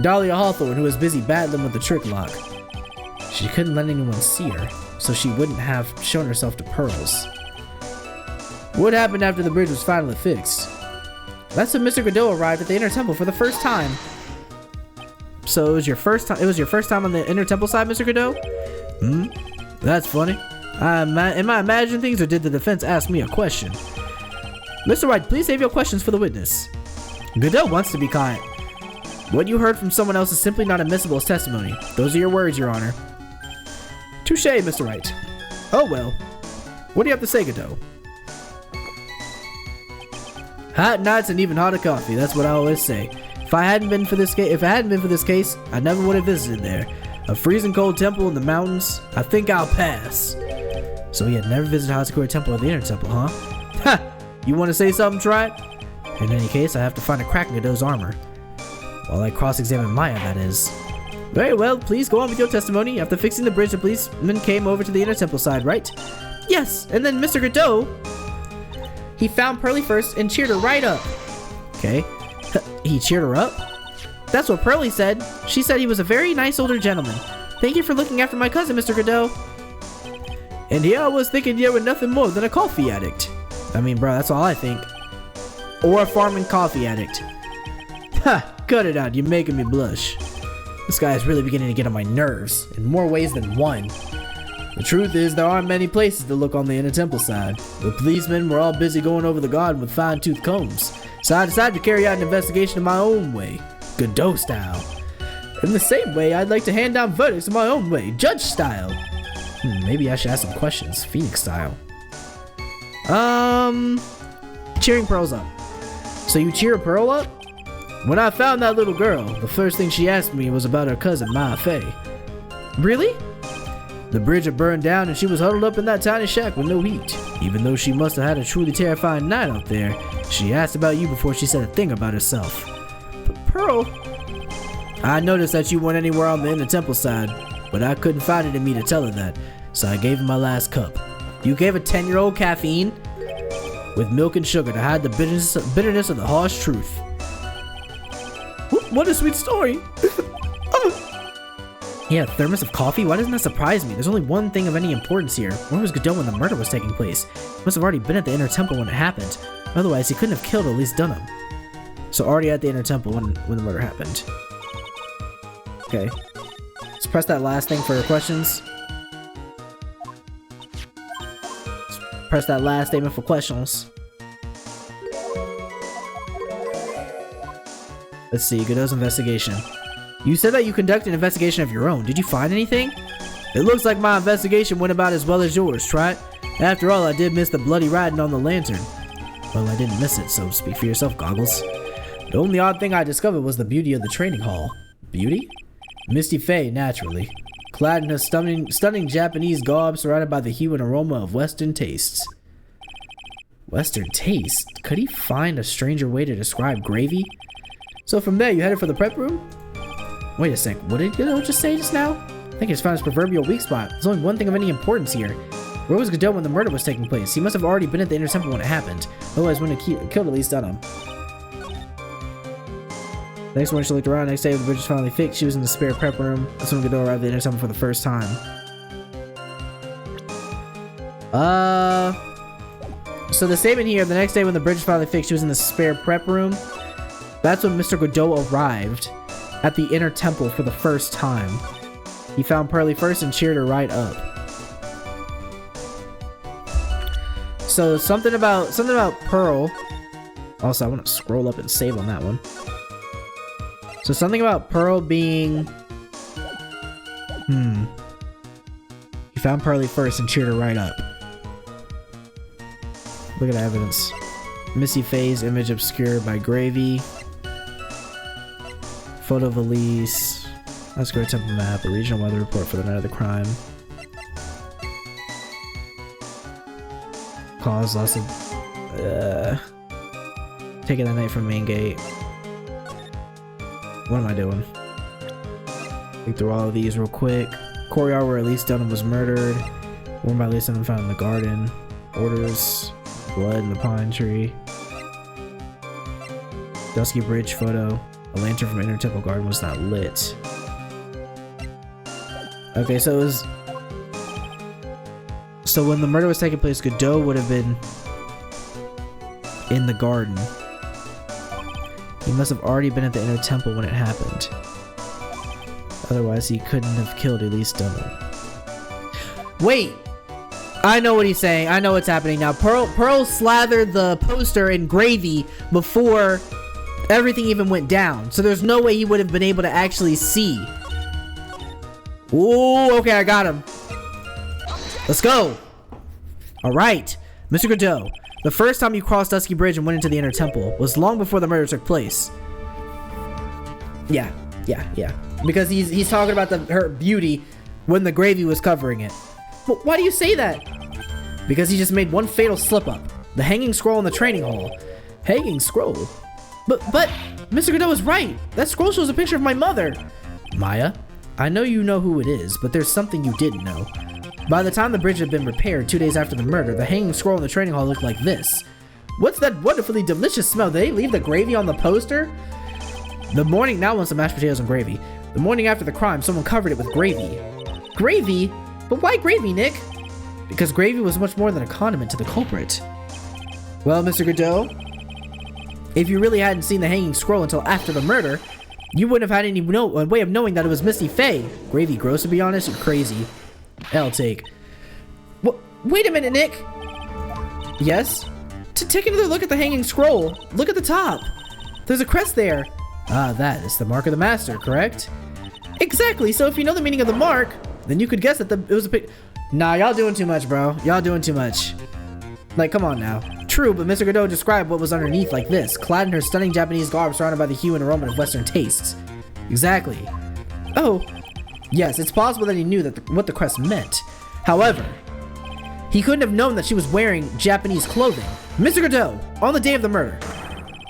Dahlia Hawthorne, who was busy battling with the trick lock. She couldn't let anyone see her, so she wouldn't have shown herself to Pearls. What happened after the bridge was finally fixed? That's when Mr. Godot arrived at the inner temple for the first time. So it was your first time. It was your first time on the inner temple side, Mr. Godot? That's funny. Am I imagining things, or did the defense ask me a question? Mr. Wright, please save your questions for the witness. Godot wants to be caught. What you heard from someone else is simply not admissible as testimony. Those are your words, Your Honor. Touche, Mr. Wright. Oh well. What do you have to say, Godot? Hot nights and even hotter coffee. That's what I always say. If I hadn't been for this case, I never would have visited there. A freezing cold temple in the mountains. I think I'll pass. So he had never visited Hatsukura Temple or the Inner Temple, huh? Ha! You want to say something, Try it? In any case, I have to find a crack in Godot's armor. While I cross-examine Maya, that is. Very well, please go on with your testimony. After fixing the bridge, the policeman came over to the Inner Temple side, right? Yes, and then Mr. Godot, he found Pearly first and cheered her right up. Okay. He cheered her up? That's what Pearly said. She said he was a very nice older gentleman. Thank you for looking after my cousin, Mr. Godot. And here I was thinking you were nothing more than a coffee addict. I mean, bro, that's all I think. Or a farming coffee addict. Ha! Cut it out, you're making me blush. This guy is really beginning to get on my nerves, in more ways than one. The truth is, there aren't many places to look on the Inner Temple side. The policemen were all busy going over the garden with fine-tooth combs, so I decided to carry out an investigation in my own way, Godot style. In the same way, I'd like to hand down verdicts in my own way, judge style. Maybe I should ask some questions, Phoenix style. Cheering Pearls up. So you cheer Pearl up? When I found that little girl, the first thing she asked me was about her cousin, Mia Fey. Really? The bridge had burned down and she was huddled up in that tiny shack with no heat. Even though she must have had a truly terrifying night out there, she asked about you before she said a thing about herself. But Pearl, I noticed that you weren't anywhere on the Inner Temple side. but I couldn't find it in me to tell her that, so I gave her my last cup. You gave a 10-year-old caffeine? With milk and sugar to hide the bitterness of the harsh truth. What a sweet story. Yeah, thermos of coffee? Why doesn't that surprise me? There's only one thing of any importance here. Where was Godot when the murder was taking place? He must have already been at the Inner Temple when it happened. Otherwise, he couldn't have killed or at least Dunham. So already at the Inner Temple when the murder happened. Okay. Let's press that last thing for questions. Let's press that last statement for questions. Let's see, Godot's investigation. You said that you conducted an investigation of your own. Did you find anything? It looks like my investigation went about as well as yours, Trot. After all, I did miss the bloody writing on the lantern. Well, I didn't miss it, so speak for yourself, Goggles. The only odd thing I discovered was the beauty of the training hall. Beauty? Misty Fey, naturally. Clad in a stunning Japanese garb surrounded by the hue and aroma of Western tastes. Western taste? Could he find a stranger way to describe gravy? So from there, you headed for the prep room? Wait a sec, what did Godot just say just now? I think he's found his proverbial weak spot. There's only one thing of any importance here. Where was Godot when the murder was taking place? He must have already been at the Inner Temple when it happened. Otherwise, wouldn't have killed at least Dunham. Next morning, she looked around. Next day, when the bridge was finally fixed, she was in the spare prep room. That's when Godot arrived at the Inner Temple for the first time. So the statement here, the next day when the bridge was finally fixed, she was in the spare prep room. That's when Mr. Godot arrived at the Inner Temple for the first time. He found Pearly first and cheered her right up. So something about Pearl. Also, I want to scroll up and save on that one. So something about Pearl being... He found Pearly first and cheered her right up. Look at the evidence. Missy Fey's image obscured by gravy. Photo of Elise. Masquerade Temple map. A regional weather report for the night of the crime. Cause loss of... taking that night from main gate. What am I doing? Look through all of these real quick. Courtyard where Elise Dunham was murdered. Worn by Elise Dunham found in the garden. Orders. Blood in the pine tree. Dusky Bridge photo. A lantern from Inner Temple Garden was not lit. Okay, so it was... So when the murder was taking place, Godot would have been in the garden. He must have already been at the Inner Temple when it happened. Otherwise, he couldn't have killed Elise Dunham. Wait! I know what he's saying. I know what's happening now. Pearl slathered the poster in gravy before everything even went down. So there's no way he would have been able to actually see. Ooh, okay, I got him. Let's go. Alright, Mr. Godot. The first time you crossed Dusky Bridge and went into the Inner Temple was long before the murder took place. Yeah. Because he's talking about her beauty when the gravy was covering it. But why do you say that? Because he just made one fatal slip-up. The hanging scroll in the training hall. Hanging scroll? But, Mr. Godot is right. That scroll shows a picture of my mother. Maya, I know you know who it is, but there's something you didn't know. By the time the bridge had been repaired 2 days after the murder, the hanging scroll in the training hall looked like this. What's that wonderfully delicious smell? Did they leave the gravy on the poster? The morning, now wants some mashed potatoes and gravy. The morning after the crime, someone covered it with gravy. Gravy? But why gravy, Nick? Because gravy was much more than a condiment to the culprit. Well, Mr. Godot, if you really hadn't seen the hanging scroll until after the murder, you wouldn't have had any way of knowing that it was Misty Fey. Gravy gross, to be honest, you're crazy. I'll take. Wait a minute, Nick. Yes? Take another look at the hanging scroll. Look at the top. There's a crest there. Ah, that is the mark of the master, correct? Exactly, so if you know the meaning of the mark, then you could guess that it was a pic. Nah, y'all doing too much, bro. Y'all doing too much. Like, come on now. True, but Mr. Godot described what was underneath like this, clad in her stunning Japanese garb surrounded by the hue and aroma of Western tastes. Exactly. Oh, yes, it's possible that he knew that what the crest meant. However, he couldn't have known that she was wearing Japanese clothing. Mr. Godot, on the day of the murder,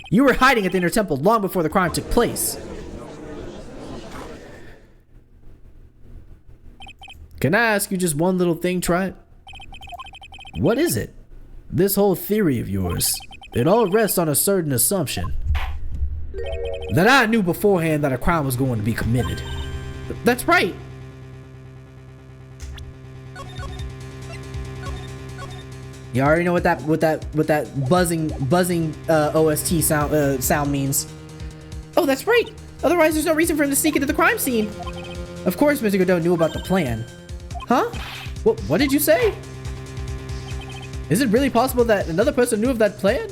you were hiding at the Inner Temple long before the crime took place. Can I ask you just one little thing, Tribe? What is it? This whole theory of yours, it all rests on a certain assumption. That I knew beforehand that a crime was going to be committed. That's right. You already know what that buzzing OST sound means. Oh, that's right. Otherwise, there's no reason for him to sneak into the crime scene. Of course, Mr. Godot knew about the plan. Huh? What did you say? Is it really possible that another person knew of that plan?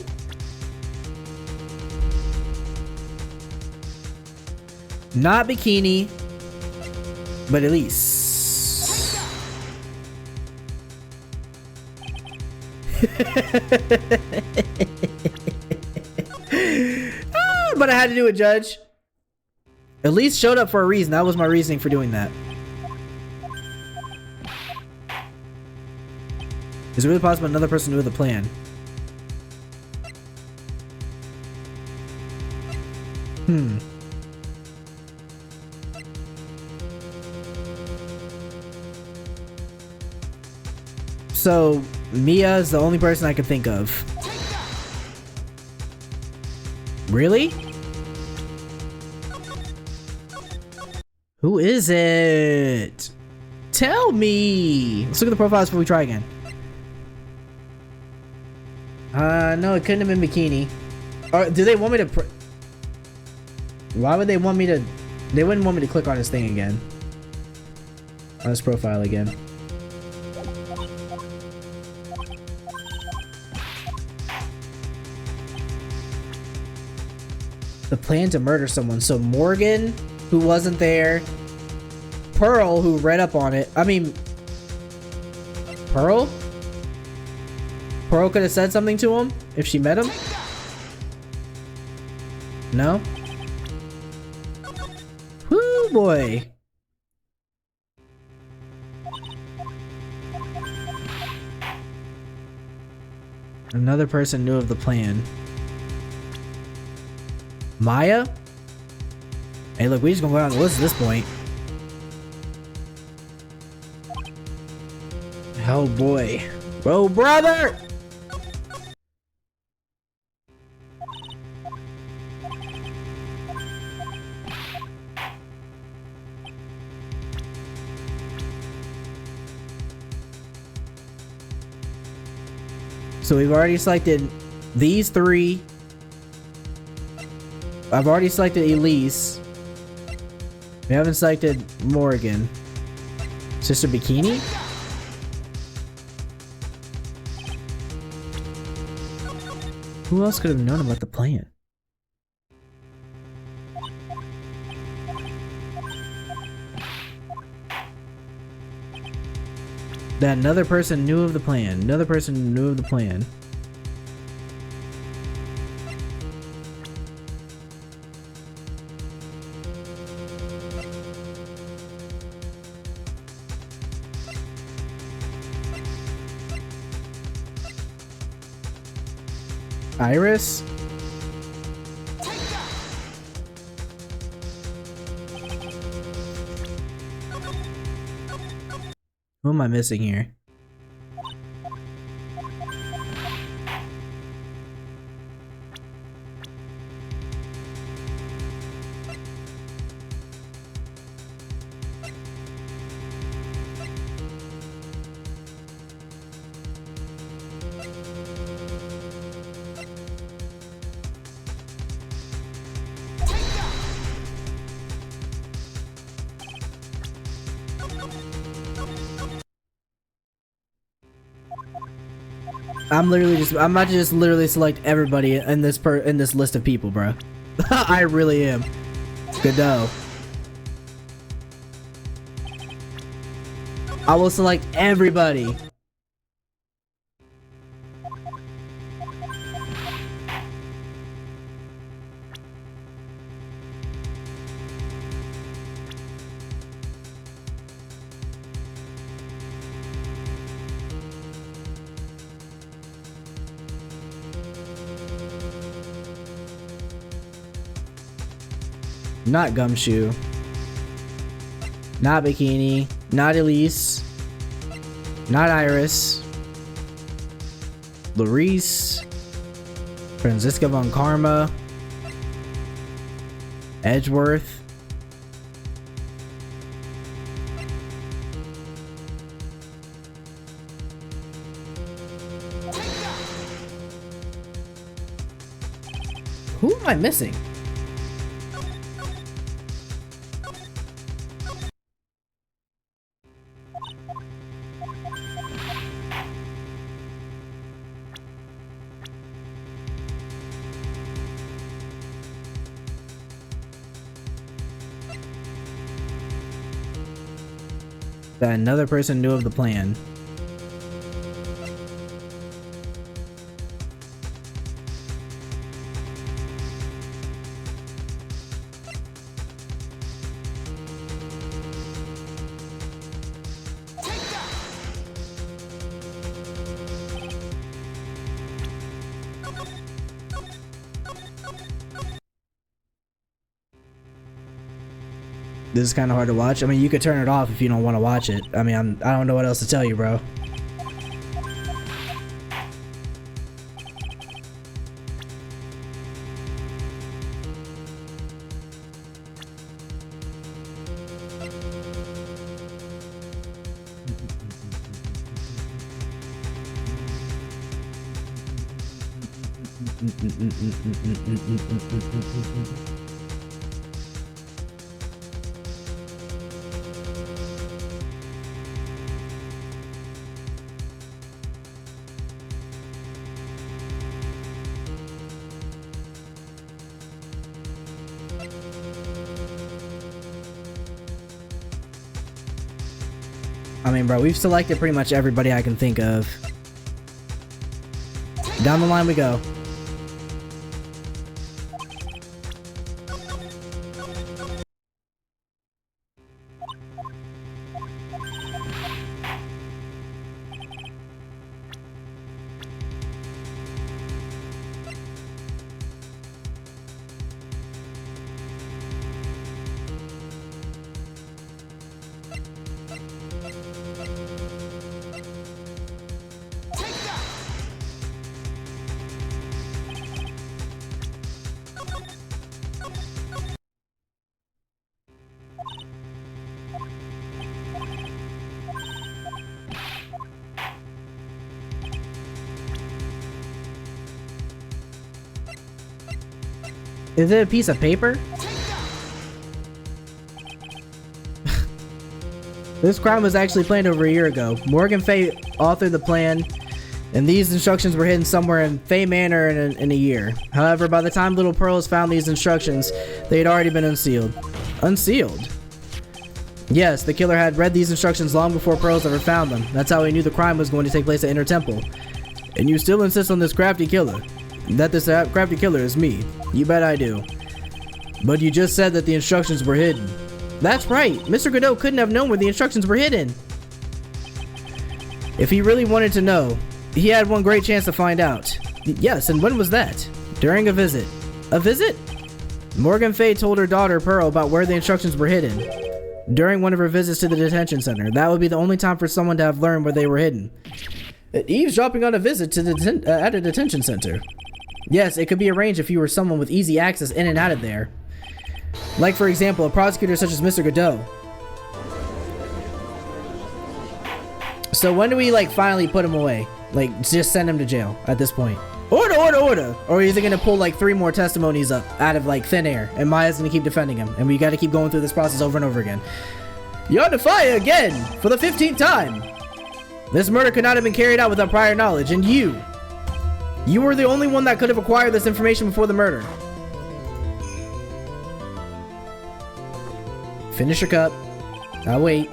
Not Bikini, but Elise. But I had to do it, Judge. Elise showed up for a reason. That was my reasoning for doing that. Is it really possible another person knew of the plan? So, Mia is the only person I could think of. Really? Who is it? Tell me! Let's look at the profiles before we try again. No, it couldn't have been Bikini. Or do they want me to why would they want me to... They wouldn't want me to click on his thing again. On his profile again. The plan to murder someone. So Morgan, who wasn't there. Pearl, who read up on it. I mean... Pearl? Pearl could have said something to him if she met him? No? Woo boy. Another person knew of the plan. Maya? Hey, look, we just gonna go down the list at this point. Oh boy. Bro, brother! So we've already selected these three. I've already selected Elise. We haven't selected Morgan. Sister Bikini? Who else could have known about the plan? That another person knew of the plan. Another person knew of the plan. Iris? Who am I missing here? I'm about to just literally select everybody in this list of people, bro. I really am. Godot. I will select everybody. Not Gumshoe. Not Bikini. Not Elise. Not Iris. Larice. Franziska von Karma. Edgeworth. Who am I missing? That another person knew of the plan. This is kind of hard to watch. I mean, you could turn it off if you don't want to watch it. I mean, I don't know what else to tell you, bro. I mean, bro, we've selected pretty much everybody I can think of. Down the line we go. Is it a piece of paper? This crime was actually planned over a year ago. Morgan Fey authored the plan, and these instructions were hidden somewhere in Fey Manor in a year. However, by the time Little Pearls found these instructions, they had already been unsealed. Unsealed? Yes, the killer had read these instructions long before Pearls ever found them. That's how he knew the crime was going to take place at Inner Temple. And you still insist on this crafty killer? That this crafty killer is me? You bet I do. But you just said that the instructions were hidden. That's right. Mr. Godot couldn't have known where the instructions were hidden. If he really wanted to know, he had one great chance to find out. Yes, and when was that? During a visit. A visit? Morgan Fey told her daughter Pearl about where the instructions were hidden. During one of her visits to the detention center. That would be the only time for someone to have learned where they were hidden. Eavesdropping on a visit to the at a detention center. Yes, it could be arranged if you were someone with easy access in and out of there. Like, for example, a prosecutor such as Mr. Godot. So when do we, like, finally put him away? Like, just send him to jail at this point. Order, order, order! Or is he gonna pull, like, 3 more testimonies up out of, like, thin air? And Maya's gonna keep defending him. And we gotta keep going through this process over and over again. You're under fire again! For the 15th time! This murder could not have been carried out without prior knowledge, and you were the only one that could have acquired this information before the murder. Finish your cup. I'll wait.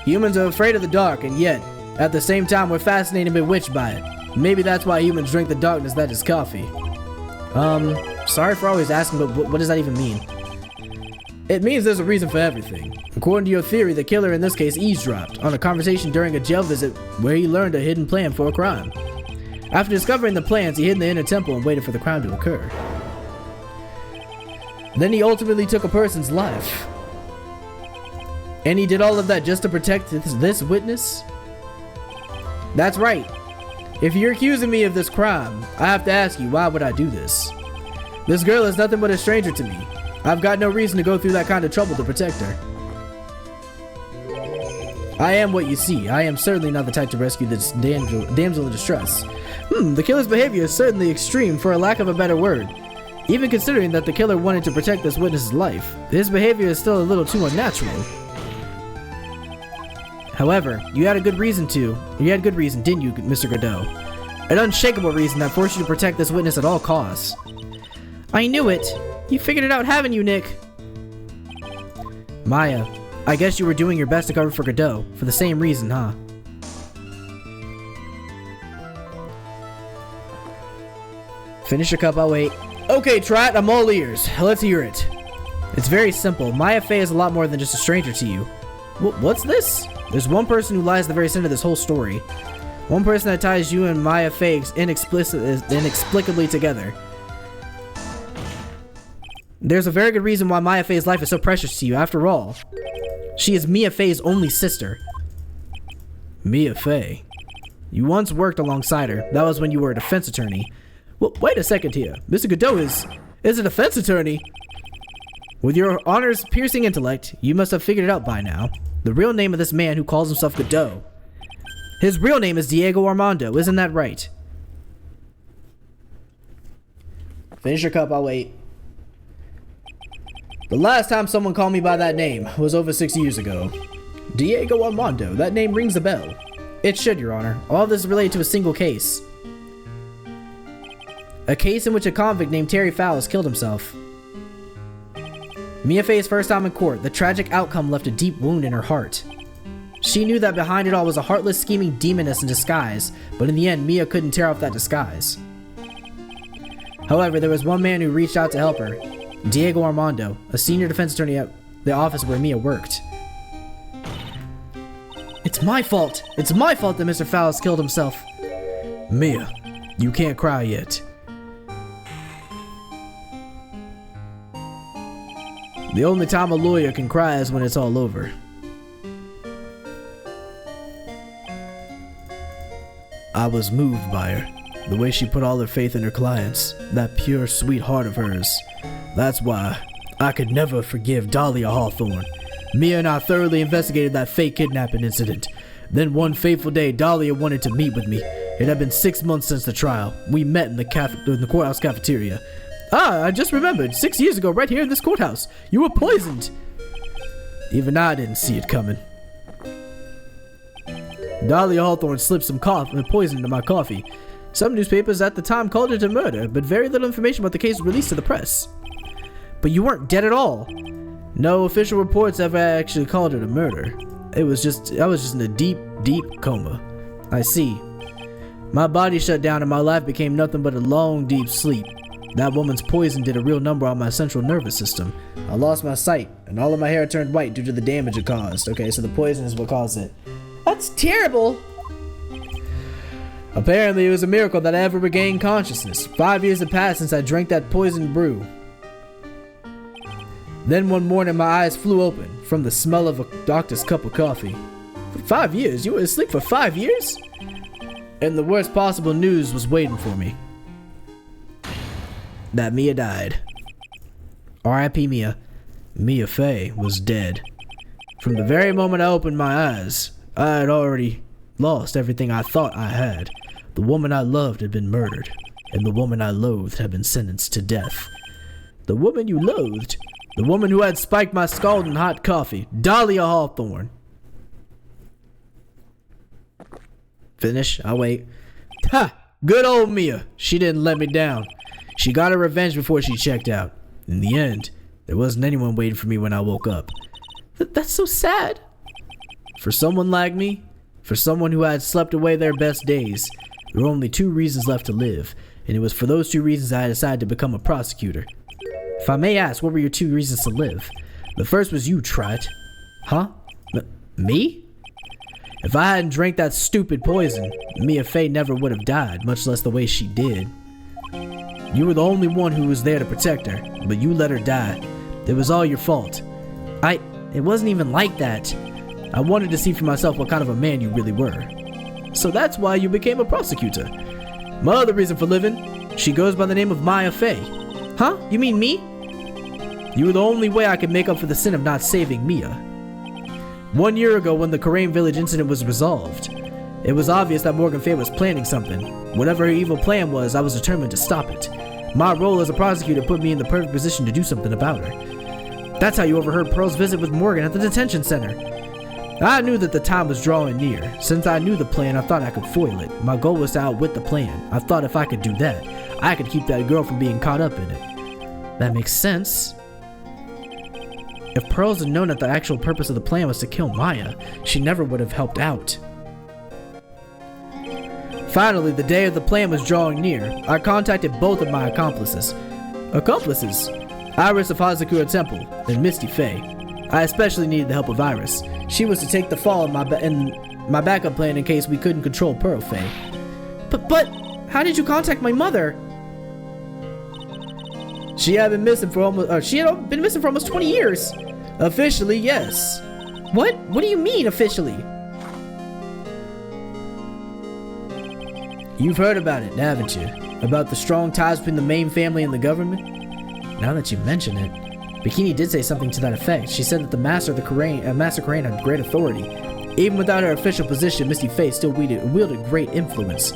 Humans are afraid of the dark, and yet, at the same time, we're fascinated and bewitched by it. Maybe that's why humans drink the darkness that is coffee. Sorry for always asking, but what does that even mean? It means there's a reason for everything. According to your theory, the killer in this case eavesdropped on a conversation during a jail visit where he learned a hidden plan for a crime. After discovering the plans, he hid in the inner temple and waited for the crime to occur. Then he ultimately took a person's life. And he did all of that just to protect this witness? That's right. If you're accusing me of this crime, I have to ask you, why would I do this? This girl is nothing but a stranger to me. I've got no reason to go through that kind of trouble to protect her. I am what you see. I am certainly not the type to rescue this damsel in distress. The killer's behavior is certainly extreme, for a lack of a better word. Even considering that the killer wanted to protect this witness's life, his behavior is still a little too unnatural. However, you had a good reason, didn't you, Mr. Godot? An unshakable reason that forced you to protect this witness at all costs. I knew it. You figured it out, haven't you, Nick? Maya, I guess you were doing your best to cover for Godot, for the same reason, huh? Finish your cup, I'll wait. Okay, Trat, I'm all ears. Let's hear it. It's very simple. Mia Fey is a lot more than just a stranger to you. What's this? There's one person who lies at the very center of this whole story. One person that ties you and Mia Fey inexplicably together. There's a very good reason why Mia Fey's life is so precious to you. After all, she is Mia Fey's only sister. Mia Fey? You once worked alongside her. That was when you were a defense attorney. Well, wait a second here. Mr. Godot is a defense attorney. With your honor's piercing intellect, you must have figured it out by now. The real name of this man who calls himself Godot. His real name is Diego Armando, isn't that right? Finish your cup, I'll wait. The last time someone called me by that name was over 6 years ago. Diego Armando, that name rings a bell. It should, Your Honor. All of this is related to a single case. A case in which a convict named Terry Fowles killed himself. Mia Fey's first time in court, the tragic outcome left a deep wound in her heart. She knew that behind it all was a heartless, scheming demoness in disguise, but in the end, Mia couldn't tear off that disguise. However, there was one man who reached out to help her. Diego Armando, a senior defense attorney at the office where Mia worked. It's my fault! It's my fault that Mr. Fowles killed himself! Mia, you can't cry yet. The only time a lawyer can cry is when it's all over. I was moved by her. The way she put all her faith in her clients. That pure, sweet heart of hers. That's why I could never forgive Dahlia Hawthorne. Mia and I thoroughly investigated that fake kidnapping incident. Then one fateful day, Dahlia wanted to meet with me. It had been 6 months since the trial. We met in the courthouse cafeteria. I just remembered. 6 years ago, right here in this courthouse, you were poisoned. Even I didn't see it coming. Dahlia Hawthorne slipped some poison into my coffee. Some newspapers at the time called it a murder, but very little information about the case was released to the press. But you weren't dead at all. No official reports ever actually called it a murder. I was just in a deep, deep coma. I see. My body shut down and my life became nothing but a long, deep sleep. That woman's poison did a real number on my central nervous system. I lost my sight, and all of my hair turned white due to the damage it caused. Okay, so the poison is what caused it. That's terrible! Apparently, it was a miracle that I ever regained consciousness. 5 years had passed since I drank that poisoned brew. Then one morning, my eyes flew open from the smell of a doctor's cup of coffee. For 5 years? You were asleep for 5 years? And the worst possible news was waiting for me. That Mia died. R.I.P. Mia. Mia Fey was dead. From the very moment I opened my eyes, I had already lost everything I thought I had. The woman I loved had been murdered, and the woman I loathed had been sentenced to death. The woman you loathed? The woman who had spiked my scalding hot coffee, Dahlia Hawthorne. Finish? I'll wait. Ha! Good old Mia. She didn't let me down. She got her revenge before she checked out. In the end, there wasn't anyone waiting for me when I woke up. That's so sad. For someone like me, for someone who had slept away their best days, there were only 2 reasons left to live, and it was for those 2 reasons I decided to become a prosecutor. If I may ask, what were your 2 reasons to live? The first was you, Trot. Huh? Me? If I hadn't drank that stupid poison, Mia Fey never would have died, much less the way she did. You were the only one who was there to protect her, but you let her die. It was all your fault. It wasn't even like that. I wanted to see for myself what kind of a man you really were. So that's why you became a prosecutor. My other reason for living, she goes by the name of Mia Fey. Huh? You mean me? You were the only way I could make up for the sin of not saving Mia. 1 year ago, when the Korean village incident was resolved, it was obvious that Morgan Fey was planning something. Whatever her evil plan was, I was determined to stop it. My role as a prosecutor put me in the perfect position to do something about her. That's how you overheard Pearl's visit with Morgan at the detention center. I knew that the time was drawing near. Since I knew the plan, I thought I could foil it. My goal was to outwit the plan. I thought if I could do that, I could keep that girl from being caught up in it. That makes sense. If Pearls had known that the actual purpose of the plan was to kill Maya, she never would have helped out. Finally, the day of the plan was drawing near. I contacted both of my accomplices. Iris of Hazakura Temple and Misty Fey. I especially needed the help of Iris. She was to take the fall in my backup plan in case we couldn't control Pearl Fey. But how did you contact my mother? She had been missing for almost 20 years. Officially, yes. What? What do you mean officially? You've heard about it, haven't you? About the strong ties between the main family and the government? Now that you mention it, Bikini did say something to that effect. She said that the Master Crane had great authority. Even without her official position, Misty Fey still wielded great influence.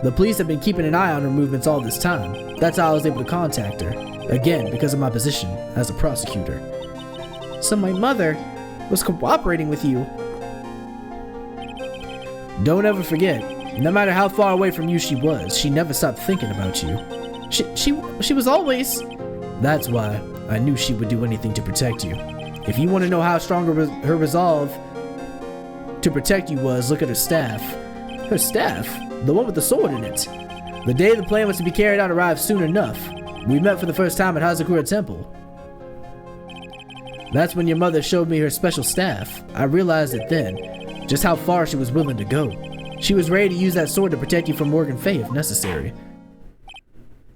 The police have been keeping an eye on her movements all this time. That's how I was able to contact her. Again, because of my position as a prosecutor. So my mother was cooperating with you. Don't ever forget, no matter how far away from you she was, she never stopped thinking about you. She was always... That's why I knew she would do anything to protect you. If you want to know how strong her resolve to protect you was, look at her staff. Her staff? The one with the sword in it. The day the plan was to be carried out arrived soon enough. We met for the first time at Hazakura Temple. That's when your mother showed me her special staff. I realized it then, just how far she was willing to go. She was ready to use that sword to protect you from Morgan Fey if necessary.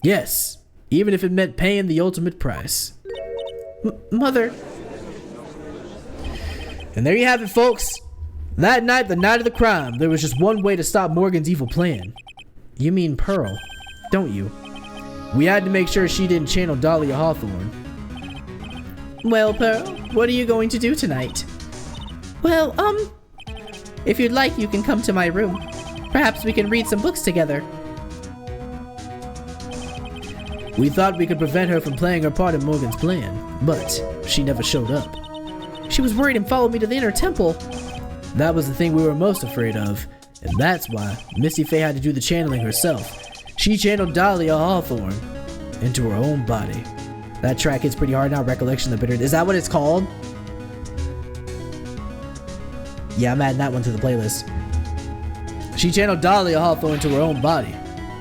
Yes, even if it meant paying the ultimate price. Mother. And there you have it, folks. That night, the night of the crime, there was just one way to stop Morgan's evil plan. You mean Pearl, don't you? We had to make sure she didn't channel Dahlia Hawthorne. Well, Pearl, what are you going to do tonight? Well, if you'd like, you can come to my room. Perhaps we can read some books together. We thought we could prevent her from playing her part in Morgan's plan, but she never showed up. She was worried and followed me to the inner temple. That was the thing we were most afraid of, and that's why Misty Fey had to do the channeling herself. She channeled Dahlia Hawthorne into her own body. That track hits pretty hard now, Recollection of the Bitter. Is that what it's called? Yeah, I'm adding that one to the playlist. She channeled Dahlia Hawthorne into her own body.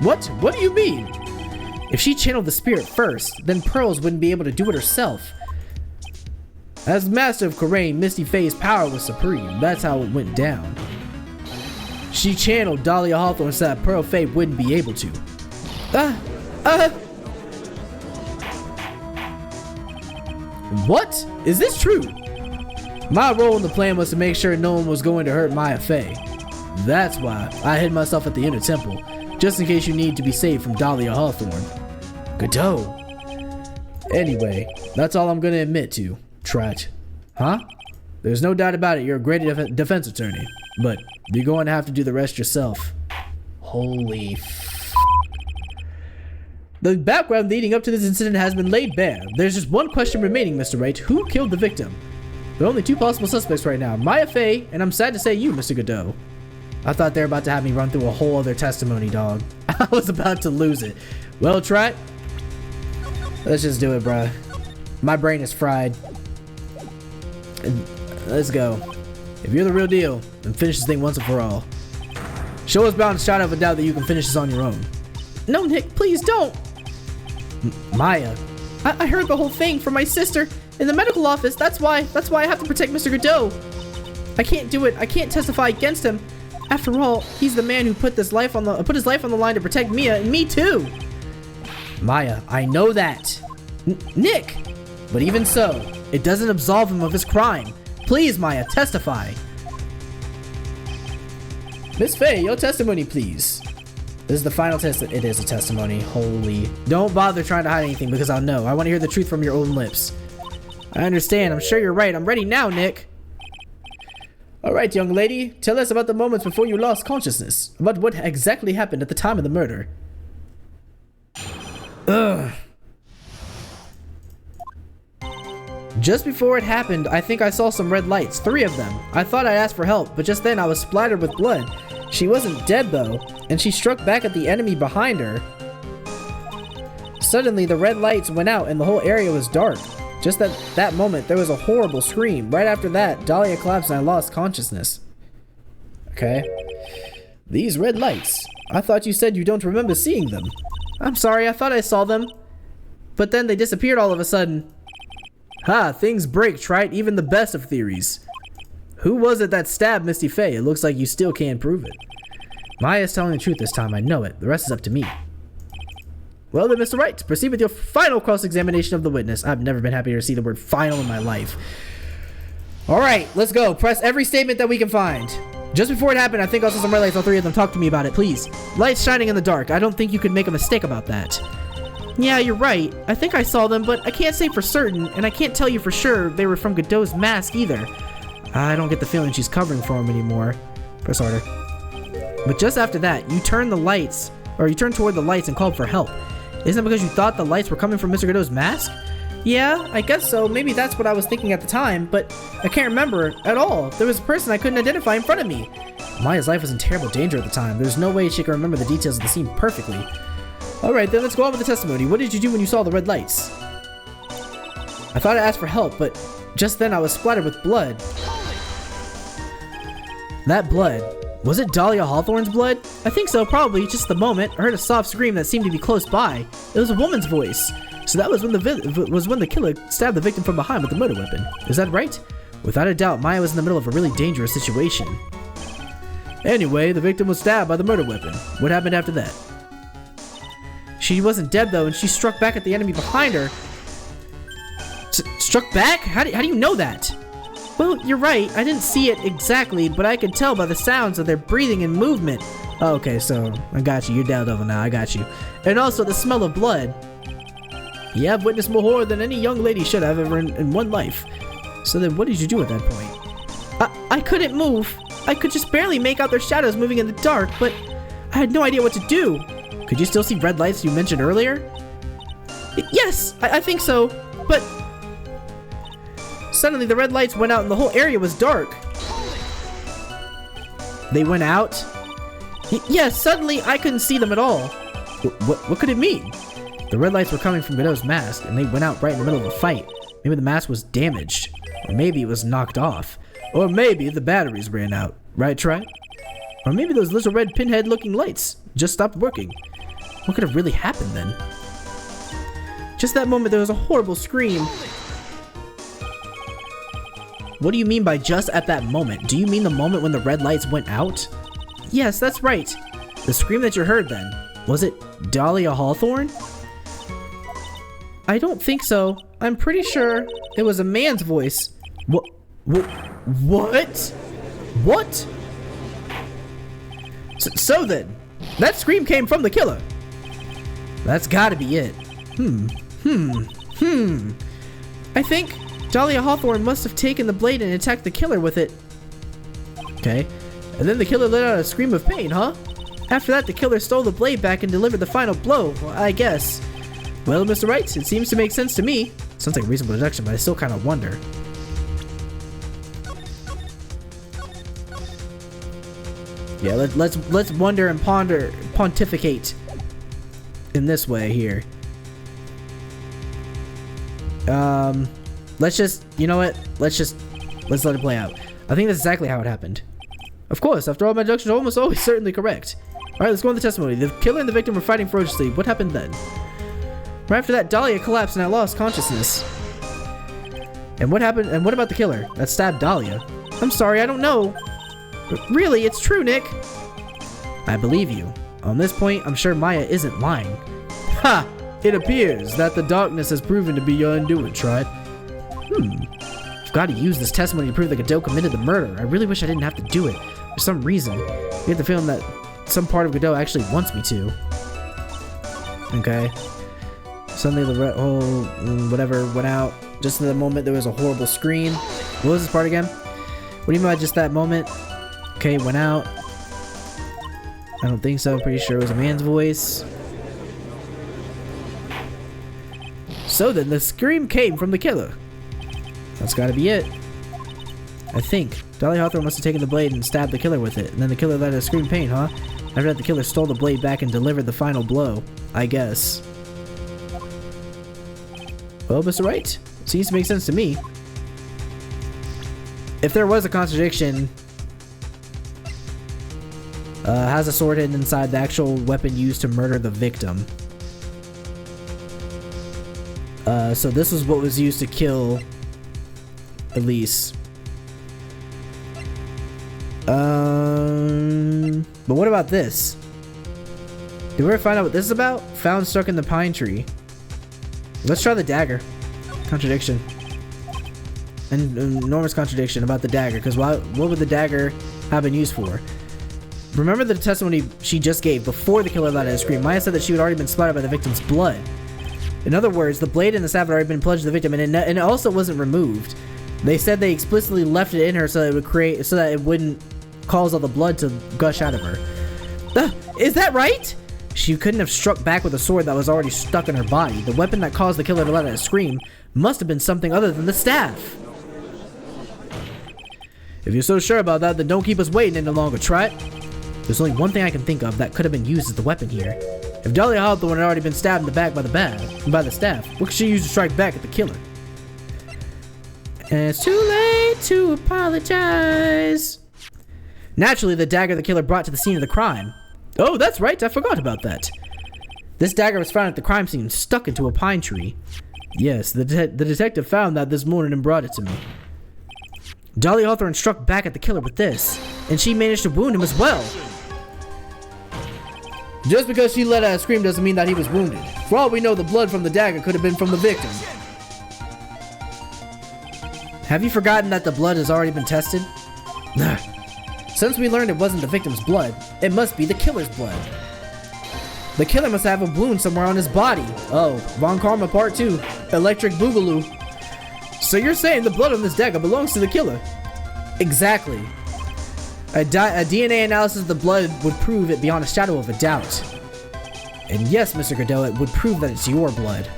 What? What do you mean? If she channeled the spirit first, then Pearls wouldn't be able to do it herself. As Master of Korain, Misty Fey's power was supreme. That's how it went down. She channeled Dahlia Hawthorne so that Pearl Fey wouldn't be able to. What? Is this true? My role in the plan was to make sure no one was going to hurt Mia Fey. That's why I hid myself at the inner temple, just in case you need to be saved from Dahlia Hawthorne. Godot. Anyway, that's all I'm gonna admit to, Trat. Huh? There's no doubt about it, you're a great defense attorney, but you're going to have to do the rest yourself. Holy f... The background leading up to this incident has been laid bare. There's just one question remaining, Mr. Wright. Who killed the victim? There are only two possible suspects right now, Mia Fey, and I'm sad to say you, Mr. Godot. I thought they were about to have me run through a whole other testimony, dog. I was about to lose it. Well, Trat, let's just do it, bruh. My brain is fried. Let's go. If you're the real deal, then finish this thing once and for all. Show us beyond a shadow of a doubt that you can finish this on your own. No, Nick, please don't. Maya. I heard the whole thing from my sister in the medical office. That's why I have to protect Mr. Godot. I can't do it. I can't testify against him. After all, he's the man who put his life on the line to protect Mia and me too. Maya, I know that. Nick! But even so, it doesn't absolve him of his crime. Please, Maya, testify. Miss Fey, your testimony, please. This is the final test. It is a testimony. Holy. Don't bother trying to hide anything because I'll know. I want to hear the truth from your own lips. I understand. I'm sure you're right. I'm ready now, Nick. Alright, young lady. Tell us about the moments before you lost consciousness. About what exactly happened at the time of the murder. Ugh. Just before it happened, I think I saw some red lights. 3 of them. I thought I'd ask for help, but just then I was splattered with blood. She wasn't dead though, and she struck back at the enemy behind her. Suddenly, the red lights went out and the whole area was dark. Just at that moment, there was a horrible scream. Right after that, Dahlia collapsed and I lost consciousness. Okay. These red lights. I thought you said you don't remember seeing them. I'm sorry, I thought I saw them. But then they disappeared all of a sudden. Ha, things break, right? Even the best of theories. Who was it that stabbed Misty Fey? It looks like you still can't prove it. Maya's telling the truth this time, I know it. The rest is up to me. Well then, Mr. Wright, proceed with your final cross-examination of the witness. I've never been happier to see the word final in my life. Alright, let's go. Press every statement that we can find. Just before it happened, I think I saw some red lights. All 3 of them. Talk to me about it, please. Lights shining in the dark. I don't think you could make a mistake about that. Yeah, you're right. I think I saw them, but I can't say for certain, and I can't tell you for sure they were from Godot's mask either. I don't get the feeling she's covering for him anymore. Press harder. But just after that, you turned toward the lights and called for help. Isn't it because you thought the lights were coming from Mr. Godot's mask? Yeah, I guess so. Maybe that's what I was thinking at the time, but I can't remember at all. There was a person I couldn't identify in front of me. Maya's life was in terrible danger at the time. There's no way she could remember the details of the scene perfectly. Alright, then let's go on with the testimony. What did you do when you saw the red lights? I thought I asked for help, but just then I was splattered with blood. That blood. Was it Dahlia Hawthorne's blood? I think so, probably. Just the moment, I heard a soft scream that seemed to be close by. It was a woman's voice. So that was when the killer stabbed the victim from behind with the murder weapon. Is that right? Without a doubt, Maya was in the middle of a really dangerous situation. Anyway, the victim was stabbed by the murder weapon. What happened after that? She wasn't dead though, and she struck back at the enemy behind her. Struck back? How do you know that? Well, you're right. I didn't see it exactly, but I could tell by the sounds of their breathing and movement. Oh, okay, so I got you. You're Daredevil now. I got you. And also the smell of blood. Yeah, I've witnessed more horror than any young lady should have ever in one life. So then what did you do at that point? I couldn't move. I could just barely make out their shadows moving in the dark, but I had no idea what to do. Could you still see red lights you mentioned earlier? Yes, I think so, but suddenly the red lights went out and the whole area was dark. They went out? Yes, suddenly I couldn't see them at all. What could it mean? The red lights were coming from Godot's mask and they went out right in the middle of a fight. Maybe the mask was damaged, or maybe it was knocked off, or maybe the batteries ran out. Right, Tri? Or maybe those little red pinhead looking lights just stopped working. What could have really happened then? Just that moment there was a horrible scream. What do you mean by just at that moment? Do you mean the moment when the red lights went out? Yes, that's right. The scream that you heard then, was it Dahlia Hawthorne? I don't think so. I'm pretty sure it was a man's voice. What? What? So then, that scream came from the killer. That's gotta be it. I think Dahlia Hawthorne must have taken the blade and attacked the killer with it. Okay. And then the killer let out a scream of pain, huh? After that, the killer stole the blade back and delivered the final blow, well, I guess. Well, Mr. Wright, it seems to make sense to me. Sounds like a reasonable deduction, but I still kind of wonder. Yeah, let's wonder and pontificate in this way here. Let's just, you know what? Let's let it play out. I think that's exactly how it happened. Of course, after all, my deductions are almost always certainly correct. Alright, let's go on the testimony. The killer and the victim were fighting ferociously. What happened then? Right after that, Dahlia collapsed and I lost consciousness. And what happened? And what about the killer that stabbed Dahlia? I'm sorry, I don't know. But really, it's true, Nick. I believe you. On this point, I'm sure Maya isn't lying. Ha! It appears that the darkness has proven to be your undoing, Tribe. I've got to use this testimony to prove that Godot committed the murder. I really wish I didn't have to do it. For some reason, I get the feeling that some part of Godot actually wants me to. Okay. Suddenly the whole whatever went out. Just in the moment there was a horrible scream. What was this part again? What do you mean by just that moment? Okay, it went out. I don't think so. I'm pretty sure it was a man's voice. So then the scream came from the killer. That's gotta be it. I think. Dolly Hawthorne must have taken the blade and stabbed the killer with it. And then the killer let her scream pain, huh? After that, the killer stole the blade back and delivered the final blow. I guess. Well, Mr. Wright, seems to make sense to me. If there was a contradiction, has a sword hidden inside the actual weapon used to murder the victim. So this was what was used to kill Elise. But what about this? Did we ever find out what this is about? Found stuck in the pine tree. Let's try the dagger. Contradiction. An enormous contradiction about the dagger, because what would the dagger have been used for? Remember the testimony she just gave before the killer let out a scream. Maya said that she had already been splattered by the victim's blood. In other words, the blade and the stab had already been plunged to the victim, and it also wasn't removed. They said they explicitly left it in her so that it wouldn't cause all the blood to gush out of her. Is that right? She couldn't have struck back with a sword that was already stuck in her body. The weapon that caused the killer to let out a scream must have been something other than the staff. If you're so sure about that, then don't keep us waiting any longer, Trat. There's only one thing I can think of that could have been used as the weapon here. If Dolly Hawthorne had already been stabbed in the back by the staff, what could she use to strike back at the killer? And it's too late to apologize. Naturally, the dagger the killer brought to the scene of the crime. Oh, that's right, I forgot about that. This dagger was found at the crime scene, stuck into a pine tree. Yes, the detective found that this morning and brought it to me. Dolly Hawthorne struck back at the killer with this, and she managed to wound him as well. Just because she let out a scream doesn't mean that he was wounded. For all we know, the blood from the dagger could have been from the victim. Have you forgotten that the blood has already been tested? Since we learned it wasn't the victim's blood, it must be the killer's blood. The killer must have a wound somewhere on his body. Oh, Von Karma Part 2, Electric Boogaloo. So you're saying the blood on this dagger belongs to the killer? Exactly. A DNA analysis of the blood would prove it beyond a shadow of a doubt. And yes, Mr. Godot, it would prove that it's your blood.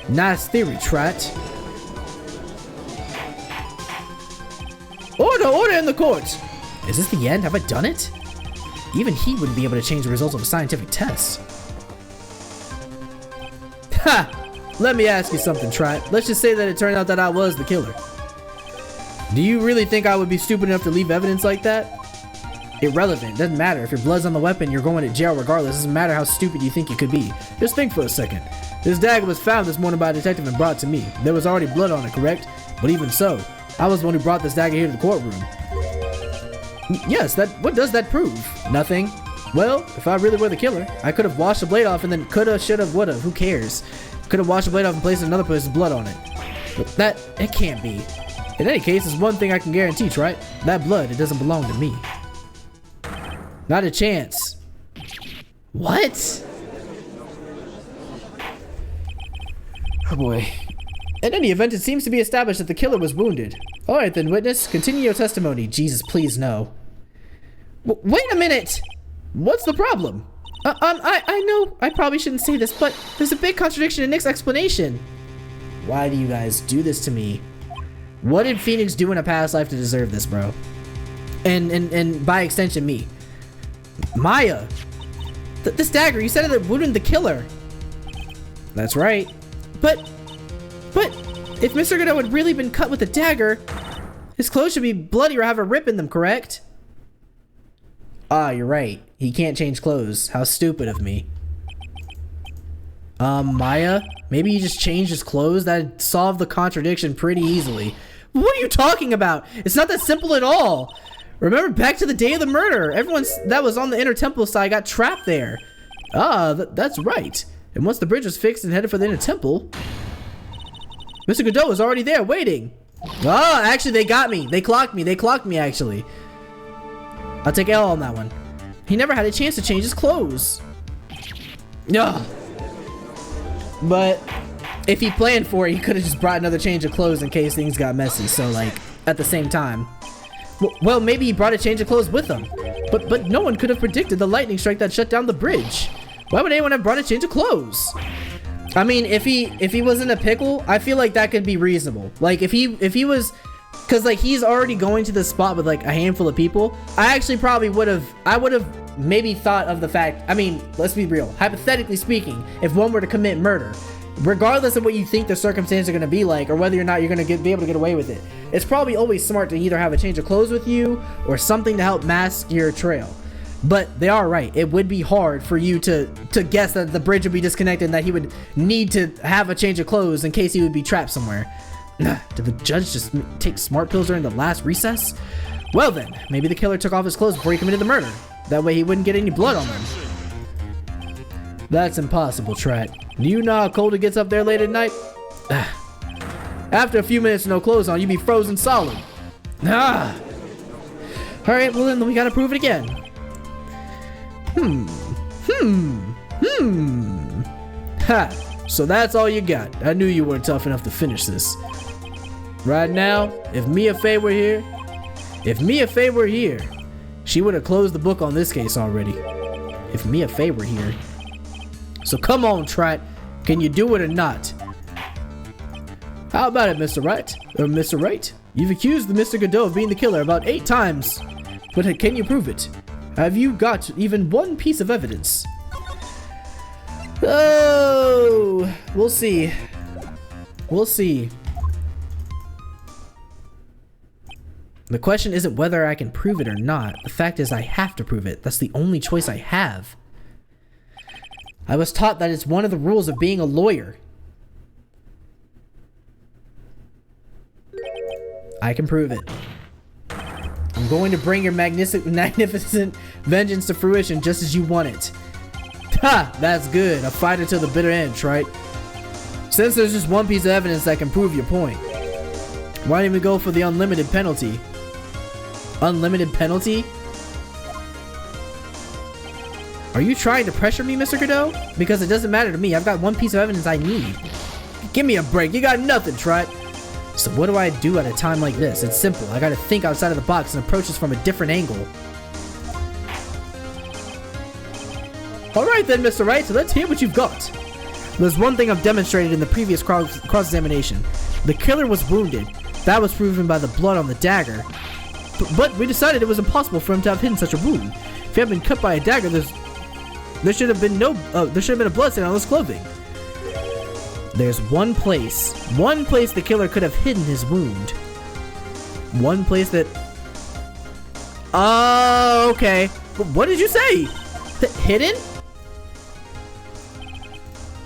Nice theory, Trat. Order in the court! Is this the end? Have I done it? Even he wouldn't be able to change the results of a scientific test. Ha! Let me ask you something, Trat. Let's just say that it turned out that I was the killer. Do you really think I would be stupid enough to leave evidence like that? Irrelevant. Doesn't matter. If your blood's on the weapon, you're going to jail regardless. Doesn't matter how stupid you think you could be. Just think for a second. This dagger was found this morning by a detective and brought to me. There was already blood on it, correct? But even so, I was the one who brought this dagger here to the courtroom. Yes, what does that prove? Nothing. Well, if I really were the killer, I could have washed the blade off and then coulda, shoulda, woulda. Who cares? Could have washed the blade off and placed another person's blood on it. But it can't be. In any case, there's one thing I can guarantee, right? That blood, it doesn't belong to me. Not a chance. What? Oh boy. In any event, it seems to be established that the killer was wounded. Alright then, witness, continue your testimony. Jesus, please no. Wait a minute! What's the problem? I know I probably shouldn't say this, but there's a big contradiction in Nick's explanation. Why do you guys do this to me? What did Phoenix do in a past life to deserve this, bro? And by extension, me. Maya! This dagger, you said it wounded the killer. That's right. But if Mr. Godot had really been cut with a dagger, his clothes should be bloody or have a rip in them, correct? Ah, you're right. He can't change clothes. How stupid of me. Maya? Maybe he just changed his clothes? That'd solve the contradiction pretty easily. What are you talking about? It's not that simple at all. Remember back to the day of the murder. Everyone that was on the inner temple side got trapped there. Ah, that's right. And once the bridge was fixed and headed for the inner temple... Mr. Godot is already there waiting. Oh, actually, they got me. They clocked me. They clocked me, actually. I'll take L on that one. He never had a chance to change his clothes. Ugh. But if he planned for it, he could have just brought another change of clothes in case things got messy. So, like, at the same time. Well, maybe he brought a change of clothes with him. But no one could have predicted the lightning strike that shut down the bridge. Why would anyone have brought a change of clothes? I mean, if he was in a pickle, I feel like that could be reasonable. Like, if he was... Because, like, he's already going to the spot with, like, a handful of people. I actually probably would have... I would have maybe thought of the fact... I mean, let's be real. Hypothetically speaking, if one were to commit murder, regardless of what you think the circumstances are going to be like, or whether or not you're going to be able to get away with it, it's probably always smart to either have a change of clothes with you or something to help mask your trail. But they are right. It would be hard for you to guess that the bridge would be disconnected and that he would need to have a change of clothes in case he would be trapped somewhere. Did the judge just take smart pills during the last recess? Well then, maybe the killer took off his clothes before he committed the murder. That way he wouldn't get any blood on them. That's impossible, Trat. Do you know how cold it gets up there late at night? After a few minutes with no clothes on, you'd be frozen solid. Alright, well then we gotta prove it again. Ha! So that's all you got. I knew you weren't tough enough to finish this. Right now, if Mia Fey were here, she would have closed the book on this case already. If Mia Fey were here. So come on, Trat. Can you do it or not? How about it, Mr. Wright? Mr. Wright? You've accused the Mr. Godot of being the killer about 8 times. But can you prove it? Have you got even one piece of evidence? Oh, we'll see. We'll see. The question isn't whether I can prove it or not. The fact is I have to prove it. That's the only choice I have. I was taught that it's one of the rules of being a lawyer. I can prove it. I'm going to bring your magnificent vengeance to fruition just as you want it. Ha! That's good. A fighter till the bitter end, right? Since there's just one piece of evidence that can prove your point, why didn't we go for the unlimited penalty? Unlimited penalty? Are you trying to pressure me, Mr. Godot? Because it doesn't matter to me. I've got one piece of evidence I need. Give me a break. You got nothing, Trot. So what do I do at a time like this? It's simple. I gotta think outside of the box and approach this from a different angle. Alright then, Mr. Wright, so let's hear what you've got. There's one thing I've demonstrated in the previous cross-examination. The killer was wounded. That was proven by the blood on the dagger. But we decided it was impossible for him to have hidden such a wound. If he had been cut by a dagger, there should have been a blood stain on his clothing. There's one place the killer could have hidden his wound. One place that... Oh, okay. What did you say? Hidden?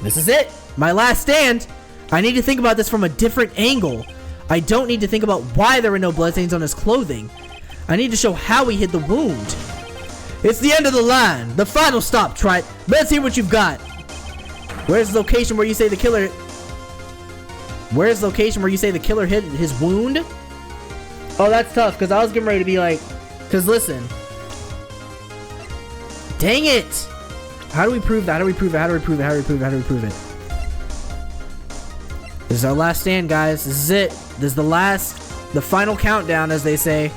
This is it. My last stand. I need to think about this from a different angle. I don't need to think about why there were no bloodstains on his clothing. I need to show how he hid the wound. It's the end of the line. The final stop, Trite. Let's hear what you've got. Where's the location where you say the killer... Where's the location where you say the killer hid his wound? Oh, that's tough, because I was getting ready to be like... Because listen... Dang it! How do we prove that? How do we prove it? How do we prove it? How do we prove it? How do we prove it? This is our last stand, guys. This is it. This is the final countdown, as they say.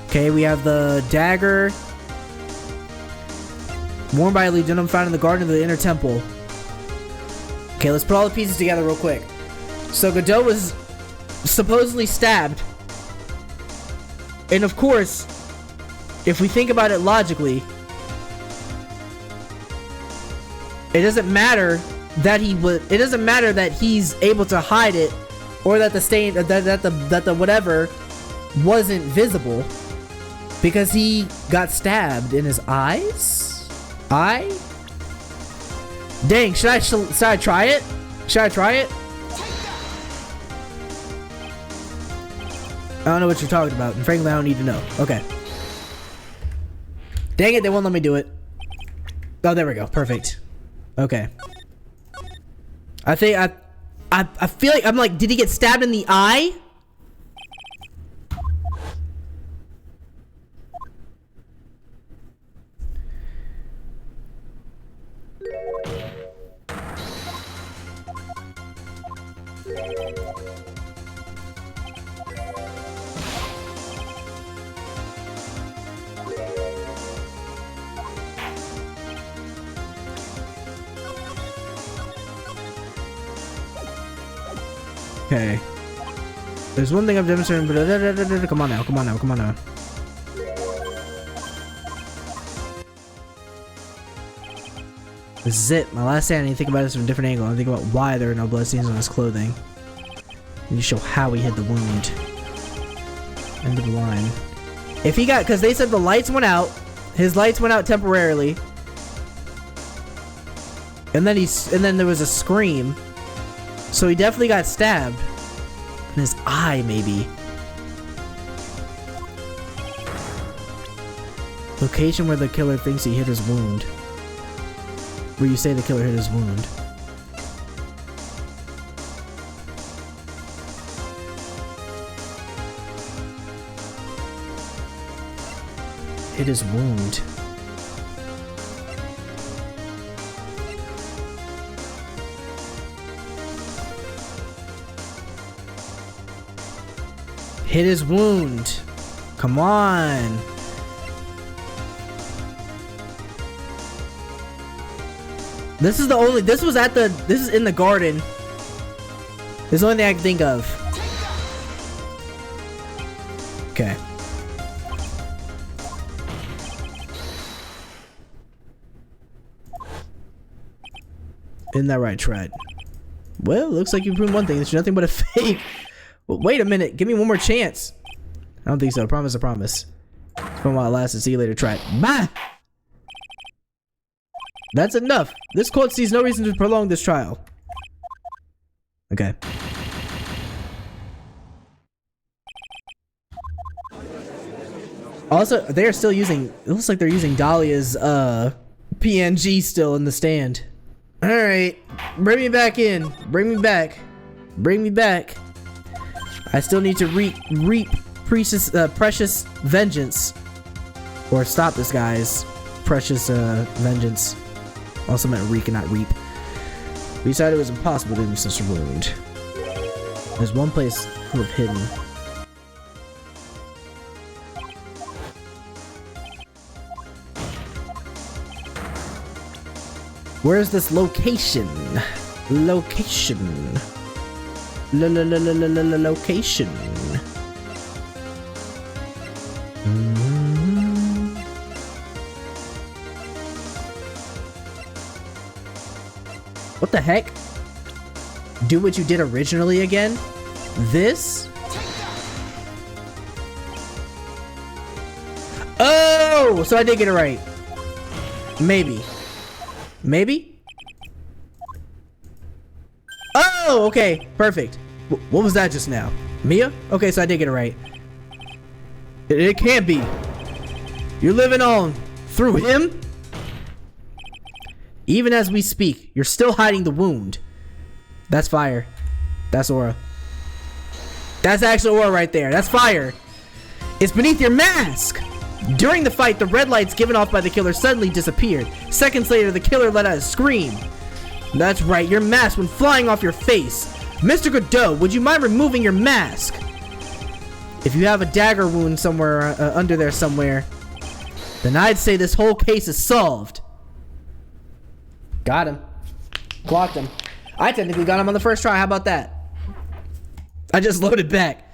Okay, we have the dagger worn by a legionum found in the garden of the inner temple. Okay, let's put all the pieces together real quick. So Godot was supposedly stabbed. And of course, if we think about it logically, it doesn't matter that it doesn't matter that he's able to hide it, or that the stain, that the whatever wasn't visible, because he got stabbed in his eyes. Dang, should I try it? Should I try it? I don't know what you're talking about, and frankly, I don't need to know. Okay. Dang it, they won't let me do it. Oh, there we go. Perfect. Okay. I I feel like I'm like, did he get stabbed in the eye? Okay. There's one thing I've demonstrated. Come on now, come on now, come on now. This is it. My last stand. I need to think about this from a different angle. I think about why there are no bloodstains on his clothing. I need to show how he hid the wound. End of the line. If he got, because they said the lights went out. His lights went out temporarily. And then there was a scream. So he definitely got stabbed. In his eye, maybe. Location where the killer thinks he hit his wound. Where you say the killer hit his wound. Hit his wound. Hit his wound. Come on. This is in the garden. This is the only thing I can think of. Okay. Isn't that right, Tread? Well, looks like you proved one thing. There's nothing but a fake. Well, wait a minute. Give me one more chance. I don't think so. Promise, I promise. It's been a while it lasted. See you later, Tread. Bye! That's enough. This court sees no reason to prolong this trial. Okay. Also, they are still using, it looks like they're using Dahlia's PNG still in the stand. Alright. Bring me back in. Bring me back. Bring me back. I still need to reap precious vengeance. Or stop this guy's precious vengeance. Also meant reek and not reap. We decided it was impossible to give me such a wound. There's one place who have hidden. Where's this location? Location. Location. What the heck? Do what you did originally again? This? Oh! So I did get it right. Maybe. Maybe? Oh, okay. Perfect. What was that just now? Mia? Okay, so I did get it right. It can't be. You're living on through him? Even as we speak, you're still hiding the wound. That's fire. That's aura. That's actual aura right there. That's fire. It's beneath your mask. During the fight, the red lights given off by the killer suddenly disappeared. Seconds later, the killer let out a scream. That's right, your mask went flying off your face. Mr. Godot, would you mind removing your mask? If you have a dagger wound somewhere under there somewhere, then I'd say this whole case is solved. Got him. Clocked him. I technically got him on the first try. How about that? I just loaded back.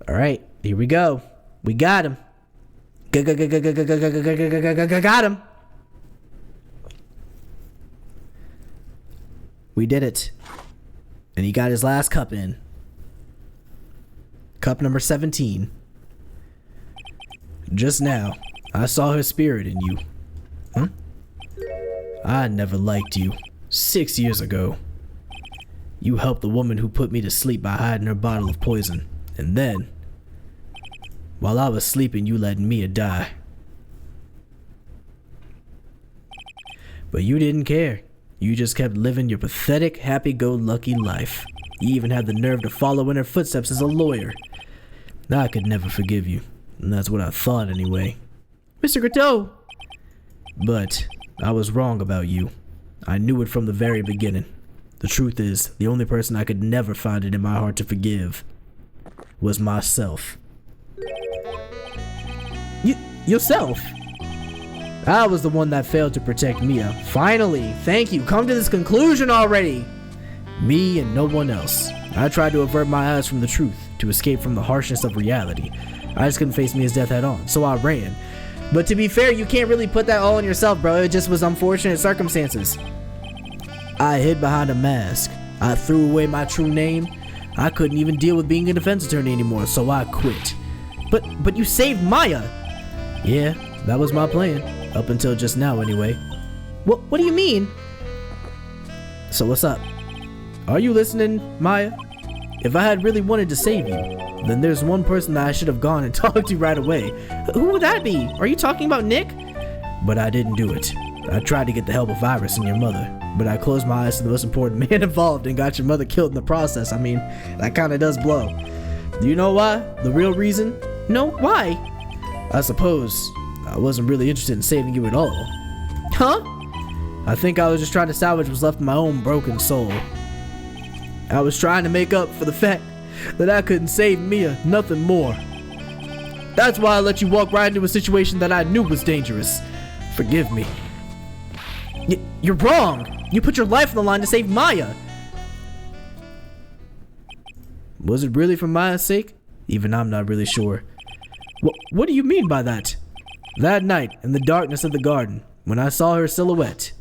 All right, here we go. We got him. Got him. We did it. And he got his last cup in. Cup number 17. Just now, I saw her spirit in you. Huh? I never liked you. 6 years ago. You helped the woman who put me to sleep by hiding her bottle of poison. And then, while I was sleeping, you let Mia die. But you didn't care. You just kept living your pathetic, happy-go-lucky life. You even had the nerve to follow in her footsteps as a lawyer. I could never forgive you. And that's what I thought anyway. Mr. Godot! But I was wrong about you. I knew it from the very beginning. The truth is, the only person I could never find it in my heart to forgive was myself. Yourself? I was the one that failed to protect Mia. Finally, thank you. Come to this conclusion already. Me and no one else. I tried to avert my eyes from the truth, to escape from the harshness of reality. I just couldn't face Mia's death head on, so I ran. But to be fair, you can't really put that all on yourself, bro. It just was unfortunate circumstances. I hid behind a mask. I threw away my true name. I couldn't even deal with being a defense attorney anymore, so I quit. But you saved Maya. Yeah, that was my plan. Up until just now, anyway. What do you mean? So what's up? Are you listening, Maya? If I had really wanted to save you, then there's one person that I should have gone and talked to right away. Who would that be? Are you talking about Nick? But I didn't do it. I tried to get the help of Iris and your mother, but I closed my eyes to the most important man involved and got your mother killed in the process. I mean, that kinda does blow. Do you know why? The real reason? No, why? I suppose I wasn't really interested in saving you at all. Huh? I think I was just trying to salvage what's left of my own broken soul. I was trying to make up for the fact that I couldn't save Mia, nothing more. That's why I let you walk right into a situation that I knew was dangerous. Forgive me. You're wrong. You put your life on the line to save Maya. Was it really for Maya's sake? Even I'm not really sure. What do you mean by that? That night, in the darkness of the garden, when I saw her silhouette,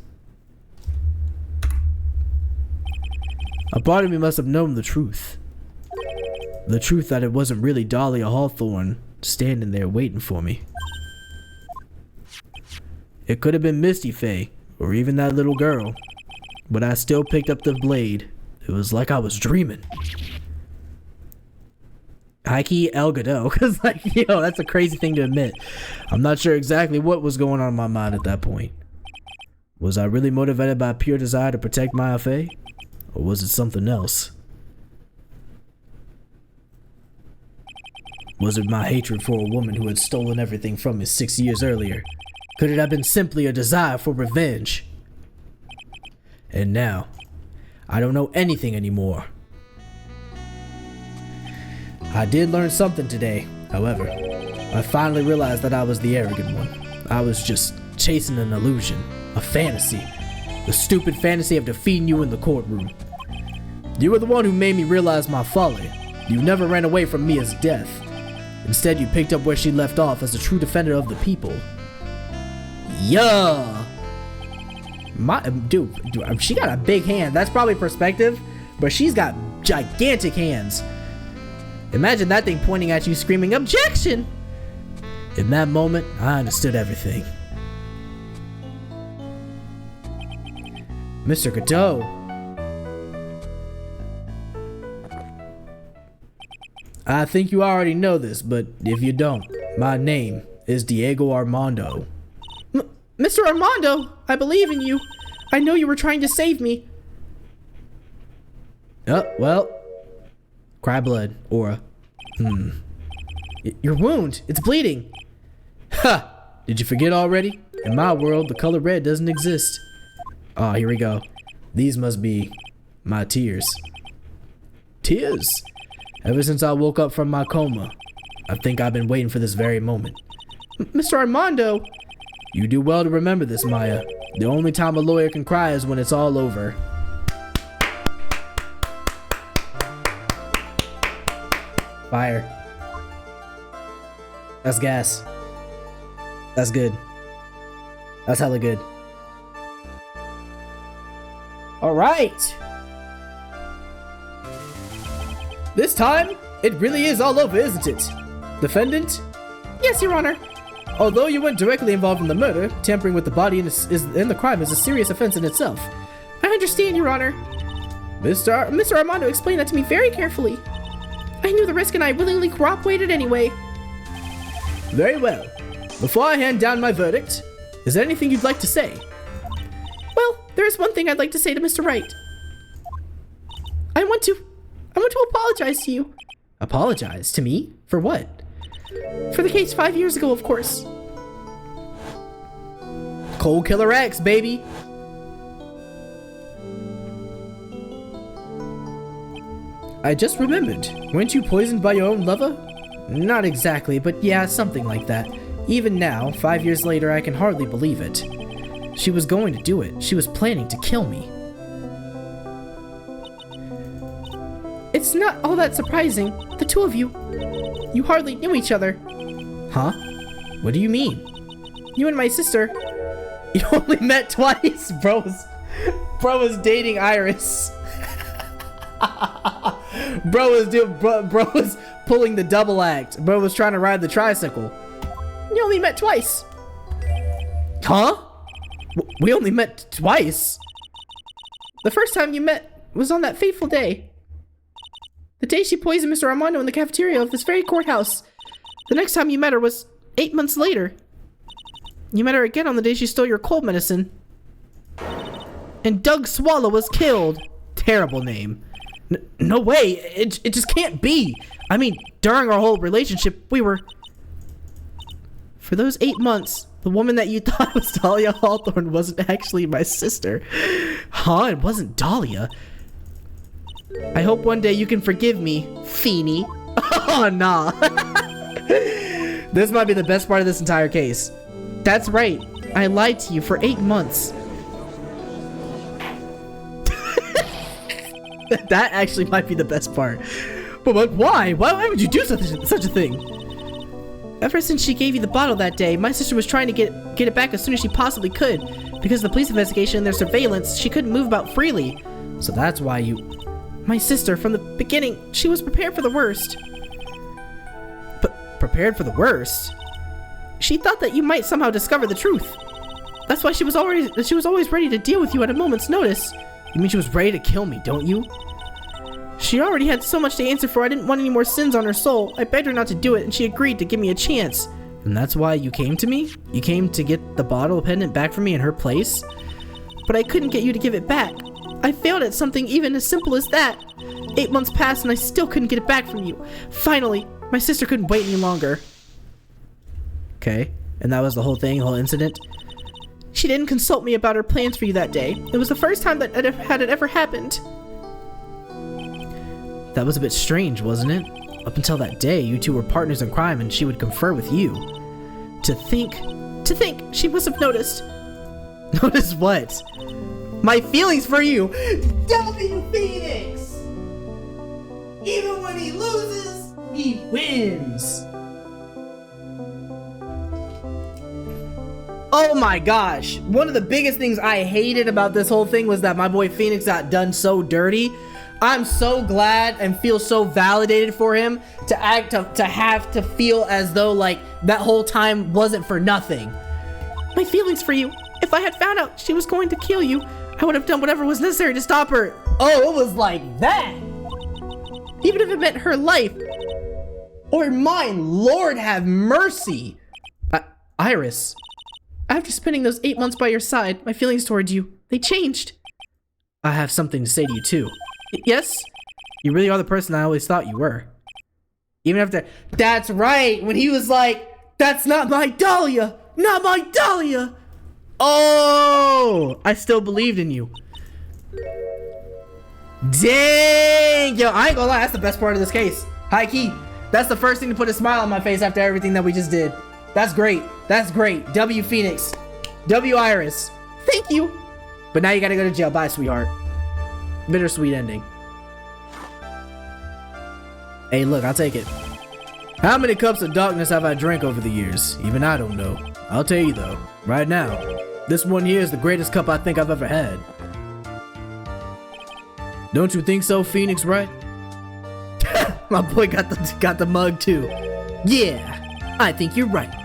a part of me must have known the truth. The truth that it wasn't really Dahlia Hawthorne standing there waiting for me. It could have been Misty Fey, or even that little girl, but I still picked up the blade. It was like I was dreaming. High-key El Godot, because that's a crazy thing to admit. I'm not sure exactly what was going on in my mind at that point. Was I really motivated by pure desire to protect Mia Fey? Or was it something else? Was it my hatred for a woman who had stolen everything from me 6 years earlier? Could it have been simply a desire for revenge? And now, I don't know anything anymore. I did learn something today, however. I finally realized that I was the arrogant one. I was just chasing an illusion, a fantasy. The stupid fantasy of defeating you in the courtroom. You were the one who made me realize my folly. You never ran away from Mia's death. Instead, you picked up where she left off as a true defender of the people. Yeah. Dude, she got a big hand. That's probably perspective, but she's got gigantic hands. Imagine that thing pointing at you screaming, "Objection!" In that moment, I understood everything. Mr. Godot. I think you already know this, but if you don't, my name is Diego Armando. Mr. Armando, I believe in you. I know you were trying to save me. Oh, well. Cry blood, Aura. Your wound, it's bleeding. Ha! Did you forget already? In my world, the color red doesn't exist. Oh, here we go. These must be my tears. Tears? Ever since I woke up from my coma, I think I've been waiting for this very moment. Mr. Armando! You do well to remember this, Maya. The only time a lawyer can cry is when it's all over. Fire. That's gas. That's good. That's hella good. Alright! This time, it really is all over, isn't it? Defendant? Yes, Your Honor. Although you weren't directly involved in the murder, tampering with the body in the crime is a serious offense in itself. I understand, Your Honor. Mr. Armando explained that to me very carefully. I knew the risk and I willingly cooperated anyway. Very well. Before I hand down my verdict, is there anything you'd like to say? Well, there is one thing I'd like to say to Mr. Wright. I want to apologize to you. Apologize? To me? For what? For the case 5 years ago, of course. Cold Killer X, baby. I just remembered. Weren't you poisoned by your own lover? Not exactly, but yeah, something like that. Even now, 5 years later, I can hardly believe it. She was going to do it. She was planning to kill me. It's not all that surprising. The two of you hardly knew each other. Huh? What do you mean? You and my sister. You only met twice? Bro was dating Iris. Bro was pulling the double act. Bro was trying to ride the tricycle. You only met twice. Huh? We only met twice? The first time you met was on that fateful day. The day she poisoned Mr. Armando in the cafeteria of this very courthouse. The next time you met her was 8 months later. You met her again on the day she stole your cold medicine. And Doug Swallow was killed. Terrible name. No way. It just can't be. I mean, during our whole relationship, we were... For those 8 months, the woman that you thought was Dahlia Hawthorne wasn't actually my sister. Huh? It wasn't Dahlia. I hope one day you can forgive me, Feeny. Oh, nah. This might be the best part of this entire case. That's right. I lied to you for 8 months. That actually might be the best part. But why? Why would you do such a thing? Ever since she gave you the bottle that day, my sister was trying to get it back as soon as she possibly could. Because of the police investigation and their surveillance, she couldn't move about freely. So that's why you... My sister, from the beginning, she was prepared for the worst. But prepared for the worst? She thought that you might somehow discover the truth. That's why she was always ready to deal with you at a moment's notice. You mean she was ready to kill me, don't you? She already had so much to answer for, I didn't want any more sins on her soul. I begged her not to do it, and she agreed to give me a chance. And that's why you came to me? You came to get the bottle pendant back from me in her place? But I couldn't get you to give it back. I failed at something even as simple as that. 8 months passed and I still couldn't get it back from you. Finally, my sister couldn't wait any longer. Okay, and that was the whole thing, the whole incident? She didn't consult me about her plans for you that day. It was the first time that it had ever happened. That was a bit strange, wasn't it? Up until that day, you two were partners in crime and she would confer with you. To think she must have noticed. Notice what? My feelings for you. W Phoenix! Even when he loses, he wins. Oh my gosh. One of the biggest things I hated about this whole thing was that my boy Phoenix got done so dirty. I'm so glad and feel so validated for him to have to feel as though like that whole time wasn't for nothing. My feelings for you. If I had found out she was going to kill you, I would have done whatever was necessary to stop her. Oh, it was like that. Even if it meant her life. Or mine, Lord have mercy. Iris. After spending those 8 months by your side, my feelings towards you, they changed. I have something to say to you too. Yes? You really are the person I always thought you were. Even after... That's right! When he was like, that's not my Dahlia! Not my Dahlia! Oh! I still believed in you. Dang! Yo, I ain't gonna lie, that's the best part of this case. High key. That's the first thing to put a smile on my face after everything that we just did. That's great. That's great. W Phoenix. W Iris. Thank you. But now you gotta go to jail. Bye, sweetheart. Bittersweet ending. Hey, look, I'll take it. How many cups of darkness have I drank over the years? Even I don't know. I'll tell you though, right now, this one here is the greatest cup I think I've ever had. Don't you think so, Phoenix Wright? My boy got the mug too. Yeah, I think you're right.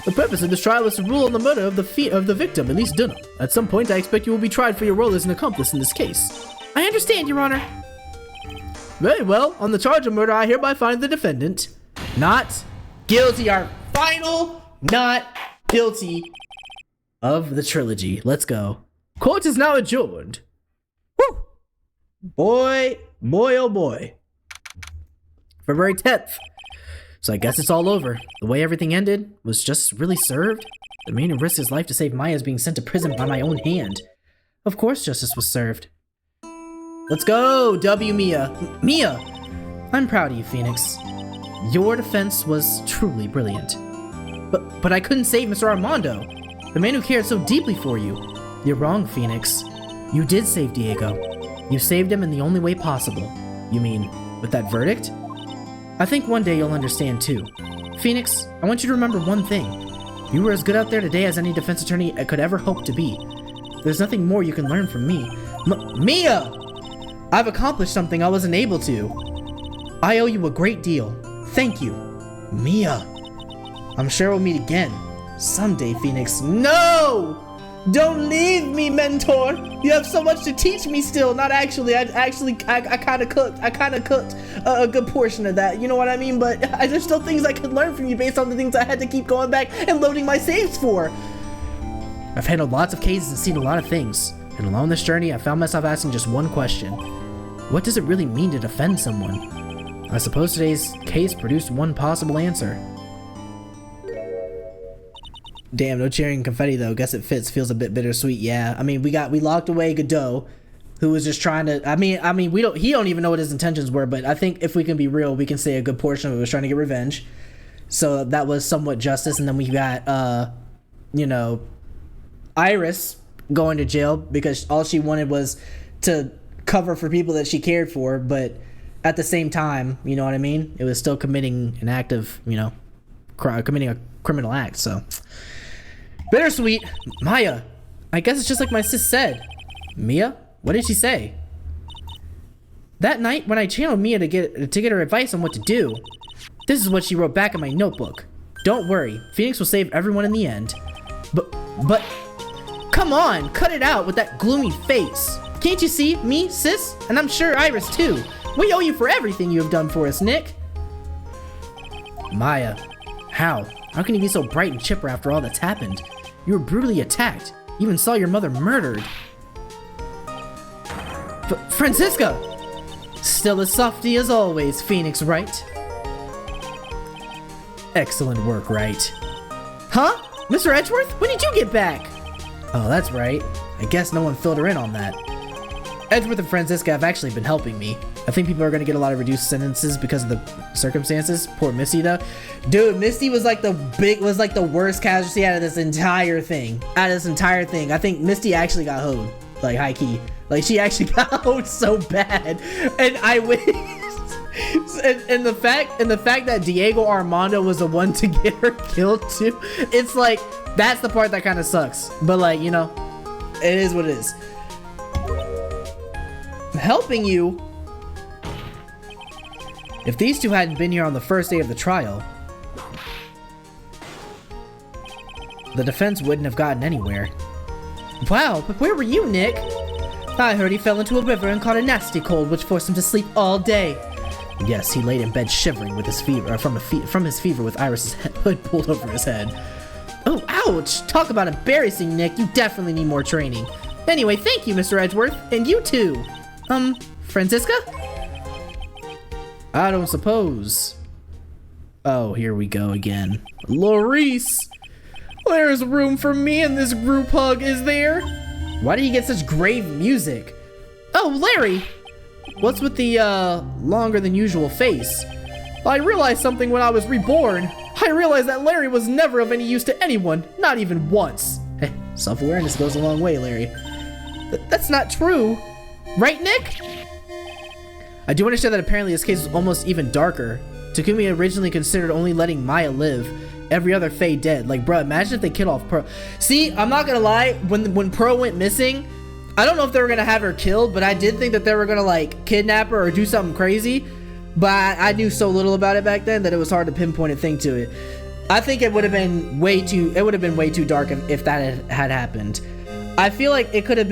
The purpose of this trial is to rule on the murder of the victim, Elise Dunham. At some point, I expect you will be tried for your role as an accomplice in this case. I understand, Your Honor. Very well. On the charge of murder, I hereby find the defendant not guilty. Our final not guilty of the trilogy. Let's go. Court is now adjourned. Woo! Boy, oh boy. February 10th. So I guess it's all over. The way everything ended was just really served. The man who risked his life to save Maya is being sent to prison by my own hand. Of course justice was served. Let's go, W Mia. Mia! I'm proud of you, Phoenix. Your defense was truly brilliant. But I couldn't save Mr. Armando, the man who cared so deeply for you. You're wrong, Phoenix. You did save Diego. You saved him in the only way possible. You mean, with that verdict? I think one day you'll understand too. Phoenix, I want you to remember one thing. You were as good out there today as any defense attorney could ever hope to be. There's nothing more you can learn from me. Mia! I've accomplished something I wasn't able to. I owe you a great deal. Thank you. Mia. I'm sure we'll meet again. Someday, Phoenix. No! Don't leave me, mentor! You have so much to teach me still. Not actually. I kind of cooked. I kind of cooked a good portion of that. You know what I mean? But there's still things I could learn from you based on the things I had to keep going back and loading my saves for. I've handled lots of cases and seen a lot of things. And along this journey, I found myself asking just one question. What does it really mean to defend someone? I suppose today's case produced one possible answer. Damn, no cheering and confetti though. Guess it fits. Feels a bit bittersweet. Yeah. I mean, we locked away Godot, who was just trying to. I mean, he don't even know what his intentions were. But I think if we can be real, we can say a good portion of it was trying to get revenge. So that was somewhat justice. And then we got, you know, Iris going to jail because all she wanted was to cover for people that she cared for. But at the same time, you know what I mean? It was still committing an act of, you know, committing a criminal act. So. Bittersweet. Maya, I guess it's just like my sis said. Mia? What did she say? That night when I channeled Mia to get her advice on what to do, this is what she wrote back in my notebook. Don't worry, Phoenix will save everyone in the end. But, come on, cut it out with that gloomy face. Can't you see, me, sis, and I'm sure Iris too. We owe you for everything you have done for us, Nick. Maya, how? How can you be so bright and chipper after all that's happened? You were brutally attacked. You even saw your mother murdered. Francisca! Still as softy as always, Phoenix Wright. Excellent work, Wright. Huh? Mr. Edgeworth? When did you get back? Oh, that's right. I guess no one filled her in on that. Edgeworth and Francisca have actually been helping me. I think people are gonna get a lot of reduced sentences because of the circumstances. Poor Misty though. Dude, Misty was like the worst casualty out of this entire thing. I think Misty actually got hoed. Like high key. Like she actually got hoed so bad. And I wish and the fact that Diego Armando was the one to get her killed too. It's like that's the part that kind of sucks. But like, you know, it is what it is. Helping you. If these two hadn't been here on the first day of the trial, the defense wouldn't have gotten anywhere. Wow, but where were you, Nick? I heard he fell into a river and caught a nasty cold which forced him to sleep all day. Yes, he laid in bed shivering with his fever, from his fever with Iris's hood pulled over his head. Oh, ouch! Talk about embarrassing, Nick. You definitely need more training. Anyway, thank you, Mr. Edgeworth. And you too. Francisca? I don't suppose. Oh, here we go again. Laurice! There's room for me in this group hug, is there? Why do you get such grave music? Oh, Larry! What's with the, longer than usual face? I realized something when I was reborn. I realized that Larry was never of any use to anyone, not even once. Hey, self-awareness goes a long way, Larry. That's not true. Right, Nick? I do understand that apparently this case was almost even darker. Takumi originally considered only letting Maya live, every other Fae dead. Like, bro, imagine if they killed off Pearl. See, I'm not gonna lie, when Pearl went missing, I don't know if they were gonna have her killed, but I did think that they were gonna, like, kidnap her or do something crazy. But I knew so little about it back then that it was hard to pinpoint a thing to it. I think it would have been way too dark if that had happened. I feel like it could have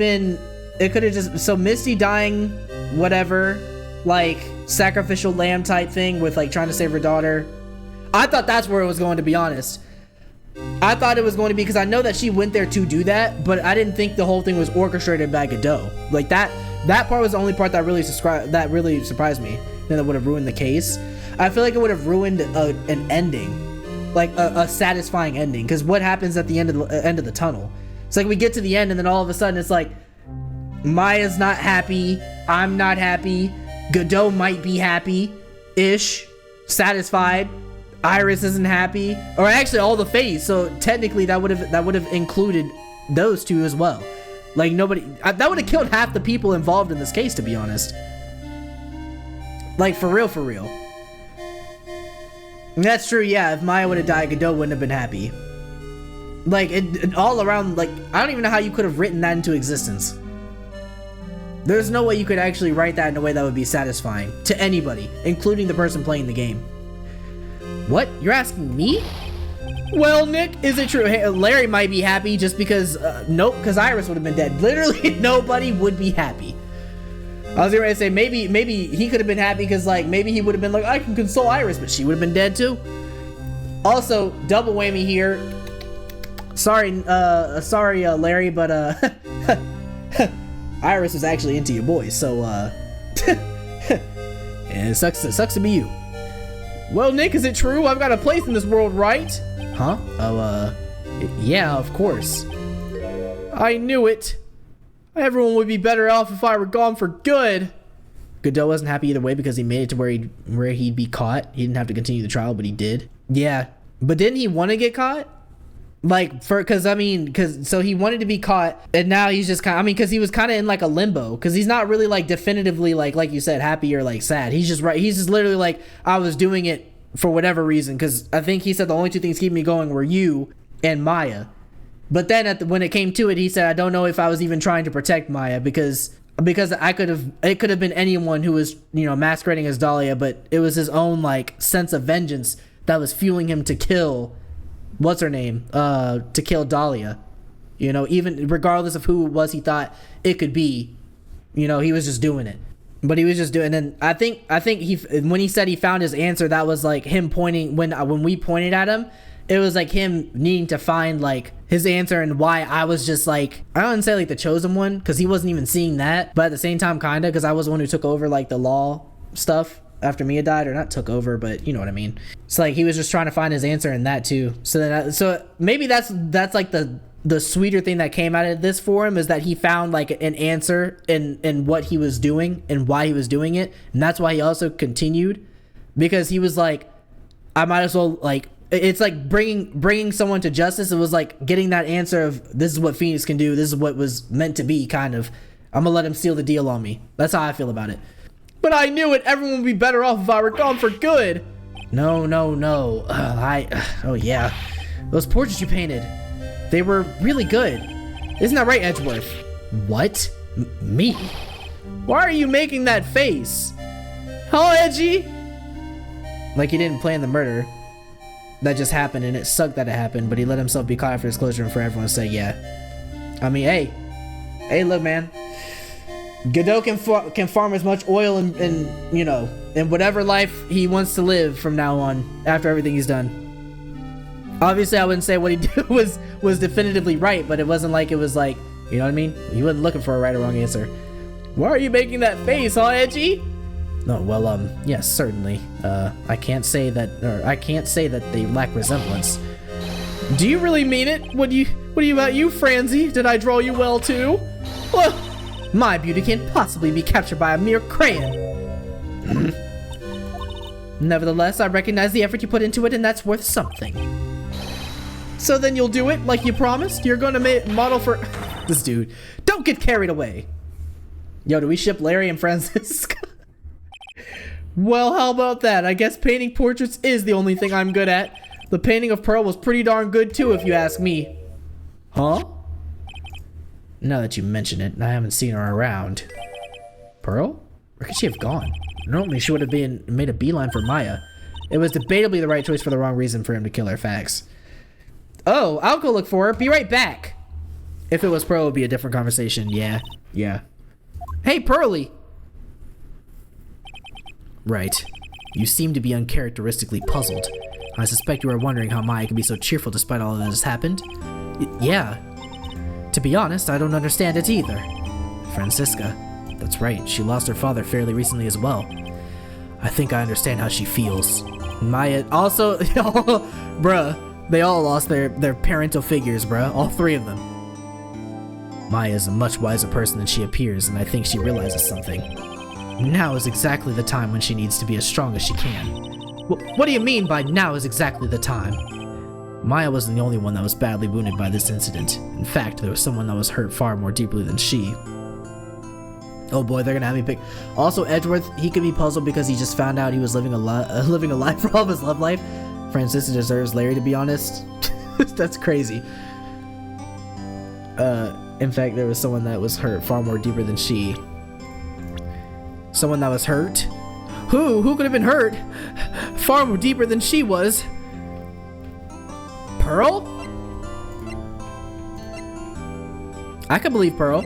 just, so Misty dying, whatever, like sacrificial lamb type thing with like trying to save her daughter. I thought that's where it was going, to be honest. I thought it was going to be, because I know that she went there to do that, but I didn't think the whole thing was orchestrated by Godot. Like that part was the only part that really surprised me. Then that would have ruined the case. I feel like it would have ruined an ending, like a satisfying ending. Because what happens at the end of the tunnel? It's like we get to the end, and then all of a sudden it's like Maya's not happy, I'm not happy, Godot might be happy-ish, satisfied. Iris isn't happy, or actually all the Fays. So technically, that would have included those two as well. Like nobody, that would have killed half the people involved in this case, to be honest. Like for real, for real. And that's true. Yeah, if Maya would have died, Godot wouldn't have been happy. Like it all around. Like I don't even know how you could have written that into existence. There's no way you could actually write that in a way that would be satisfying to anybody, including the person playing the game. What? You're asking me? Well, Nick, is it true? Hey, Larry might be happy just because, nope, because Iris would have been dead. Literally nobody would be happy. I was gonna say, maybe he could have been happy because, like, maybe he would have been like, I can console Iris, but she would have been dead too. Also, double whammy here. Sorry, Larry, but, Iris was actually into your boys, so, and it sucks to be you. Well, Nick, is it true? I've got a place in this world, right? Huh? Oh, yeah, of course. I knew it. Everyone would be better off if I were gone for good. Godot wasn't happy either way because he made it to where he'd be caught. He didn't have to continue the trial, but he did. Yeah, but didn't he want to get caught? Like, so he wanted to be caught, and now he's just kind of, because he was kind of in like a limbo, because he's not really like definitively like you said, happy or like sad. He's just literally like, I was doing it for whatever reason, because I think he said the only two things keeping me going were you and Maya. But then when it came to it, he said, I don't know if I was even trying to protect Maya, because it could have been anyone who was, masquerading as Dahlia, but it was his own like sense of vengeance that was fueling him to kill what's her name, to kill Dahlia, even regardless of who it was he thought it could be, he was just doing it. But he was just doing, and I think when he said he found his answer, that was like him pointing, when we pointed at him, it was like him needing to find like his answer, and why I was just like, I don't say like the chosen one, because he wasn't even seeing that, but at the same time kinda, because I was the one who took over like the law stuff after Mia died, or not took over, but you know what I mean. It's like he was just trying to find his answer in that too. So maybe that's like the sweeter thing that came out of this for him, is that he found like an answer in what he was doing and why he was doing it, and that's why he also continued, because he was like, I might as well, like, it's like bringing someone to justice. It was like getting that answer of, this is what Phoenix can do, this is what was meant to be, kind of. I'm gonna let him seal the deal on me. That's how I feel about it. But I knew it. Everyone would be better off if I were gone for good. No. Oh yeah. Those portraits you painted, they were really good. Isn't that right, Edgeworth? What? Me? Why are you making that face? Huh, Edgy? Like he didn't plan the murder. That just happened, and it sucked that it happened, but he let himself be caught after his closure and for everyone to say yeah. I mean, hey, look, man. Godot can farm as much oil in whatever life he wants to live from now on, after everything he's done. Obviously, I wouldn't say what he did was definitively right, but it wasn't like it was like, you know what I mean? He wasn't looking for a right or wrong answer. Why are you making that face, huh, Edgy? No, well, yes, certainly. I can't say that they lack resemblance. Do you really mean it? What do you about you, Franzi? Did I draw you well too? Well, my beauty can't possibly be captured by a mere crayon. Nevertheless, I recognize the effort you put into it, and that's worth something. So then you'll do it like you promised? You're gonna model for this dude. Don't get carried away. Yo, do we ship Larry and Francisca? Well, how about that? I guess painting portraits is the only thing I'm good at. The painting of Pearl was pretty darn good too, if you ask me. Huh? Now that you mention it, I haven't seen her around. Pearl? Where could she have gone? Normally she would have made a beeline for Maya. It was debatably the right choice for the wrong reason for him to kill her. Facts. Oh, I'll go look for her. Be right back. If it was Pearl, it would be a different conversation. Yeah. Hey, Pearly. Right. You seem to be uncharacteristically puzzled. I suspect you are wondering how Maya can be so cheerful despite all that has happened. Yeah. To be honest, I don't understand it either. Francisca. That's right, she lost her father fairly recently as well. I think I understand how she feels. Maya also, bruh, they all lost their parental figures, bruh, all three of them. Maya is a much wiser person than she appears, and I think she realizes something. Now is exactly the time when she needs to be as strong as she can. What do you mean by now is exactly the time? Maya wasn't the only one that was badly wounded by this incident. In fact, there was someone that was hurt far more deeply than she. Oh boy, they're gonna have me pick. Also, Edgeworth, he could be puzzled because he just found out he was living a life for all of his love life. Francisca deserves Larry, to be honest. That's crazy. In fact, there was someone that was hurt far more deeper than she. Someone that was hurt? Who could have been hurt far more deeper than she was? Pearl? I could believe Pearl.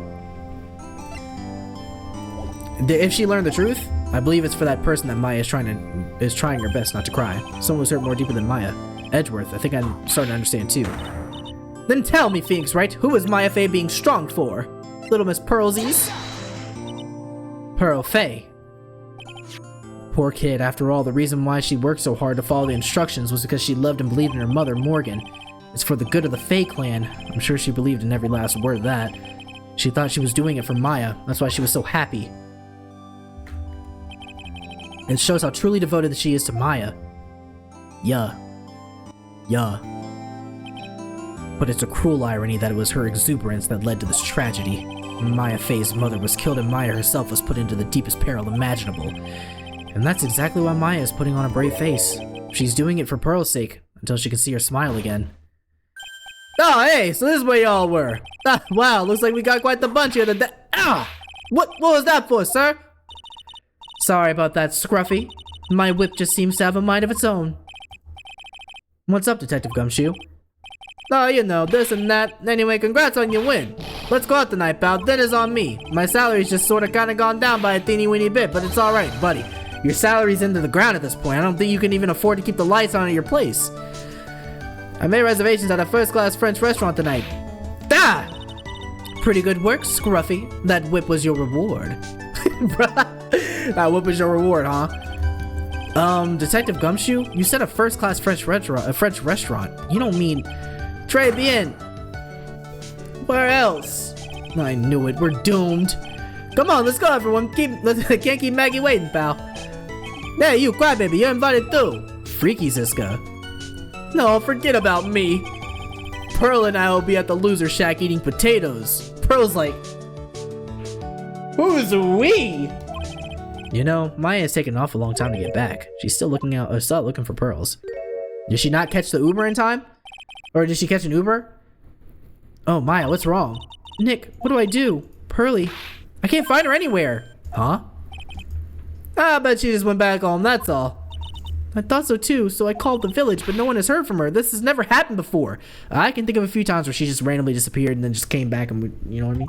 If she learned the truth, I believe it's for that person that Maya is trying her best not to cry. Someone was hurt more deeper than Maya. Edgeworth, I think I'm starting to understand too. Then tell me, Phoenix Wright, who is Mia Fey being strong for? Little Miss Pearlsies? Pearl Fey. Poor kid, after all, the reason why she worked so hard to follow the instructions was because she loved and believed in her mother, Morgan. It's for the good of the Fey clan. I'm sure she believed in every last word of that. She thought she was doing it for Maya, that's why she was so happy. It shows how truly devoted she is to Maya. Yeah. But it's a cruel irony that it was her exuberance that led to this tragedy. Mia Fey's mother was killed and Maya herself was put into the deepest peril imaginable. And that's exactly why Maya is putting on a brave face. She's doing it for Pearl's sake, until she can see her smile again. Oh, hey, so this is where y'all were. Wow, looks like we got quite the bunch here today. What was that for, sir? Sorry about that, Scruffy. My whip just seems to have a mind of its own. What's up, Detective Gumshoe? Oh, you know, this and that. Anyway, congrats on your win. Let's go out tonight, pal. Dinner's on me. My salary's just sorta kinda gone down by a teeny-weeny bit, but it's alright, buddy. Your salary's into the ground at this point. I don't think you can even afford to keep the lights on at your place. I made reservations at a first-class French restaurant tonight. Pretty good work, Scruffy. That whip was your reward. That whip was your reward, huh? Detective Gumshoe, you said a first-class French restaurant. You don't mean... Très bien. Where else? I knew it. We're doomed. Come on, let's go, everyone. Can't keep Maggie waiting, pal. Hey, you crybaby, you're invited too. Freaky Ziska. No, forget about me. Pearl and I will be at the loser shack eating potatoes. Pearl's like, who's we? You know, Maya has taken an awful long time to get back. She's still looking for pearls. Did she not catch the Uber in time? Or did she catch an Uber? Oh, Maya, what's wrong? Nick, what do I do? Pearly, I can't find her anywhere. Huh? I bet she just went back home, that's all. I thought so too, so I called the village, but no one has heard from her. This has never happened before. I can think of a few times where she just randomly disappeared and then just came back and, you know what I mean?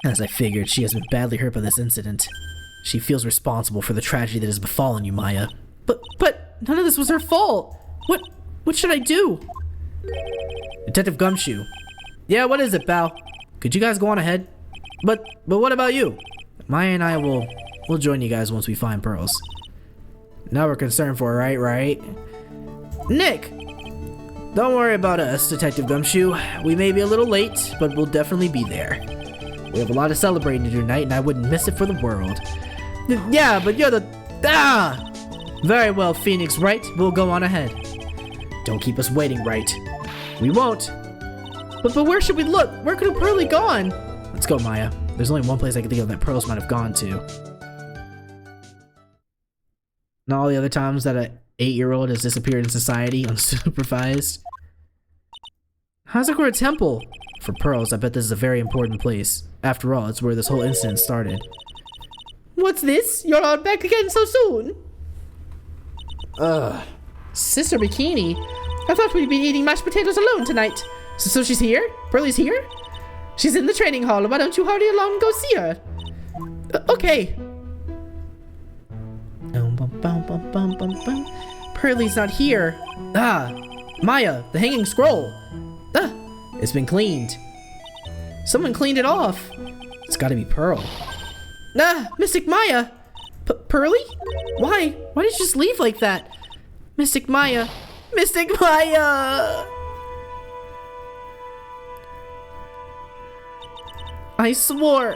As I figured, she has been badly hurt by this incident. She feels responsible for the tragedy that has befallen you, Maya. But none of this was her fault. What should I do? Detective Gumshoe. Yeah, what is it, pal? Could you guys go on ahead? But what about you? Maya and I we'll join you guys once we find pearls. Now we're concerned for her, right? Nick! Don't worry about us, Detective Gumshoe. We may be a little late, but we'll definitely be there. We have a lot of celebrating to do tonight, and I wouldn't miss it for the world. Yeah, but you're the... Very well, Phoenix Wright. We'll go on ahead. Don't keep us waiting, Wright. We won't. But where should we look? Where could have Pearly gone? Let's go, Maya. There's only one place I can think of that pearls might have gone to. And all the other times that an 8-year-old has disappeared in society unsupervised. Hazakura Temple! For pearls, I bet this is a very important place. After all, it's where this whole incident started. What's this? You're all back again so soon? Sister Bikini? I thought we'd be eating mashed potatoes alone tonight. So she's here? Pearly's here? She's in the training hall. Why don't you hurry along and go see her? Okay. Pearlie's not here. Ah, Maya, the hanging scroll. Ah, it's been cleaned. Someone cleaned it off. It's gotta be Pearl. Ah, Mystic Maya. Pearlie? Why? Why did you just leave like that? Mystic Maya. Mystic Maya! I swore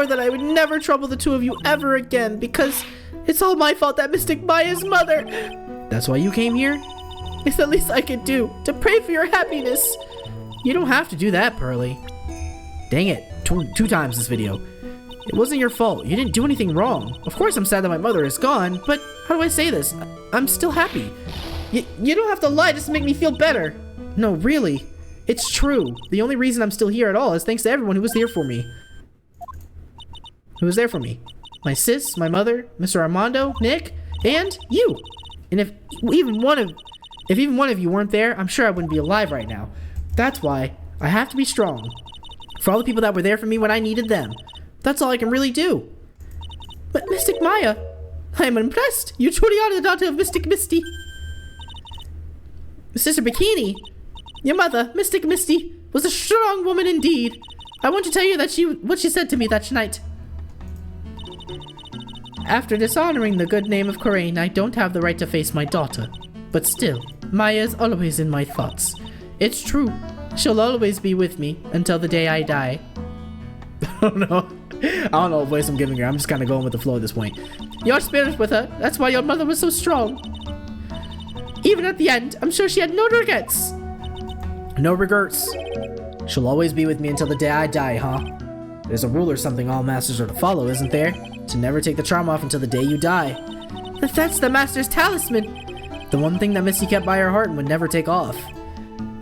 that I would never trouble the two of you ever again because it's all my fault that Mystic Maya's mother. That's why you came here? It's the least I could do to pray for your happiness. You don't have to do that, Pearlie. Dang it, two times this video. It wasn't your fault. You didn't do anything wrong. Of course I'm sad that my mother is gone, but how do I say this? I'm still happy. You don't have to lie just to make me feel better. No, really. It's true. The only reason I'm still here at all is thanks to everyone who was there for me. Who was there for me? My sis, my mother, Mr. Armando, Nick, and you. And if even one of you weren't there, I'm sure I wouldn't be alive right now. That's why I have to be strong. For all the people that were there for me when I needed them. That's all I can really do. But Mystic Maya, I am impressed. You truly are the daughter of Mystic Misty. Sister Bikini, your mother, Mystic Misty, was a strong woman indeed. I want to tell you that what she said to me that night. After dishonoring the good name of Coraine, I don't have the right to face my daughter. But still, Maya is always in my thoughts. It's true. She'll always be with me until the day I die. I don't know what voice I'm giving her. I'm just kind of going with the flow at this point. Your spirit with her. That's why your mother was so strong. Even at the end, I'm sure she had no regrets. No regrets. She'll always be with me until the day I die, huh? There's a rule or something all masters are to follow, isn't there? To never take the charm off until the day you die. That's the master's talisman. The one thing that Misty kept by her heart and would never take off.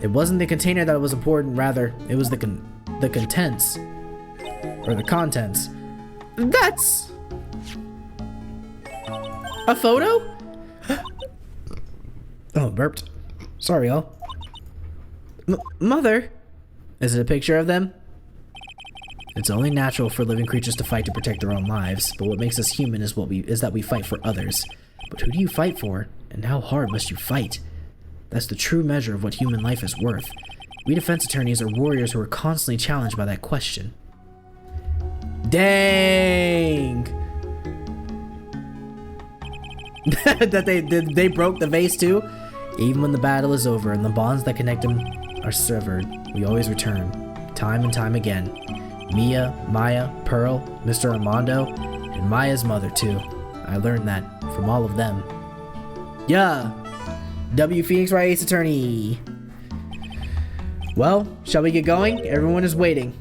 It wasn't the container that was important, rather, it was the contents. Or the contents. That's... a photo? Oh, burped. Sorry, y'all. Mother? Is it a picture of them? It's only natural for living creatures to fight to protect their own lives, but what makes us human is that we fight for others. But who do you fight for, and how hard must you fight? That's the true measure of what human life is worth. We defense attorneys are warriors who are constantly challenged by that question. Dang! That they broke the vase too? Even when the battle is over and the bonds that connect them are severed, we always return, time and time again. Mia, Maya, Pearl, Mr. Armando, and Maya's mother too. I learned that from all of them. Yeah! W. Phoenix Wright, Ace Attorney. Well, shall we get going? Everyone is waiting.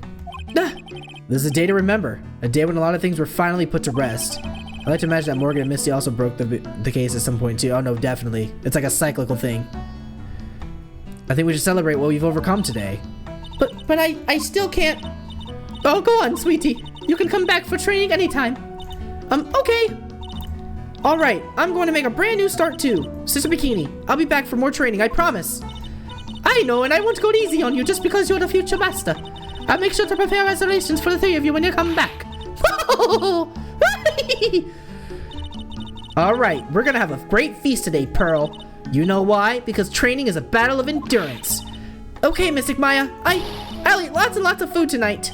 Ah, this is a day to remember. A day when a lot of things were finally put to rest. I like to imagine that Morgan and Misty also broke the case at some point too. Oh no, definitely. It's like a cyclical thing. I think we should celebrate what we've overcome today. But I still can't... Oh, go on, sweetie. You can come back for training anytime. Okay. Alright, I'm going to make a brand new start too. Sister Bikini, I'll be back for more training, I promise. I know, and I won't go easy on you just because you're the future master. I'll make sure to prepare reservations for the three of you when you come back. Alright, we're gonna have a great feast today, Pearl. You know why? Because training is a battle of endurance. Okay, Mystic Maya, I'll eat lots and lots of food tonight.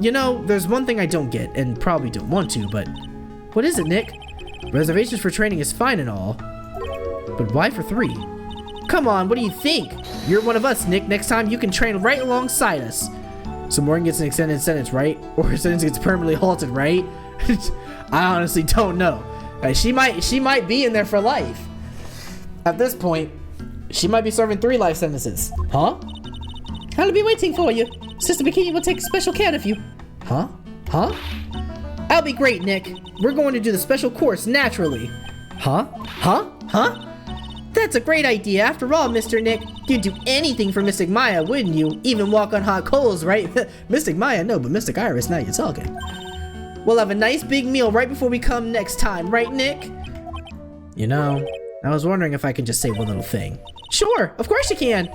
You know, there's one thing I don't get, and probably don't want to, but... What is it, Nick? Reservations for training is fine and all, but why for 3? Come on, what do you think? You're one of us, Nick. Next time you can train right alongside us. So Morgan gets an extended sentence, right? Or her sentence gets permanently halted, right? I honestly don't know. She might be in there for life. At this point, she might be serving 3 life sentences. Huh? I'll be waiting for you. Sister Bikini will take special care of you. Huh? Huh? I'll be great, Nick. We're going to do the special course naturally. Huh? Huh? Huh? That's a great idea. After all, Mr. Nick, you'd do anything for Mystic Maya, wouldn't you? Even walk on hot coals, right? Mystic Maya, no, but Mystic Iris, now you're talking. We'll have a nice big meal right before we come next time, right, Nick? You know, I was wondering if I could just say one little thing. Sure, of course you can.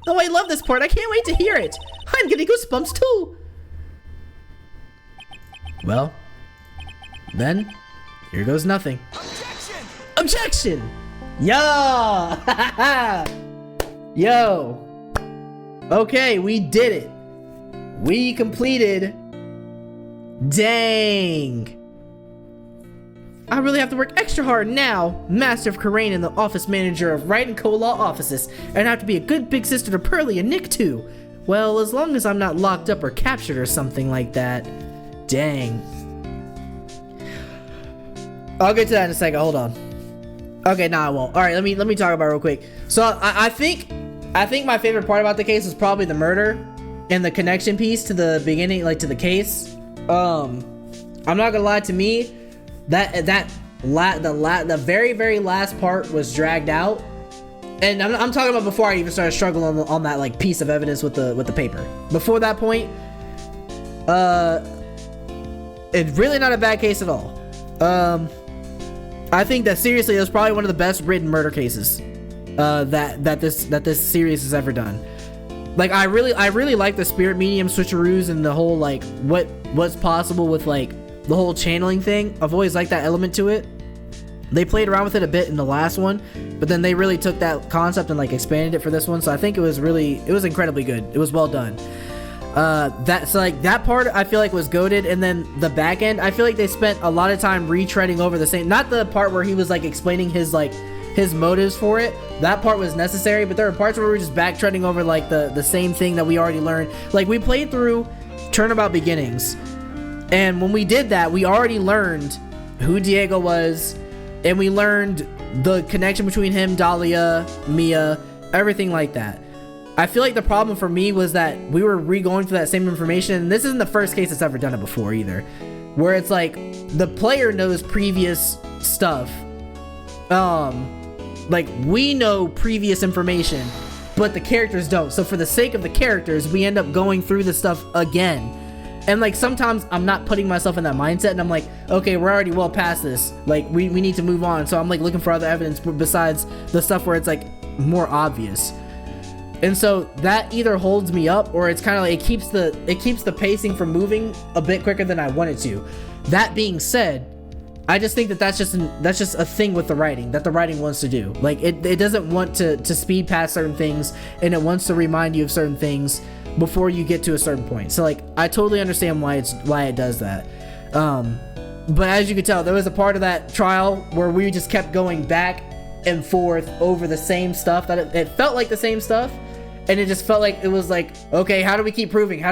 Oh, I love this part. I can't wait to hear it. I'm getting goosebumps too. Well, then, here goes nothing. Objection! Objection! Yo! Yo. Okay, we did it. We completed. Dang. I really have to work extra hard now, Master of Karain and the office manager of Wright and Co-Law offices, and I have to be a good big sister to Pearly and Nick too. Well, as long as I'm not locked up or captured or something like that. Dang. I'll get to that in a second, hold on. Okay, nah, I won't. Alright, let me talk about it real quick. So I think my favorite part about the case was probably the murder and the connection piece to the beginning, like to the case. I'm not gonna lie, to me, the very last part was dragged out, and I'm talking about before I even started struggling on that like piece of evidence with the paper. Before that point, it's really not a bad case at all. I think that seriously, it was probably one of the best written murder cases that this series has ever done. Like I really like the spirit medium switcheroos and the whole like what's possible with like the whole channeling thing. I've always liked that element to it. They played around with it a bit in the last one, but then they really took that concept and like expanded it for this one. So I think it was incredibly good. It was well done. That part I feel like was goated, and then the back end, I feel like they spent a lot of time retreading over the same, not the part where he was like explaining his motives for it. That part was necessary, but there were parts where we were just backtracking over like the same thing that we already learned. Like we played through Turnabout Beginnings, and when we did that, we already learned who Diego was, and we learned the connection between him, Dahlia, Mia, everything like that. I feel like the problem for me was that we were re-going through that same information, and this isn't the first case that's ever done it before either, where it's like the player knows previous stuff. Like we know previous information, but the characters don't. So for the sake of the characters, we end up going through the stuff again. And like sometimes I'm not putting myself in that mindset, and I'm like, okay, we're already well past this. Like we need to move on. So I'm like looking for other evidence besides the stuff where it's like more obvious. And so that either holds me up, or it's kind of like it keeps the pacing from moving a bit quicker than I want it to. That being said, I just think that's just a thing with the writing that the writing wants to do. Like it doesn't want to speed past certain things, and it wants to remind you of certain things before you get to a certain point. So like I totally understand why it does that. But as you can tell, there was a part of that trial where we just kept going back and forth over the same stuff, that it felt like the same stuff, and it just felt like it was like, okay, how do we keep proving, and I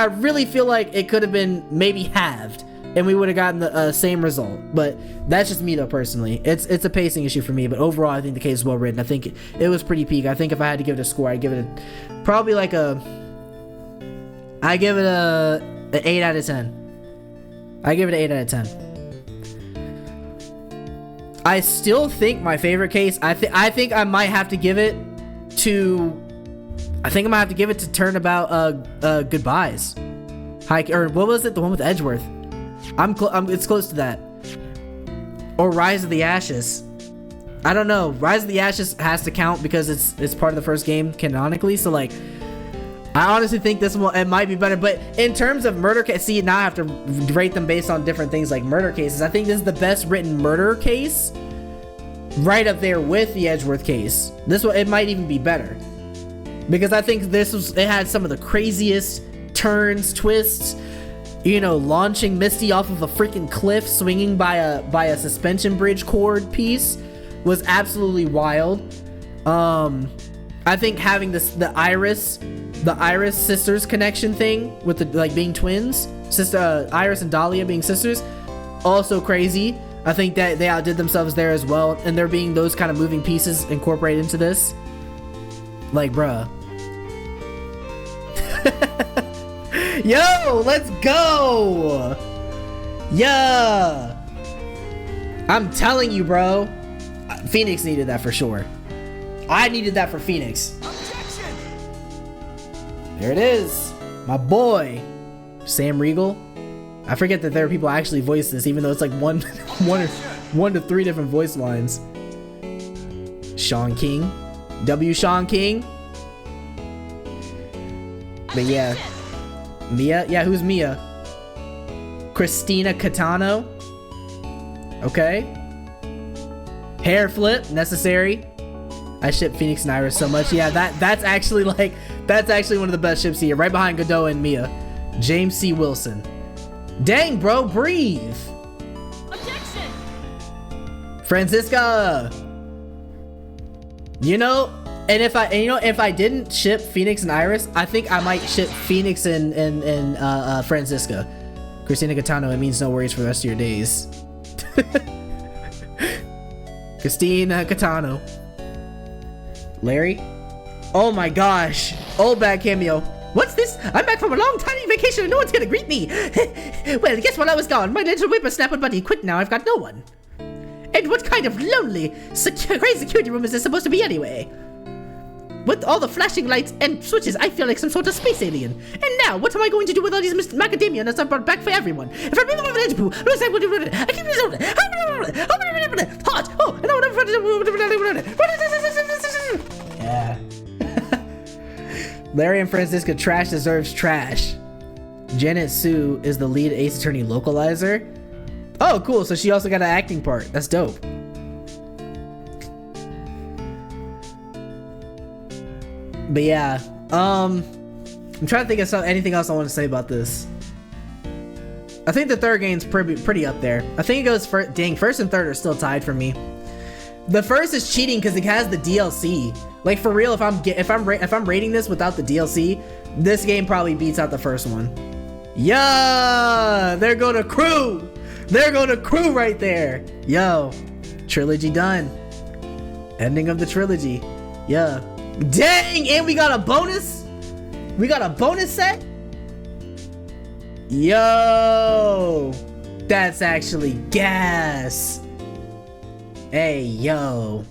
really feel like it could have been maybe halved and we would have gotten the same result. But that's just me though, personally. It's a pacing issue for me, but overall I think the case is well written. I think it was pretty peak. I think if I had to give it a score, I'd give it probably like an 8 out of 10. I give it an 8 out of 10. I still think my favorite case, I think I might have to give it to Turnabout Goodbyes. Or what was it? The one with Edgeworth. It's close to that. Or Rise of the Ashes. I don't know. Rise of the Ashes has to count because it's part of the first game canonically. So like, I honestly think this one, it might be better. But in terms of murder case, see, now I have to rate them based on different things like murder cases. I think this is the best written murder case, right up there with the Edgeworth case. This one, it might even be better, because I think it had some of the craziest turns, twists. You know, launching Misty off of a freaking cliff, swinging by a suspension bridge cord piece was absolutely wild. I think having the Iris sisters connection thing with the like being twins, Iris and Dahlia being sisters, also crazy. I think that they outdid themselves there as well, and there being those kind of moving pieces incorporated into this, like, bruh. Yo, let's go. Yeah, I'm telling you, bro, Phoenix needed that for sure. I needed that for Phoenix. Objection! There it is, my boy Sam Riegel. I forget that there are people actually voice this, even though it's like one to three different voice lines. Sean King, Sean King. But yeah, Mia. Yeah, who's Mia? Christina Catano. Okay. Hair flip, necessary. I ship Phoenix and Iris so much. Yeah, that's actually like, that's actually one of the best ships here, right behind Godot and Mia. James C. Wilson. Dang, bro, breathe. Objection. Francisca. You know, and if I didn't ship Phoenix and Iris, I think I might ship Phoenix and Francisca. Christina Catano, it means no worries for the rest of your days. Christina Catano. Larry? Oh my gosh. Old bad cameo. What's this? I'm back from a long tiny vacation and no one's gonna greet me. Well, guess while I was gone, my little whippersnapper buddy quit. Now I've got no one. And what kind of lonely, crazy security room is this supposed to be anyway? With all the flashing lights and switches, I feel like some sort of space alien. And now, what am I going to do with all these macadamia nuts I've brought back for everyone? If I really want to poo, I keep hot. Oh, and yeah. Larry and Francisca trash deserves trash. Janet Sue is the lead Ace Attorney localizer. Oh, cool. So she also got an acting part. That's dope. But yeah, I'm trying to think of anything else I want to say about this. I think the third game's pretty up there. I think it goes first. Dang, first and third are still tied for me. The first is cheating because it has the DLC. Like for real, if I'm rating this without the DLC, this game probably beats out the first one. Yeah, they're going to crew. They're going to crew right there. Yo, trilogy done. Ending of the trilogy. Yeah. Dang, and we got a bonus. We got a bonus set. Yo, that's actually gas. Hey, yo.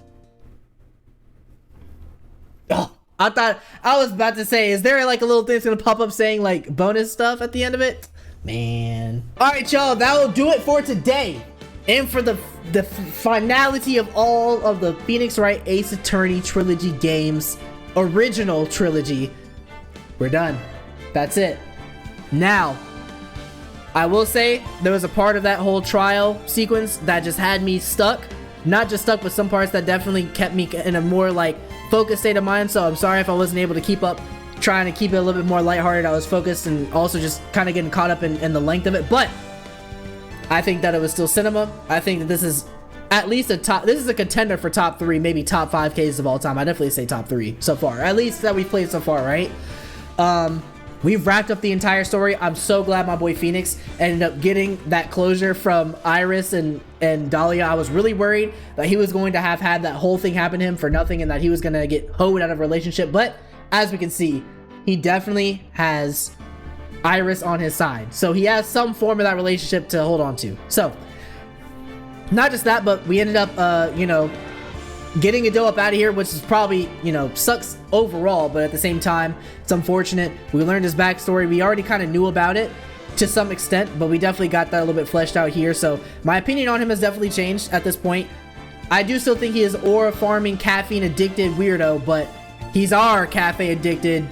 Oh, I thought I was about to say, is there like a little thing that's gonna pop up saying like bonus stuff at the end of it? Man. All right, y'all, that will do it for today. And for the finality of all of the Phoenix Wright Ace Attorney Trilogy games, original trilogy, we're done. That's it. Now, I will say there was a part of that whole trial sequence that just had me stuck. Not just stuck, but some parts that definitely kept me in a more like focused state of mind. So I'm sorry if I wasn't able to keep up, trying to keep it a little bit more lighthearted. I was focused and also just kind of getting caught up in the length of it. But I think that it was still cinema. I think that this is at least this is a contender for top 3, maybe top 5 cases of all time. I definitely say top 3 so far, at least that we've played so far, right? We've wrapped up the entire story. I'm so glad my boy Phoenix ended up getting that closure from Iris and Dahlia. I was really worried that he was going to have had that whole thing happen to him for nothing and that he was going to get hoed out of a relationship. But as we can see, he definitely has Iris on his side. So he has some form of that relationship to hold on to. So not just that, but we ended up, getting Godot up out of here, which is probably, sucks overall, but at the same time, it's unfortunate. We learned his backstory. We already kind of knew about it to some extent, but we definitely got that a little bit fleshed out here. So my opinion on him has definitely changed at this point. I do still think he is aura farming, caffeine addicted weirdo, but he's our caffeine addicted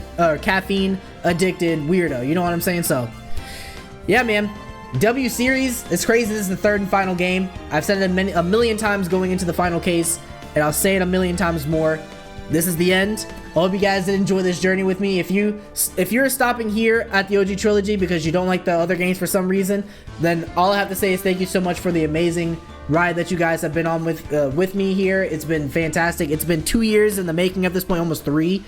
weirdo. You know what I'm saying? So yeah, man. W series, it's crazy. This is the third and final game. I've said it a million times going into the final case, and I'll say it a million times more. This is the end. I hope you guys did enjoy this journey with me. If you're stopping here at the OG Trilogy because you don't like the other games for some reason, then all I have to say is thank you so much for the amazing ride that you guys have been on with me here. It's been fantastic. It's been 2 years in the making at this point, almost 3,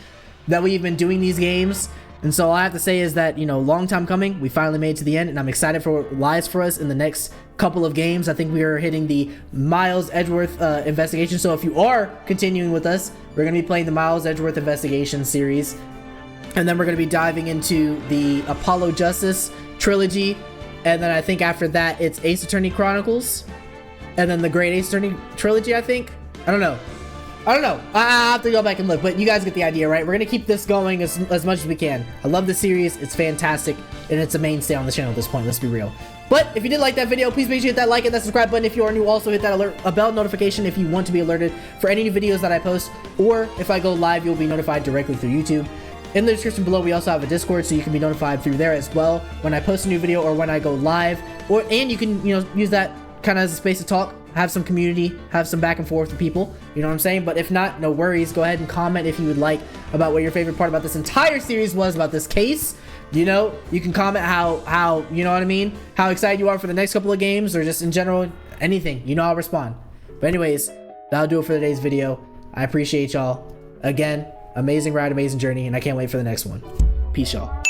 that we've been doing these games. And so all I have to say is that, long time coming, we finally made it to the end, and I'm excited for what lies for us in the next couple of games. I think we are hitting the Miles Edgeworth investigation. So if you are continuing with us, we're going to be playing the Miles Edgeworth investigation series. And then we're going to be diving into the Apollo Justice trilogy. And then I think after that, it's Ace Attorney Chronicles. And then the Great Ace Attorney trilogy, I think. I don't know. I have to go back and look, but you guys get the idea, right? We're going to keep this going as much as we can. I love this series. It's fantastic, and it's a mainstay on the channel at this point. Let's be real. But if you did like that video, please make sure you hit that like and that subscribe button. If you are new, also hit that bell notification if you want to be alerted for any new videos that I post, or if I go live, you'll be notified directly through YouTube. In the description below, we also have a Discord, so you can be notified through there as well when I post a new video or when I go live. And you can, use that kind of as a space to talk, have some community, have some back and forth with people, you know what I'm saying? But if not, no worries. Go ahead and comment if you would like about what your favorite part about this entire series was about this case. You know, you can comment how you know what I mean, how excited you are for the next couple of games, or just in general, anything. You know, I'll respond. But anyways, that'll do it for today's video. I appreciate y'all. Again, amazing ride, amazing journey, and I can't wait for the next one. Peace, y'all.